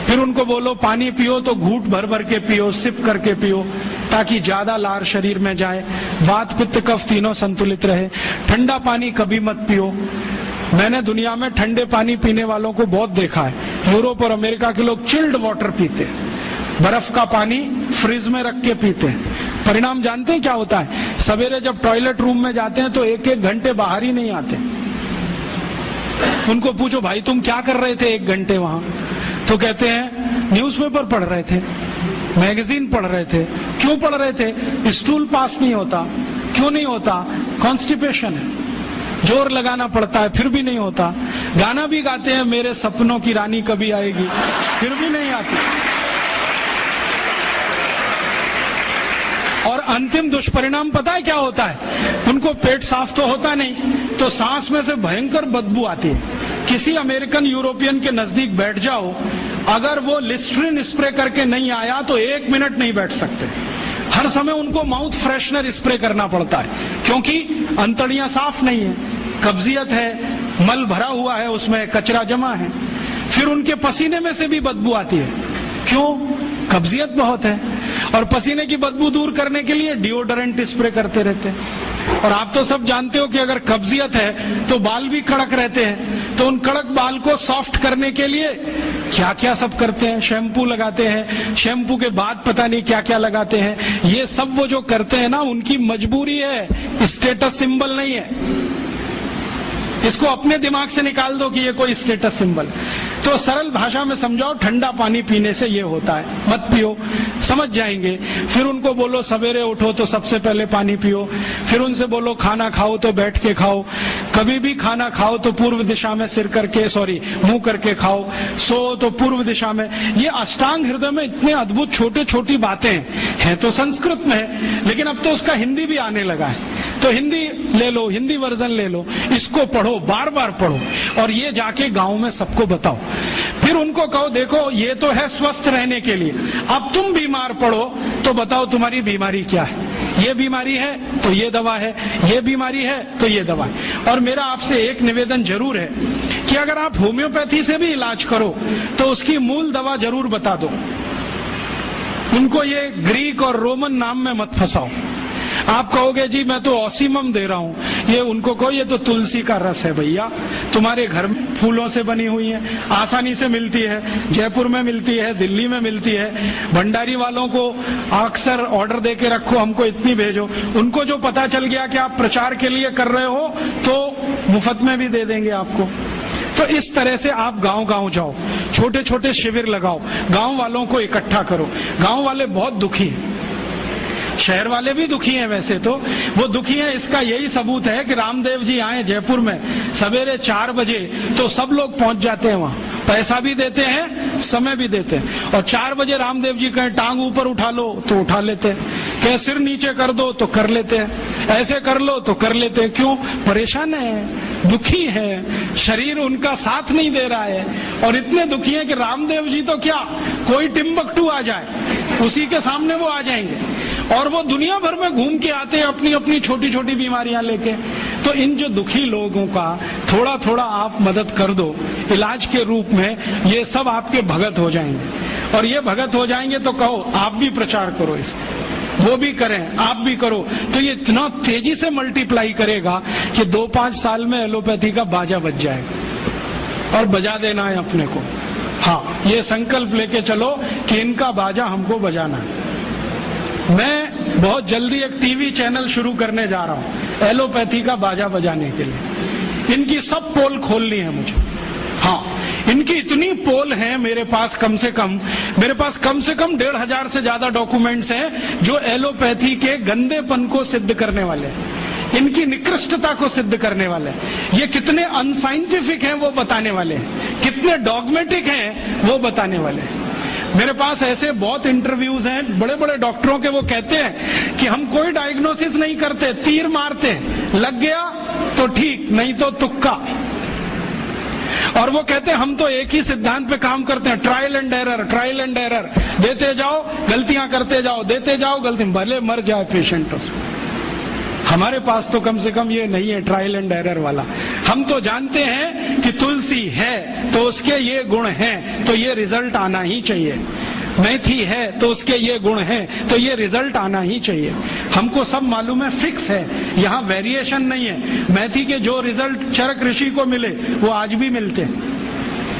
फिर उनको बोलो पानी पियो तो घूंट भर भर के पियो, सिप करके पियो, ताकि ज्यादा लार शरीर में जाए, वात पित्त कफ तीनों संतुलित रहे। ठंडा पानी कभी मत पियो। मैंने दुनिया में ठंडे पानी पीने वालों को बहुत देखा है। यूरोप और अमेरिका के लोग चिल्ड वाटर पीते हैं, बर्फ का पानी फ्रिज में रख के पीते हैं। परिणाम जानते हैं क्या होता है? सवेरे जब टॉयलेट रूम में जाते हैं तो 1-1 घंटे बाहर ही नहीं आते। उनको पूछो भाई तुम क्या कर रहे थे 1 घंटे वहां? तो कहते हैं न्यूज़पेपर पढ़ रहे थे, मैगजीन पढ़ रहे थे। क्यों पढ़ रहे थे? स्टूल पास नहीं होता। क्यों नहीं होता? कॉन्स्टिपेशन है, जोर लगाना पड़ता है फिर भी नहीं होता। गाना भी गाते हैं मेरे सपनों की रानी कभी आएगी, फिर भी नहीं आती। और अंतिम दुष्परिणाम पता है क्या होता है? उनको पेट साफ तो होता नहीं, तो सांस में से भयंकर बदबू आती है। किसी अमेरिकन यूरोपियन के नजदीक बैठ जाओ, अगर वो लिस्ट्रीन स्प्रे करके नहीं आया तो 1 मिनट नहीं बैठ सकते। हर समय उनको माउथ फ्रेशनर स्प्रे करना पड़ता है, क्योंकि अंतड़ियां साफ नहीं है, कब्जियत है, मल भरा हुआ है, उसमें कचरा जमा है। फिर उनके पसीने में से भी बदबू आती है। क्यों? कब्जियत बहुत है। और पसीने की बदबू दूर करने के लिए डिओडोरेंट स्प्रे करते रहते हैं। और आप तो सब जानते हो कि अगर कब्जियत है तो बाल भी कड़क रहते हैं, तो उन कड़क बाल को सॉफ्ट करने के लिए क्या क्या सब करते हैं। शैम्पू लगाते हैं, शैम्पू के बाद पता नहीं क्या क्या लगाते हैं। ये सब वो जो करते हैं ना, उनकी मजबूरी है, स्टेटस सिंबल नहीं है। इसको अपने दिमाग से निकाल दो कि ये कोई स्टेटस सिंबल। तो सरल भाषा में समझाओ, ठंडा पानी पीने से ये होता है, मत पियो, समझ जाएंगे। फिर उनको बोलो सवेरे उठो तो सबसे पहले पानी पियो। फिर उनसे बोलो खाना खाओ तो बैठ के खाओ, कभी भी खाना खाओ तो पूर्व दिशा में मुंह करके खाओ, सो तो पूर्व दिशा में। ये अष्टांग हृदय में इतने अद्भुत छोटे छोटी बातें हैं तो संस्कृत में है, लेकिन अब तो उसका हिंदी भी आने लगा है। तो हिंदी ले लो, हिंदी वर्जन ले लो, इसको पढ़ो, बार बार पढ़ो, और ये जाके गांव में सबको बताओ। फिर उनको कहो देखो ये तो है स्वस्थ रहने के लिए, अब तुम बीमार पड़ो तो बताओ तुम्हारी बीमारी क्या है। ये बीमारी है तो ये दवा है, ये बीमारी है तो ये दवा है। और मेरा आपसे एक निवेदन जरूर है कि अगर आप होम्योपैथी से भी इलाज करो तो उसकी मूल दवा जरूर बता दो। उनको ये ग्रीक और रोमन नाम में मत फंसाओ। आप कहोगे जी मैं तो ऑसिमम दे रहा हूं, ये उनको कहो ये तो तुलसी का रस है भैया, तुम्हारे घर में फूलों से बनी हुई है, आसानी से मिलती है, जयपुर में मिलती है, दिल्ली में मिलती है। भंडारी वालों को अक्सर ऑर्डर दे के रखो, हमको इतनी भेजो, उनको जो पता चल गया कि आप प्रचार के लिए कर रहे हो तो मुफ्त में भी दे देंगे आपको। तो इस तरह से आप गांव गांव जाओ, छोटे छोटे शिविर लगाओ, गांव वालों को इकट्ठा करो। गांव वाले बहुत दुखी हैं, शहर वाले भी दुखी हैं, वैसे तो वो दुखी हैं। इसका यही सबूत है कि रामदेव जी आए जयपुर में सवेरे 4 बजे तो सब लोग पहुंच जाते हैं वहां, पैसा भी देते हैं, समय भी देते हैं। और 4 बजे रामदेव जी कहें टांग ऊपर उठा लो तो उठा लेते हैं, कहें सिर नीचे कर दो तो कर लेते हैं, ऐसे कर लो तो कर लेते हैं। क्यों? परेशान है, दुखी है, शरीर उनका साथ नहीं दे रहा है। और इतने दुखी है कि रामदेव जी तो क्या, कोई टिम्बकटू आ जाए उसी के सामने वो आ जाएंगे। और वो दुनिया भर में घूम के आते हैं अपनी अपनी छोटी छोटी बीमारियां लेके। तो इन जो दुखी लोगों का थोड़ा थोड़ा आप मदद कर दो इलाज के रूप में, ये सब आपके भगत हो जाएंगे। और ये भगत हो जाएंगे तो कहो आप भी प्रचार करो इसका, वो भी करें, आप भी करो, तो ये इतना तेजी से मल्टीप्लाई करेगा कि 2-5 साल में एलोपैथी का बाजा बज जाएगा। और बजा देना है अपने को। हाँ, ये संकल्प लेके चलो कि इनका बाजा हमको बजाना है। मैं बहुत जल्दी एक टीवी चैनल शुरू करने जा रहा हूं एलोपैथी का बाजा बजाने के लिए। इनकी सब पोल खोलनी है मुझे। हाँ, इनकी इतनी पोल हैं मेरे पास, कम से कम 1,500 से ज्यादा डॉक्यूमेंट्स हैं जो एलोपैथी के गंदेपन को सिद्ध करने वाले हैं, इनकी निकृष्टता को सिद्ध करने वाले हैं। ये कितने अनसाइंटिफिक हैं वो बताने वाले हैं, कितने डॉगमेटिक हैं वो बताने वाले हैं। मेरे पास ऐसे बहुत इंटरव्यूज हैं बड़े बड़े डॉक्टरों के, वो कहते हैं कि हम कोई डायग्नोसिस नहीं करते, तीर मारते, लग गया तो ठीक, नहीं तो तुक्का। और वो कहते हैं हम तो एक ही सिद्धांत पे काम करते हैं, ट्रायल एंड एरर, देते जाओ गलतियां करते जाओ, देते जाओ गलती, भले मर जाए पेशेंट उसमें। हमारे पास तो कम से कम ये नहीं है ट्रायल एंड एरर वाला। हम तो जानते हैं कि तुलसी है तो उसके ये गुण हैं तो ये रिजल्ट आना ही चाहिए, मेथी है तो उसके ये गुण हैं तो ये रिजल्ट आना ही चाहिए। हमको सब मालूम है, फिक्स है, यहाँ वेरिएशन नहीं है। मेथी के जो रिजल्ट चरक ऋषि को मिले वो आज भी मिलते हैं।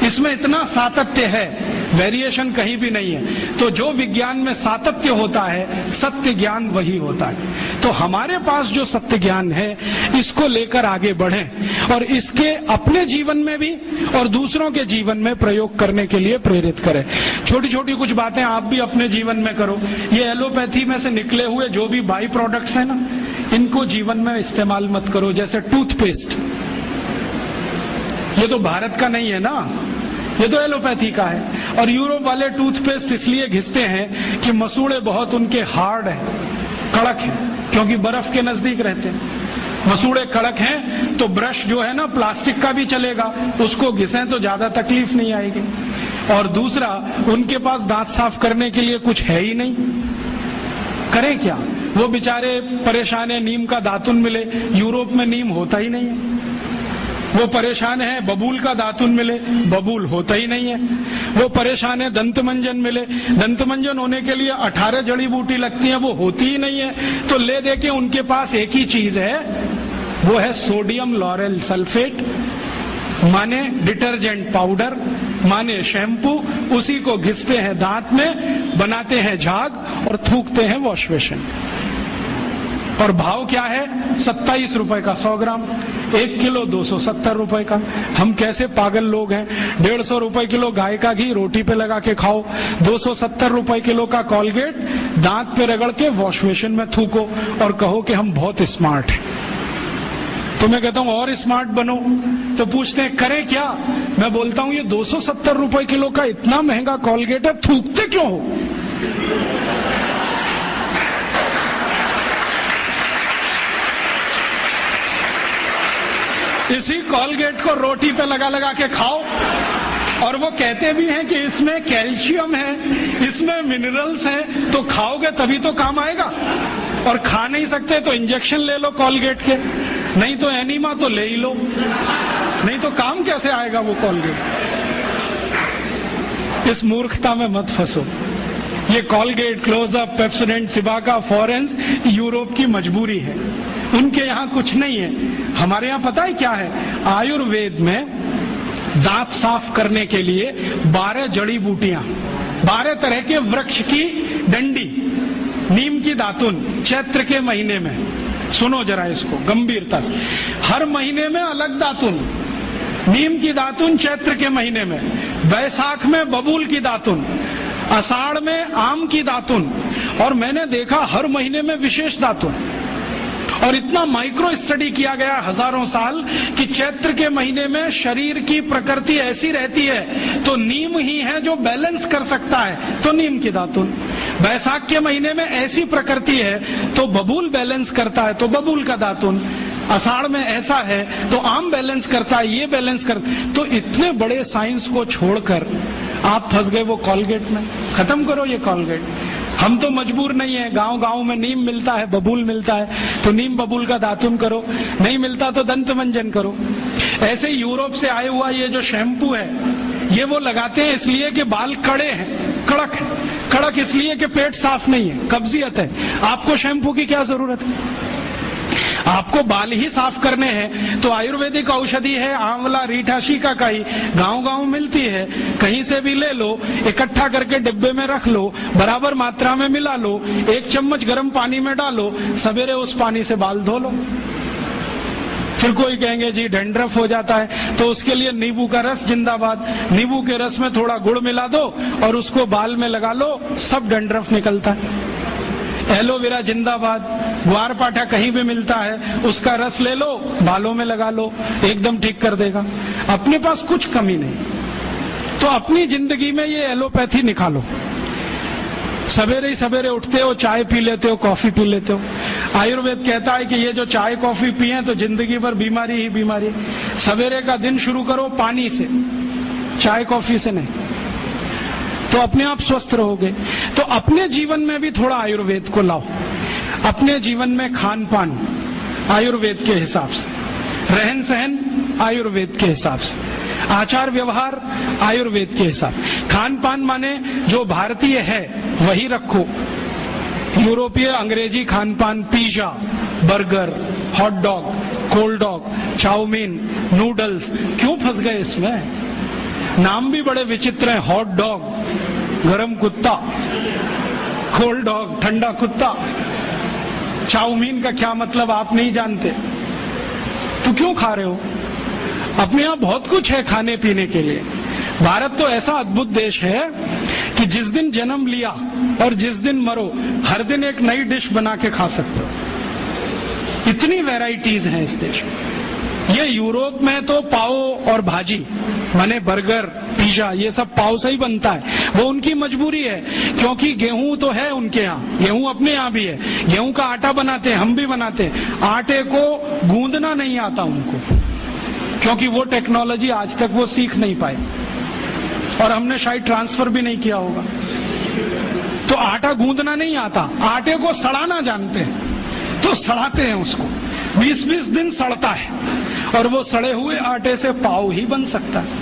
इसमें इतना सातत्य है, वेरिएशन कहीं भी नहीं है। तो जो विज्ञान में सातत्य होता है, सत्य ज्ञान वही होता है। तो हमारे पास जो सत्य ज्ञान है इसको लेकर आगे बढ़ें और इसके अपने जीवन में भी और दूसरों के जीवन में प्रयोग करने के लिए प्रेरित करें। छोटी छोटी कुछ बातें आप भी अपने जीवन में करो। ये एलोपैथी में से निकले हुए जो भी बाई प्रोडक्ट्स हैं ना, इनको जीवन में इस्तेमाल मत करो। जैसे टूथपेस्ट, ये तो भारत का नहीं है ना, ये तो एलोपैथी का है। और यूरोप वाले टूथपेस्ट इसलिए घिसते हैं कि मसूड़े बहुत उनके हार्ड हैं, कड़क हैं, क्योंकि बर्फ के नजदीक रहते हैं। मसूड़े कड़क हैं तो ब्रश जो है ना प्लास्टिक का भी चलेगा, उसको घिसें तो ज्यादा तकलीफ नहीं आएगी। और दूसरा, उनके पास दांत साफ करने के लिए कुछ है ही नहीं, करें क्या? वो बेचारे परेशान है, नीम का दातुन मिले, यूरोप में नीम होता ही नहीं है। वो परेशान है बबूल का दातुन मिले, बबूल होता ही नहीं है। वो परेशान है दंतमंजन मिले, दंतमंजन होने के लिए 18 जड़ी बूटी लगती है, वो होती ही नहीं है। तो ले दे के उनके पास एक ही चीज है, वो है सोडियम लॉरेल सल्फेट, माने डिटर्जेंट पाउडर, माने शैम्पू। उसी को घिसते हैं दांत में, बनाते हैं झाग और थूकते हैं वॉश बेसिन। और भाव क्या है? 27 रुपए का 100 ग्राम, 1 किलो 270 रुपए का। हम कैसे पागल लोग हैं। 150 रुपए किलो गाय का घी रोटी पे लगा के खाओ, 270 रुपए किलो का कॉलगेट दांत पे रगड़ के वॉश बेसिन में थूको और कहो कि हम बहुत स्मार्ट हैं। तो मैं कहता हूं और स्मार्ट बनो। तो पूछते हैं करें क्या? मैं बोलता हूं ये 270 रुपए किलो का इतना महंगा कॉलगेट है, थूकते क्यों हो? इसी कॉलगेट को रोटी पे लगा लगा के खाओ। और वो कहते भी हैं कि इसमें कैल्शियम है, इसमें मिनरल्स हैं, तो खाओगे तभी तो काम आएगा। और खा नहीं सकते तो इंजेक्शन ले लो कॉलगेट के, नहीं तो एनीमा तो ले ही लो, नहीं तो काम कैसे आएगा वो कॉलगेट। इस मूर्खता में मत फंसो। ये कॉलगेट, क्लोजअप, पेप्सोडेंट, सिबाका, फॉरेंस यूरोप की मजबूरी है, उनके यहाँ कुछ नहीं है। हमारे यहाँ पता है क्या है? आयुर्वेद में दांत साफ करने के लिए 12 जड़ी बूटियां, 12 तरह के वृक्ष की डंडी, नीम की दातुन चैत्र के महीने में, सुनो जरा इसको गंभीरता से, हर महीने में अलग दातुन, नीम की दातुन चैत्र के महीने में, बैसाख में बबूल की दातुन, आषाढ़ में आम की दातुन, और मैंने देखा हर महीने में विशेष दातुन। और इतना माइक्रो स्टडी किया गया हजारों साल कि चैत्र के महीने में शरीर की प्रकृति ऐसी रहती है तो नीम ही है जो बैलेंस कर सकता है, तो नीम की दातुन। बैसाख के महीने में ऐसी प्रकृति है तो बबूल बैलेंस करता है, तो बबूल का दातुन। आषाढ़ में ऐसा है तो आम बैलेंस करता है, ये बैलेंस कर। तो इतने बड़े साइंस को छोड़कर आप फंस गए वो कॉलगेट में। खत्म करो ये कॉलगेट। हम तो मजबूर नहीं है, गांव गांव में नीम मिलता है, बबूल मिलता है, तो नीम बबूल का दातुन करो, नहीं मिलता तो दंत मंजन करो। ऐसे यूरोप से आए हुआ ये जो शैम्पू है, ये वो लगाते हैं इसलिए कि बाल कड़े हैं, कड़क है। कड़क इसलिए कि पेट साफ नहीं है, कब्जियत है। आपको शैम्पू की क्या जरूरत है? आपको बाल ही साफ करने हैं तो आयुर्वेदिक औषधि है, आंवला, रीठा, शिकाकाई, गांव गांव मिलती है, कहीं से भी ले लो, इकट्ठा करके डिब्बे में रख लो, बराबर मात्रा में मिला लो, 1 चम्मच गर्म पानी में डालो, सवेरे उस पानी से बाल धो लो। फिर कोई कहेंगे जी डैंड्रफ हो जाता है, तो उसके लिए नींबू का रस जिंदाबाद। नींबू के रस में थोड़ा गुड़ मिला दो और उसको बाल में लगा लो, सब डैंड्रफ निकलता है। एलोवेरा जिंदाबाद। ग्वारपाठा कहीं भी मिलता है, उसका रस ले लो, बालों में लगा लो, एकदम ठीक कर देगा। अपने पास कुछ कमी नहीं, तो अपनी जिंदगी में ये एलोपैथी निकालो। सवेरे ही सवेरे उठते हो, चाय पी लेते हो, कॉफी पी लेते हो। आयुर्वेद कहता है कि ये जो चाय कॉफी पिए तो जिंदगी भर बीमारी ही बीमारी। सवेरे का दिन शुरू करो पानी से, चाय कॉफी से नहीं, तो अपने आप स्वस्थ रहोगे। तो अपने जीवन में भी थोड़ा आयुर्वेद को लाओ। अपने जीवन में खान पान आयुर्वेद के हिसाब से, रहन सहन आयुर्वेद के हिसाब से, आचार व्यवहार आयुर्वेद के हिसाब। खान पान माने जो भारतीय है वही रखो। यूरोपीय अंग्रेजी खान पान, pizza, burger, hot dog, cold dog, chow mein, noodles, क्यों फंस गए इसमें? नाम भी बड़े विचित्र हैं। हॉट डॉग गरम कुत्ता, कोल्ड डॉग ठंडा कुत्ता। चाउमीन का क्या मतलब आप नहीं जानते, तो क्यों खा रहे हो? अपने यहाँ बहुत कुछ है खाने पीने के लिए। भारत तो ऐसा अद्भुत देश है कि जिस दिन जन्म लिया और जिस दिन मरो, हर दिन एक नई डिश बना के खा सकते हो। इतनी वैरायटीज हैं इस देश में। ये यूरोप में तो पाव और भाजी माने बर्गर, पिज्जा, ये सब पाव से ही बनता है। वो उनकी मजबूरी है, क्योंकि गेहूं तो है उनके यहाँ, गेहूं अपने यहाँ भी है, गेहूं का आटा बनाते हैं, हम भी बनाते हैं। आटे को गूंदना नहीं आता उनको, क्योंकि वो टेक्नोलॉजी आज तक वो सीख नहीं पाए, और हमने शायद ट्रांसफर भी नहीं किया होगा। तो आटा गूंदना नहीं आता, आटे को सड़ाना जानते हैं, तो सड़ाते हैं उसको, 20-20 दिन सड़ता है, और वो सड़े हुए आटे से पाव ही बन सकता है,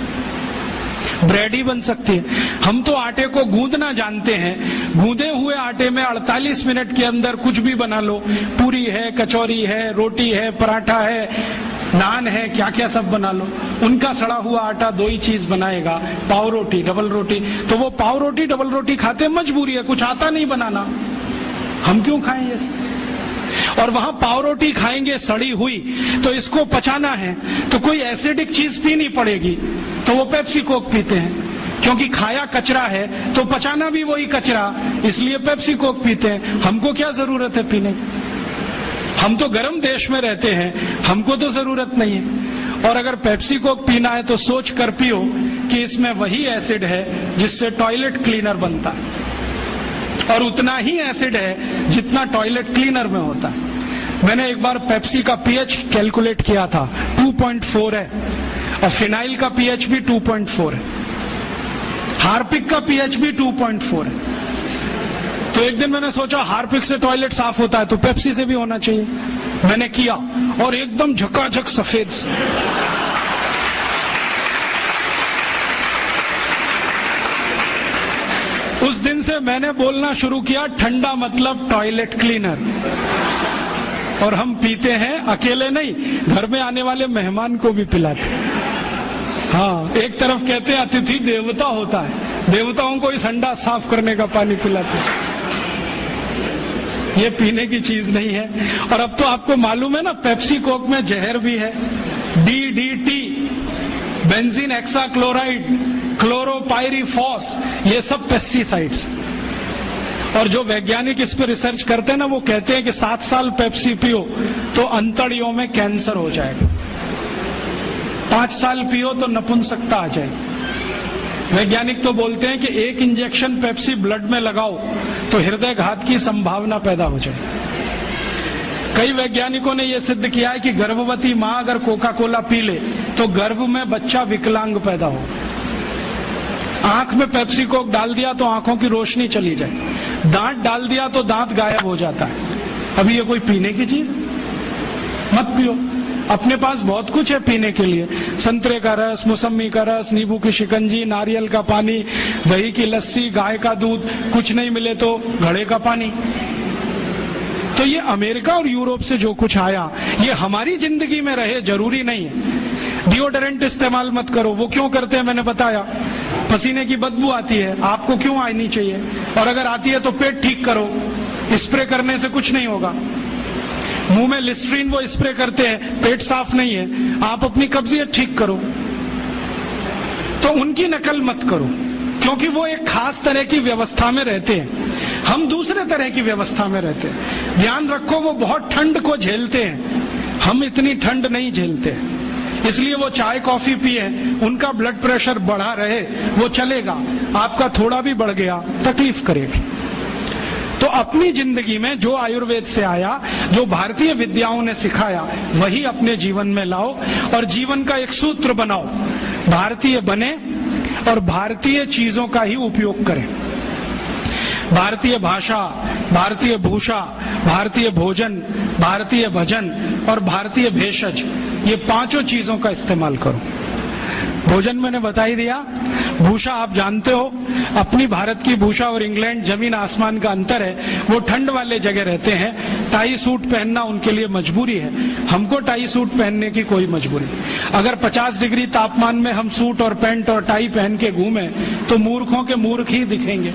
ब्रेड ही बन सकती है। हम तो आटे को गूंदना जानते हैं। गूंदे हुए आटे में 48 मिनट के अंदर कुछ भी बना लो, पूरी है, कचौरी है, रोटी है, पराठा है, नान है, क्या क्या सब बना लो। उनका सड़ा हुआ आटा 2 ही चीज बनाएगा, पाव रोटी, डबल रोटी। तो वो पाव रोटी, डबल रोटी खाते, मजबूरी है, कुछ आता नहीं बनाना, हम क्यों खाएं ये सब? और वहां पाव रोटी खाएंगे सड़ी हुई, तो इसको पचाना है तो कोई एसिडिक चीज पीनी पड़ेगी, तो वो पेप्सी कोक पीते हैं, क्योंकि खाया कचरा है तो पचाना भी वही कचरा, इसलिए पेप्सी कोक पीते हैं। हमको क्या जरूरत है पीने की? हम तो गर्म देश में रहते हैं, हमको तो जरूरत नहीं है। और अगर पेप्सी कोक पीना है तो सोच कर पियो कि इसमें वही एसिड है जिससे टॉयलेट क्लीनर बनता है, और उतना ही एसिड है जितना टॉयलेट क्लीनर में होता है। मैंने एक बार पेप्सी का पीएच कैलकुलेट किया था, 2.4 है, और फिनाइल का पीएच भी 2.4 है, हार्पिक का पीएच भी 2.4 है। तो एक दिन मैंने सोचा हार्पिक से टॉयलेट साफ होता है तो पेप्सी से भी होना चाहिए। मैंने किया और एकदम झकाझक सफेद से। उस दिन से मैंने बोलना शुरू किया ठंडा मतलब टॉयलेट क्लीनर। और हम पीते हैं, अकेले नहीं, घर में आने वाले मेहमान को भी पिलाते। हाँ, एक तरफ कहते हैं अतिथि देवता होता है, देवताओं को इस हंडा साफ करने का पानी पिलाते। ये पीने की चीज नहीं है। और अब तो आपको मालूम है ना, पेप्सी कोक में जहर भी है, DDT, बेंजीन हेक्साक्लोराइड, क्लोरोपाइरीफॉस, ये सब पेस्टिसाइड्स। और जो वैज्ञानिक इस पर रिसर्च करते हैं ना, वो कहते हैं कि 7 साल पेप्सी पियो तो अंतड़ियों में कैंसर हो जाएगा, 5 साल पियो तो नपुंसकता आ जाएगी। वैज्ञानिक तो बोलते हैं कि 1 इंजेक्शन पेप्सी ब्लड में लगाओ तो हृदय घात की संभावना पैदा हो जाए। कई वैज्ञानिकों ने यह सिद्ध किया है कि गर्भवती मां अगर कोका कोला पी ले तो गर्भ में बच्चा विकलांग पैदा हो। आंख में पेप्सी कोक डाल दिया तो आंखों की रोशनी चली जाए, दांत डाल दिया तो दांत गायब हो जाता है। अभी ये कोई पीने की चीज? मत पियो। अपने पास बहुत कुछ है पीने के लिए, संतरे का रस, मौसमी का रस, नींबू की शिकंजी, नारियल का पानी, दही की लस्सी, गाय का दूध, कुछ नहीं मिले तो घड़े का पानी। तो ये अमेरिका और यूरोप से जो कुछ आया ये हमारी जिंदगी में रहे जरूरी नहीं है। डिओडोरेंट इस्तेमाल मत करो, वो क्यों करते हैं मैंने बताया, पसीने की बदबू आती है, आपको क्यों आनी चाहिए? और अगर आती है तो पेट ठीक करो, स्प्रे करने से कुछ नहीं होगा। मुंह में लिस्ट्रीन वो स्प्रे करते हैं, पेट साफ नहीं है, आप अपनी कब्जियत ठीक करो। तो उनकी नकल मत करो, क्योंकि वो एक खास तरह की व्यवस्था में रहते हैं, हम दूसरे तरह की व्यवस्था में रहते हैं। ध्यान रखो, वो बहुत ठंड को झेलते हैं, हम इतनी ठंड नहीं झेलते। इसलिए वो चाय कॉफी पिए, उनका ब्लड प्रेशर बढ़ा रहे वो चलेगा, आपका थोड़ा भी बढ़ गया तकलीफ करेगा। तो अपनी जिंदगी में जो आयुर्वेद से आया, जो भारतीय विद्याओं ने सिखाया, वही अपने जीवन में लाओ और जीवन का एक सूत्र बनाओ, भारतीय बने और भारतीय चीजों का ही उपयोग करें। भारतीय भाषा, भारतीय भूषा, भारतीय भोजन, भारतीय भजन और भारतीय भेषज, ये 5 चीजों का इस्तेमाल करो। भोजन मैंने बता ही दिया। भूषा आप जानते हो, अपनी भारत की भूषा और इंग्लैंड जमीन आसमान का अंतर है। वो ठंड वाले जगह रहते हैं, टाई सूट पहनना उनके लिए मजबूरी है, हमको टाई सूट पहनने की कोई मजबूरी। अगर 50 डिग्री तापमान में हम सूट और पैंट और टाई पहन के घूमें तो मूर्खों के मूर्ख ही दिखेंगे।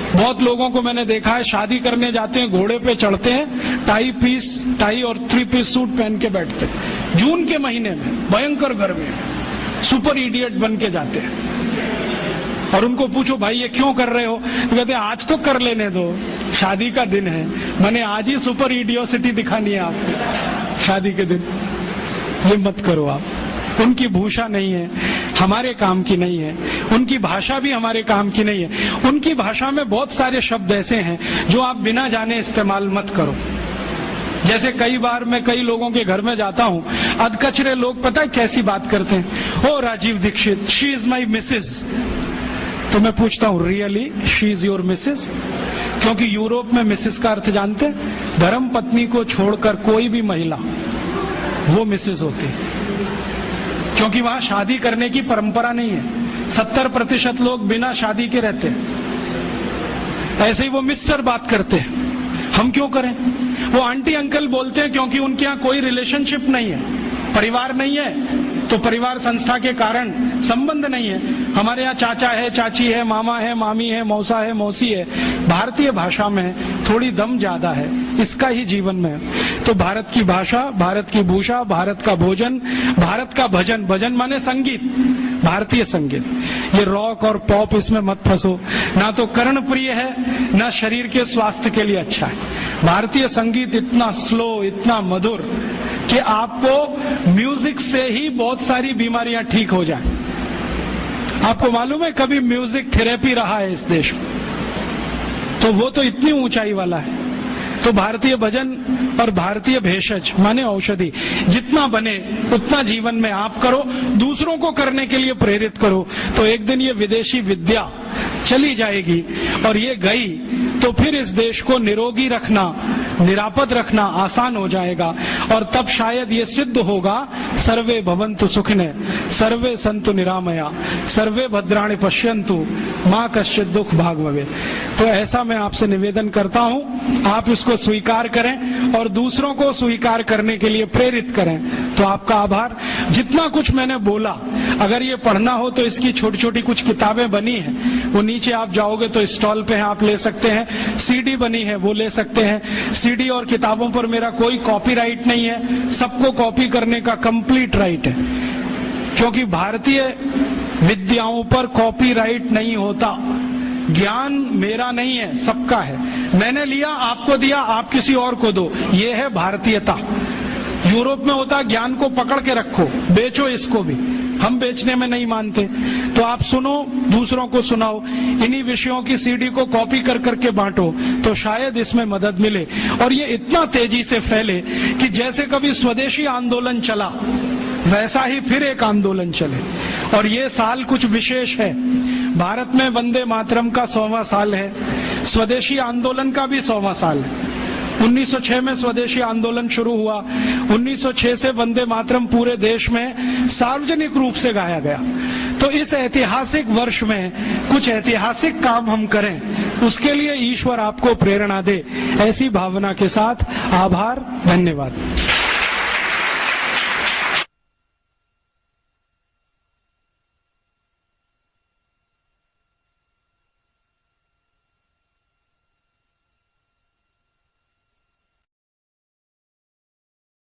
बहुत लोगों को मैंने देखा है, शादी करने जाते हैं, घोड़े पे चढ़ते हैं, टाई और 3 पीस सूट पहन के बैठते हैं। जून के महीने में भयंकर गर्मी, सुपर इडियट बन के जाते हैं। और उनको पूछो भाई ये क्यों कर रहे हो, तो कहते हैं आज तो कर लेने दो, शादी का दिन है, मैंने आज ही सुपर इडियोसिटी दिखानी है आपको शादी के दिन। ये मत करो आप, उनकी भूषा नहीं है, हमारे काम की नहीं है, उनकी भाषा भी हमारे काम की नहीं है। उनकी भाषा में बहुत सारे शब्द ऐसे हैं जो आप बिना जाने इस्तेमाल मत करो। जैसे कई बार मैं कई लोगों के घर में जाता हूं, अधकचरे लोग पता है कैसी बात करते हैं, ओ Rajiv Dikshit, she is my missus. तो मैं पूछता हूं really she is your missus? क्योंकि यूरोप में मिसेस का अर्थ जानते हैं, धर्म पत्नी को छोड़कर कोई भी महिला वो मिसेस होती है, क्योंकि वहां शादी करने की परंपरा नहीं है। 70% लोग बिना शादी के रहते हैं। ऐसे ही वो मिस्टर बात करते हैं, हम क्यों करें? वो आंटी अंकल बोलते हैं क्योंकि उनके यहाँ कोई रिलेशनशिप नहीं है, परिवार नहीं है, तो परिवार संस्था के कारण संबंध नहीं है। हमारे यहाँ चाचा है, चाची है, मामा है, मामी है, मौसा है, मौसी है। भारतीय भाषा में थोड़ी दम ज्यादा है, इसका ही जीवन में है। तो भारत की भाषा, भारत की भूषा, भारत का भोजन, भारत का भजन, भजन माने संगीत, भारतीय संगीत, ये रॉक और पॉप इसमें मत फंसो, ना तो कर्ण प्रिय है ना शरीर के स्वास्थ्य के लिए अच्छा है। भारतीय संगीत इतना स्लो, इतना मधुर कि आपको म्यूजिक से ही बहुत सारी बीमारियां ठीक हो जाए। आपको मालूम है कभी म्यूजिक थेरेपी रहा है इस देश में, तो वो तो इतनी ऊंचाई वाला है। तो भारतीय भजन और भारतीय भेषज माने औषधि, जितना बने उतना जीवन में आप करो, दूसरों को करने के लिए प्रेरित करो। तो एक दिन ये विदेशी विद्या चली जाएगी, और ये गई तो तो फिर इस देश को निरोगी रखना, निरापद रखना आसान हो जाएगा। और तब शायद ये सिद्ध होगा, सर्वे भवन्तु सुखिनः सर्वे सन्तु निरामया सर्वे भद्राणि पश्यन्तु मां कश्चित् दुख भाग भवेत्। तो ऐसा मैं आपसे निवेदन करता हूं, आप इसको स्वीकार करें और दूसरों को स्वीकार करने के लिए प्रेरित करें। तो आपका आभार। जितना कुछ मैंने बोला, अगर ये पढ़ना हो तो इसकी छोटी छोटी कुछ किताबें बनी हैं, वो नीचे आप जाओगे तो स्टॉल पे आप ले सकते हैं। सीडी बनी है, वो ले सकते हैं। सीडी और किताबों पर मेरा कोई कॉपीराइट नहीं है, सबको कॉपी करने का कंप्लीट राइट है, क्योंकि भारतीय विद्याओं पर कॉपीराइट नहीं होता। ज्ञान मेरा नहीं है, सबका है। मैंने लिया, आपको दिया, आप किसी और को दो, ये है भारतीयता। यूरोप में होता ज्ञान को पकड़ के रखो, बेचो इसको भी। हम बेचने में नहीं मानते। तो आप सुनो, दूसरों को सुनाओ, इन्हीं विषयों की सीडी को कॉपी कर करके बांटो, तो शायद इसमें मदद मिले और ये इतना तेजी से फैले कि जैसे कभी स्वदेशी आंदोलन चला वैसा ही फिर एक आंदोलन चले। और ये साल कुछ विशेष है। भारत में वंदे मातरम का 100वां साल है, स्वदेशी आंदोलन का भी 100वां साल है। 1906 में स्वदेशी आंदोलन शुरू हुआ। 1906 से वंदे मातरम पूरे देश में सार्वजनिक रूप से गाया गया। तो इस ऐतिहासिक वर्ष में कुछ ऐतिहासिक काम हम करें, उसके लिए ईश्वर आपको प्रेरणा दे। ऐसी भावना के साथ आभार, धन्यवाद।